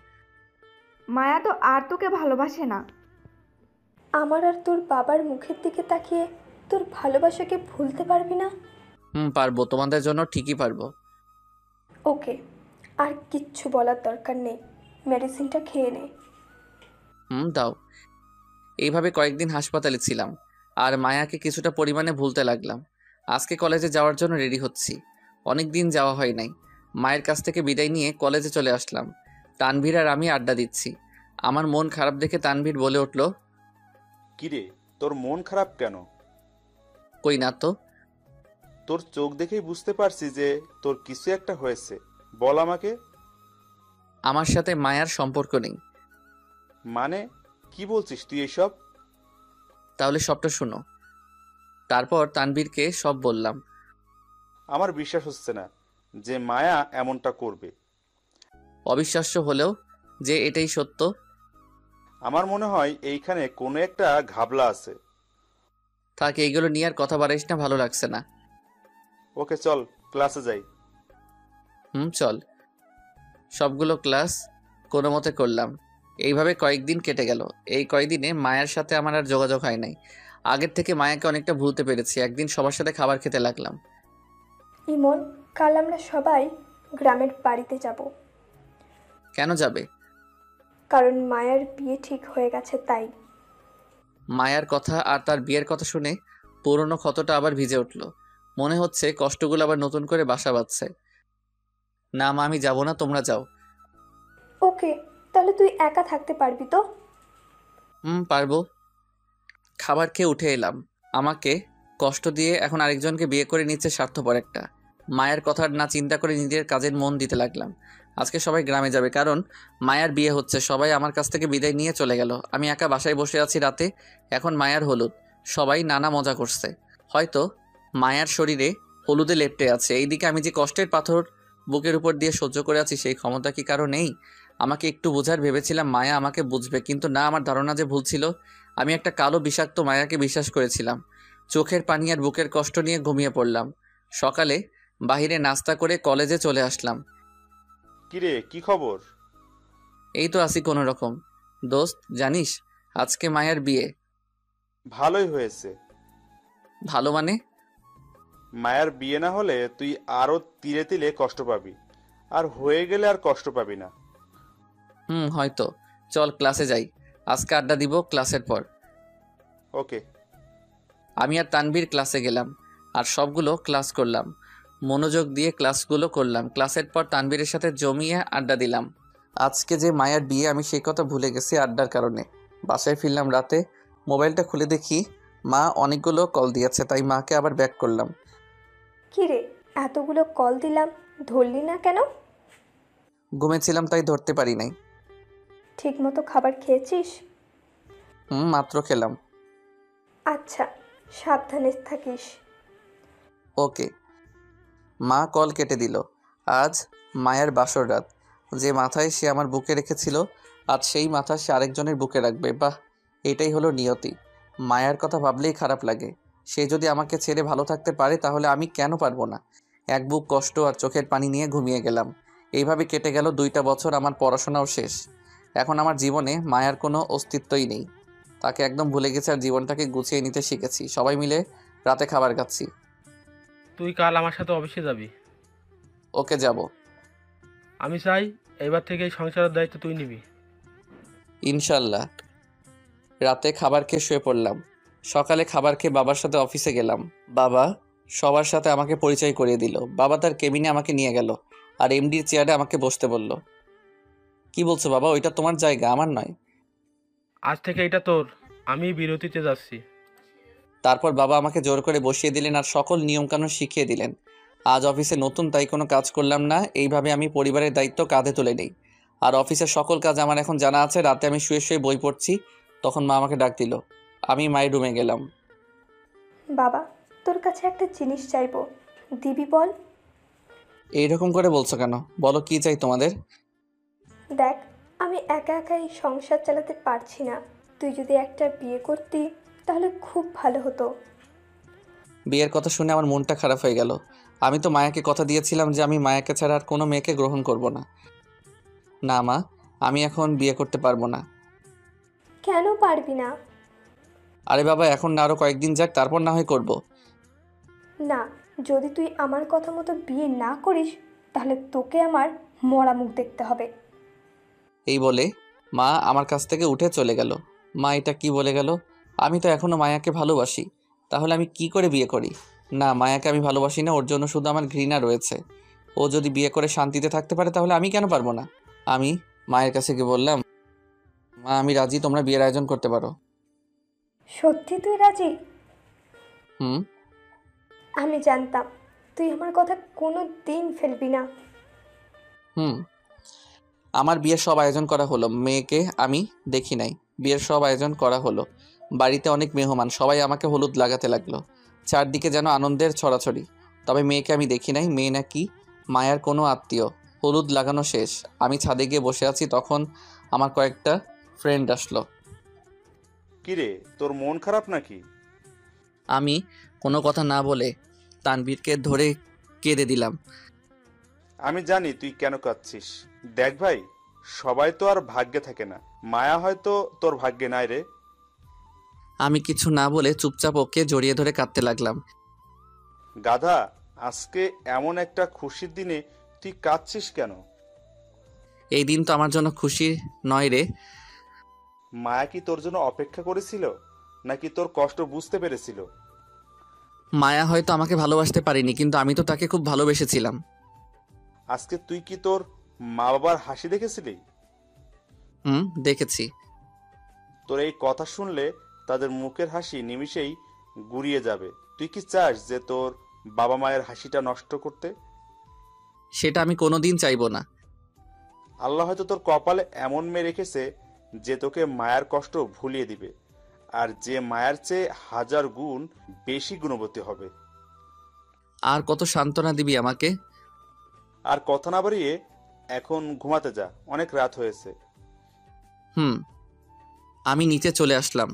মায়া তো আর তোকে ভালোবাসে না। আমার আর তোর বাবার মুখের দিকে তাকিয়ে তোর ভালোবাসাকে ভুলতে পারবি না? পারবো, তোমাদের জন্য ঠিকই পারবো। ওকে, আর কিচ্ছু বলার দরকার নেই, মেডিসিনটা খেয়ে নে। দাও। এইভাবে কয়েকদিন হাসপাতালে ছিলাম আর মায়াকে কিছুটা পরিমাণে ভুলতে লাগলাম। আজকে কলেজে যাওয়ার জন্য রেডি হচ্ছি। অনেক দিন যাওয়া হয় নাই। মায়ের কাছ থেকে বিদায় নিয়ে কলেজে চলে আসলাম। তানভীর আর আমি আড্ডা দিচ্ছি। আমার মন খারাপ দেখে তানভীর বলে উঠল, কিরে, তোর মন খারাপ কেন? কই না তো। তোর চোখ দেখেই বুঝতে পারছি যে তোর কিছু একটা হয়েছে, বল আমাকে। আমার সাথে মায়ার সম্পর্ক নেই। মানে কি বলছিস তুই এসব? তাহলে সবটা শোনো। তারপর তানভীরকে সব বললাম। আমার বিশ্বাস হচ্ছে না যে মায়া এমনটা করবে। অবিশ্বাস্য হলেও যে এটাই সত্য। আমার মনে হয় এইখানে কোনো একটা ঘাবলা আছে। থাক, এইগুলো নিয়ে আর কথা বাড়াইস না, ভালো লাগছে না। ওকে চল, ক্লাসে যাই। চল। সবগুলো ক্লাস কোনো মতে করলাম। এইভাবে কয়েকদিন কেটে গেল। এই কয়েকদিনে মায়ের সাথে আমার আর যোগাযোগ হয় নাই। আগের থেকে মায়াকে অনেকটা ভুলতে পেরেছি। একদিন সবার সাথে খাবার খেতে লাগলাম। ইমন, কাল আমরা সবাই গ্রামের বাড়িতে যাব। কেন যাবে? কারণ মায়ার বিয়ে ঠিক হয়ে গেছে তাই। মায়ার কথা আর তার বিয়ের কথা শুনে পুরনো ক্ষতটা আবার ভিজে উঠল। মনে হচ্ছে কষ্টগুলো আবার নতুন করে বাসা বাঁধছে। না মা, আমি যাব না, তোমরা যাও। ওকে, তাহলে তুই একা থাকতে পারবি তো? পারবো। খাবার খেয়ে উঠে এলাম। আমাকে কষ্ট দিয়ে এখন আরেকজনকে বিয়ে করে নিচ্ছে স্বার্থপর একটা। মায়ের কথা না চিন্তা করে নিজের কাজের মন দিতে লাগলাম। আজকে সবাই গ্রামে যাবে, কারণ মায়ার বিয়ে হচ্ছে। সবাই আমার কাছ থেকে বিদায় নিয়ে চলে গেল। আমি একা বাসায় বসে আছি রাতে। এখন মায়ার হলুদ। সবাই নানা মজা করছে। হয়তো মায়ার শরীরে হলুদে লেপ্টে আছে। এইদিকে আমি যে কষ্টের পাথর বুকের উপর দিয়ে সহ্য করে আছি, সেই ক্ষমতা কি কারো নেই? আমাকে একটু বোঝার ভেবেছিলাম মায়া আমাকে বুঝবে, কিন্তু না, আমার ধারণা যে ভুল ছিল। আমি একটা কালো বিষাক্ত মায়াকে বিশ্বাস করেছিলাম। চোখের পানি আর বুকের কষ্ট নিয়ে ঘুমিয়ে পড়লাম। সকালে বাহিরে নাস্তা করে কলেজে চলে আসলাম। কিরে, কি খবর? এই তো আছি কোনো রকম। দোস্ত, জানিস আজকে মায়ার বিয়ে। ভালোই হয়েছে। ভালো মানে? মায়ার বিয়ে না হলে তুই আরো তিলে তিলে কষ্ট পাবি, আর হয়ে গেলে আর কষ্ট পাবি না। হয়তো। চল ক্লাসে যাই, আজকে আড্ডা দিব ক্লাসের পর। ওকে। আমি আর তানভীর ক্লাসে গেলাম আর সবগুলো ক্লাস করলাম। মনোযোগ দিয়ে ক্লাসগুলো করলাম। ক্লাসের পর তানভীরের সাথে জমিয়ে আড্ডা দিলাম। আজকে যে মায়ার বিয়ে, আমি সেই কথা ভুলে গেছি আড্ডার কারণে। বাসায় ফিরলাম রাতে। মোবাইলটা খুলে দেখি মা অনেকগুলো কল দিয়েছে, তাই মাকে আবার ব্যাক করলাম। কি রে, এতগুলো কল দিলাম, ধরলি না কেন? ঘুমেছিলাম তাই ধরতে পারি নাই। ঠিক মতো খাবার খেয়েছিস? মাত্র খেলাম। আচ্ছা, সাবধানে থাকিস। ওকে। মা কল কেটে দিল। আজ মায়ের বাসর রাত। যে মাথায় সে আমার বুকে রেখেছিল, আজ সেই মাথা সে আরেকজনের বুকে রাখবে। বাহ, এটাই হলো নিয়তি। মায়ার কথা ভাবলেই খারাপ লাগে। সে যদি আমাকে ছেড়ে ভালো থাকতে পারে, তাহলে আমি কেন পারবো না? এক বুক কষ্ট আর চোখের পানি নিয়ে ঘুমিয়ে গেলাম। এইভাবে কেটে গেল 2টা বছর। আমার পড়াশোনাও শেষ। এখন আমার জীবনে মায়ার কোনো অস্তিত্বই নেই। তাকে একদম ভুলে গেছি আর জীবনটাকে গুছিয়ে নিতে শিখেছি। সবাই মিলে রাতে খাবার খাচ্ছি। তুই কাল আমার সাথে অফিসে যাবি। ওকে, যাব। আমি চাই এবার থেকে এই সংসারের দায়িত্ব তুই নিবি। ইনশাল্লাহ। রাতে খাবার খেয়ে শুয়ে পড়লাম। সকালে খাবার খেয়ে বাবার সাথে অফিসে গেলাম। বাবা সবার সাথে আমাকে পরিচয় করিয়ে দিল। বাবা তার কেবিনে আমাকে নিয়ে গেল আর এমডির চেয়ারে আমাকে বসতে বলল। কি বলছো বাবা? ওইটা তোমার জায়গা, আমার নয়। আজ থেকে এটা তোর। আমি বিরতিতে যাচ্ছি। তারপর বাবা আমাকে জোর করে বসিয়ে দিলেন আর সকল নিয়মকানুন শিখিয়ে দিলেন। আজ অফিসে নতুন, তাই কোনো কাজ করলাম না। এইভাবে আমি পরিবারের দায়িত্ব কাঁধে তুলে নেই। আর অফিসের সকল কাজ আমার এখন জানা আছে। রাতে আমি শুয়ে শুয়ে বই পড়ছি, তখন মা আমাকে ডাক দিল। আমি মায়ের রুমে গেলাম। বাবা, তোর কাছে একটা জিনিস চাইবো, দিবি বল? এইরকম করে বলছো কেন? বলো, কি চাই তোমাদের? দেখ, আমি একা একা এই সংসার চালাতে পারছি না। তুই যদি একটা বিয়ে করতি তাহলে খুব ভালো হতো। বিয়ের কথা শুনে আমার মনটা খারাপ হয়ে গেল। আমি তো মায়াকে কথা দিয়েছিলাম যে আমি মায়াকে ছাড়া আর কোনো মেয়েকে গ্রহণ করব না। না মা, আমি এখন বিয়ে করতে পারবো না। কেন পারবি না? আরে বাবা, এখন না, আরও কয়েকদিন যাক, তারপর না হয় করব। না, যদি তুই আমার কথা মতো বিয়ে না করিস তাহলে তোকে আমার মরা মুখ দেখতে হবে। এই বলে মা আমার কাছ থেকে উঠে চলে গেল। মা এটা কি বলে গেল? আমি তো এখনও মায়াকে ভালোবাসি। তাহলে আমি কি করে বিয়ে করি? না, মায়াকে আমি ভালোবাসি না। ওর জন্য শুধু আমার ঘৃণা রয়েছে। ও যদি বিয়ে করে শান্তিতে থাকতে পারে তাহলে আমি কেন পারবো না? আমি মায়ের কাছে গিয়ে বললাম, মা আমি রাজি, তোমরা বিয়ের আয়োজন করতে পারো। সত্যি তুই রাজি? হুম। আমি জানতাম তুই আমার কথা কোনো দিন ফেলবি না। হুম। আমার বিয়ের সব আয়োজন করা হলো। মেয়েকে আমি দেখি নাই। বিয়ের সব আয়োজন করা হলো। বাড়িতে অনেক মেহমান, সবাই আমাকে হলুদ লাগাতে লাগলো। চারদিকে যেন আনন্দের ছড়াছড়ি। তবে মেয়েকে আমি দেখি নাই। মেয়ে নাকি মায়ার কোনো আত্মীয়। হলুদ লাগানো শেষ, আমি ছাদে গিয়ে বসে আছি, তখন আমার কয়েকটা ফ্রেন্ড আসলো। কিরে, তোর মন খারাপ নাকি? আমি কোনো কথা না বলে তানভীরকে ধরে কেঁদে দিলাম। আমি জানি তুই কেন কাঁদছিস। দেখ ভাই, সবাই তো আর ভাগ্যে থাকে না। মায়া হয়তো তোর ভাগ্যে নাই রে। আমি কিছু না বলে চুপচাপ ওকে জড়িয়ে ধরে কাঁদতে লাগলাম। গাধা, আজকে এমন একটা খুশির দিনে তুই কাঁদছিস কেন? এই দিন তো আমার জন্য খুশি নয় রে। মায়া কি তোর জন্য অপেক্ষা করেছিল, নাকি তোর কষ্ট বুঝতে পেরেছিল? মায়া হয়তো আমাকে ভালোবাসতে পারিনি, কিন্তু আমি তো তাকে খুব ভালোবেসেছিলাম। আজকে তুই কি তোর মা বাবার হাসি দেখেছিলি? হুম, দেখেছি। তোর এই কথা শুনলে তাদের মুখের হাসি নিমিষেই গুড়িয়ে যাবে। তুই কি চাস যে তোর বাবা মায়ের হাসিটা নষ্ট করতে? সেটা আমি কোনোদিন চাইবো না। আল্লাহ হয়তো তোর কপালে এমন মেয়ে রেখেছে যে তোকে মায়ের কষ্ট ভুলিয়ে দিবে, আর যে মায়ের চেয়ে 1000 গুণ বেশি গুণবতী হবে। আর কত সান্ত্বনা দিবি আমাকে? আর কথা না বাড়িয়ে এখন ঘুমাতে যা, অনেক রাত হয়েছে। হুম। আমি নিচে চলে আসলাম,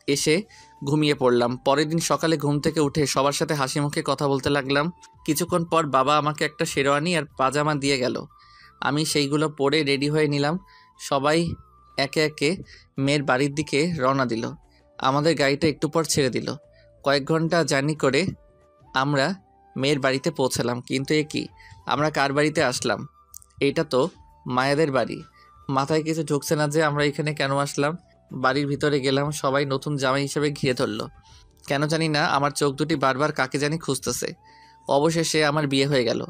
এসে ঘুমিয়ে পড়লাম। পরের দিন সকালে ঘুম থেকে উঠে সবার সাথে হাসি মুখে কথা বলতে লাগলাম। কিছুক্ষণ পর বাবা আমাকে একটা শেরওয়ানি আর পাজামা দিয়ে গেল। আমি সেইগুলো পরে রেডি হয়ে নিলাম। সবাই একে একে মেয়ের বাড়ির দিকে রওনা দিল। আমাদের গাড়িটা একটু পর ছেড়ে দিল। কয়েক ঘন্টা জার্নি করে আমরা মেয়ের বাড়িতে পৌঁছালাম। কিন্তু এ কি, আমরা কার বাড়িতে আসলাম? এটা তো মায়াদের বাড়ি। মাথায় কিছু ঢুকছে না যে আমরা এখানে কেন আসলাম। বাড়ির ভিতরে গেলাম, সবাই নতুন জামাই হিসেবে ঘিরে ধরলো। কেন জানি না আমার চোখ দুটি বারবার কাকে জানি খুঁজতেছে। অবশেষে আমার বিয়ে হয়ে গেল।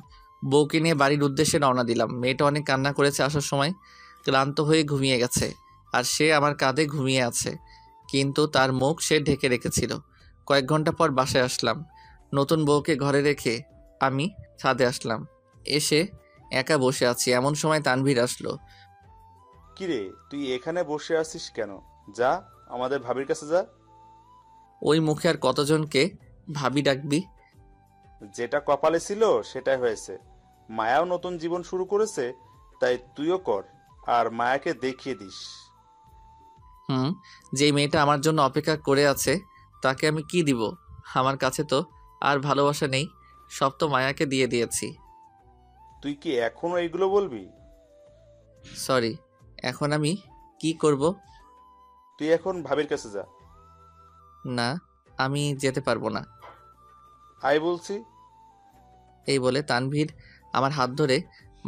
বউকে নিয়ে বাড়ির উদ্দেশ্যে রওনা দিলাম। মেয়েটা অনেক কান্না করেছে আসার সময়, ক্লান্ত হয়ে ঘুমিয়ে গেছে। আর সে আমার কাঁধে ঘুমিয়ে আছে, কিন্তু তার মুখ সে ঢেকে রেখেছিল। কয়েক ঘন্টা পর বাসায় আসলাম। নতুন বউকে ঘরে রেখে আমি ছাদে আসলাম। এসে একা বসে আছি, এমন সময় তানভীর আসলো। কিরে, তুই এখানে বসে আছিস কেন? যা, আমাদের ভাবির কাছে যা। ওই মুখে আর কতজনকে ভাবি ডাকবি? যেটা কপালে ছিল সেটাই হয়েছে। মায়াও নতুন জীবন শুরু করেছে, তাই তুইও কর আর মায়াকে দেখিয়ে দিস। হুম, যেই মেয়েটা আমার জন্য অপেক্ষা করে আছে তাকে আমি কি দিব? আমার কাছে তো আর ভালোবাসা নেই, সব তো মায়াকে দিয়ে দিয়েছি। তুই কি এখনো এইগুলো বলবি? সরি, এখন আমি কি করব? তুই এখন ভাবির কাছে যা। না, আমি যেতে পারবো না। আয় বলছি। এই বলে তানভীর আমার হাত ধরে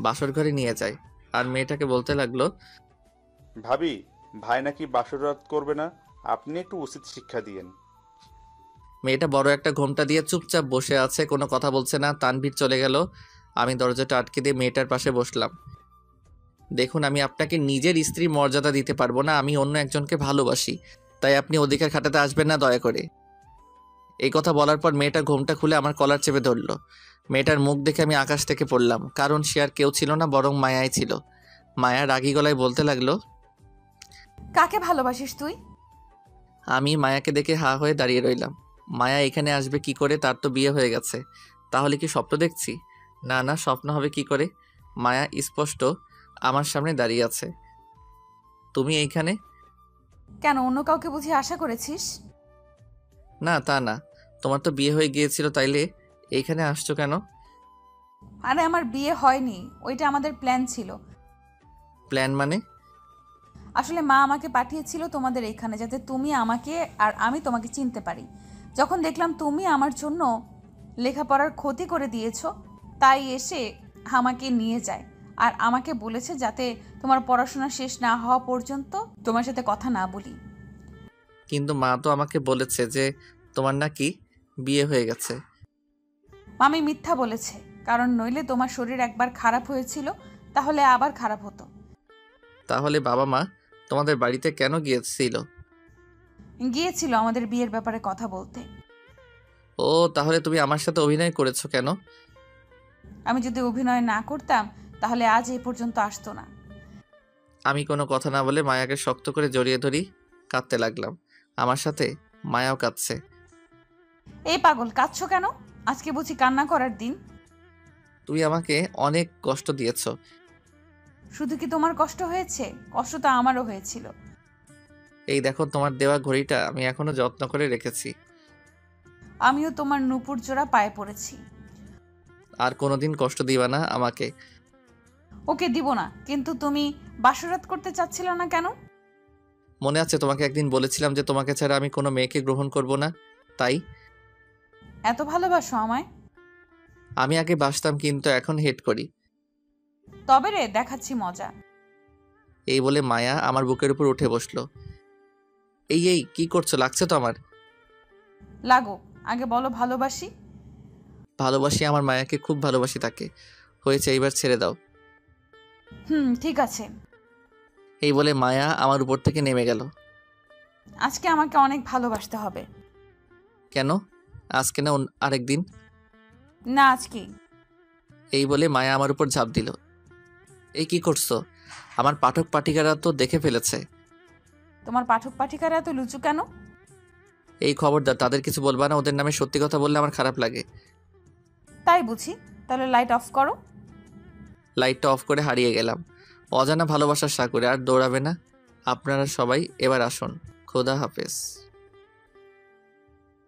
বাসর ঘরে নিয়ে যায় আর মেয়েটাকে বলতে লাগলো, ভাবি, ভাই নাকি বাসরাত করবে না, আপনি একটু উচিত শিক্ষা দিয়েন। মেয়েটা বড় একটা ঘোমটা দিয়ে চুপচাপ বসে আছে, কোনো কথা বলছে না। তানভীর চলে গেল। আমি দরজাটা আটকে দিয়ে মেয়েটার পাশে বসলাম। দেখুন, আমি আপনাকে নিজের স্ত্রী মর্যাদা দিতে পারবো না, আমি অন্য একজনকে ভালোবাসি, তাই আপনি অধিকার খাটাতে আসবেন না দয়া করে। এই কথা বলার পর মেয়েটা ঘোমটা খুলে আমার কলার চেপে ধরলো। মেয়েটার মুখ দেখে আমি আকাশ থেকে পড়লাম, কারণ সে আর কেউ ছিল না, বরং মায়াই ছিল। মায়া রাগী গলায় বলতে লাগলো, কাকে ভালোবাসিস তুই? আমি মায়াকে দেখে হা হয়ে দাঁড়িয়ে রইলাম। মায়া এখানে আসবে কি করে? তার তো বিয়ে হয়ে গেছে। তাহলে কি স্বপ্ন দেখছি? না না, স্বপ্ন হবে কি করে? মায়া স্পষ্ট আমার সামনে দাঁড়িয়ে আছে। তুমি এইখানে? কেন, অন্য কাউকে বুঝি আশা করেছিস? না তা না, তোমার তো বিয়ে হয়ে গিয়েছিল, তাইলে এইখানে আসছো কেন? আরে আমার বিয়ে হয়নি, ওইটা আমাদের প্ল্যান ছিল। প্ল্যান মানে? আসলে মা আমাকে পাঠিয়েছিল তোমাদের এখানে, যাতে তুমি আমাকে আর আমি তোমাকে চিনতে পারি। যখন দেখলাম তুমি আমার জন্য লেখাপড়ার ক্ষতি করে দিয়েছো, তাই এসে আমাকে নিয়ে যায় আর আমাকে বলেছে যাতে তোমার পড়াশোনা শেষ না হওয়া পর্যন্ত তোমার সাথে কথা না বলি। কিন্তু মা তো আমাকে বলেছে যে তোমার নাকি বিয়ে হয়ে গেছে। মামি মিথ্যা বলেছে, কারণ নইলে তোমার শরীর একবার খারাপ হয়েছিল, তাহলে আবার খারাপ হতো। তাহলে বাবা মা তোমাদের বাড়িতে কেন গিয়েছিল? গিয়েছিল আমাদের বিয়ের ব্যাপারে কথা বলতে। ও, তাহলে তুমি আমার সাথে অভিনয় করেছো কেন? আমি যদি অভিনয় না করতাম তাহলে আজ এই পর্যন্ত আসতো না। আমি কোনো কথা না বলে মায়াকে শক্ত করে জড়িয়ে ধরি, কাঁদতে লাগলাম। আমার সাথে মায়াও কাঁদছে। এই পাগল, কাঁদছো কেন? আজকে বুঝি কান্না করার দিন? তুমি আমাকে অনেক কষ্ট দিয়েছো। শুধু কি তোমার কষ্ট হয়েছে? কষ্ট তো আমারও হয়েছিল। এই দেখো, তোমার দেওয়া ঘড়িটা আমি এখনো যত্ন করে রেখেছি। আমিও তোমার নূপুর জোড়া পায়ে পড়েছি। আর কোনোদিন কষ্ট দিবা না আমাকে। ওকে দিব না, কিন্তু তুমি বাসরাত করতে চাচ্ছিল না কেন? মনে আছে তোমাকে একদিন বলেছিলাম যে তোমাকে ছাড়া আমি কোনো মেয়েকে গ্রহণ করব না, তাই। এত ভালোবাসো আমায়? আমি আগে বাসতাম, কিন্তু এখন হেট করি। তবে রে, দেখাচ্ছি মজা। এই বলে মায়া আমার বুকের উপর উঠে বসলো। এই কি করছো? লাগছে তো আমার। লাগো, আগে বলো ভালোবাসি। ভালোবাসি, আমার মায়াকে খুব ভালোবাসি তাকে। হয়েছে, এইবার ছেড়ে দাও। ঠিক আছে। এই বলে মায়া আমার উপর থেকে নেমে গেল। আজকে আমাকে অনেক ভালোবাসতে হবে। কেন? আজকে না আরেকদিন? না, আজকেই। এই বলে মায়া আমার উপর ঝাঁপ দিল। এই কি করছো? আমার পাঠক পাঠিকারা তো দেখে ফেলেছে। তোমার পাঠক পাঠিকারা এত লুচু কেন? এই খবরদার, তাদের কিছু বলবা না, ওদের নামে সত্যি কথা বললে আমার খারাপ লাগে। তাই বুঝি? তাহলে লাইট অফ করো। লাইটটা অফ করে হারিয়ে গেলাম অজানা ভালোবাসার সাগরে। আর দৌড়াবে না। আপনারা সবাই এবার আসুন। খোদা হাফেজ।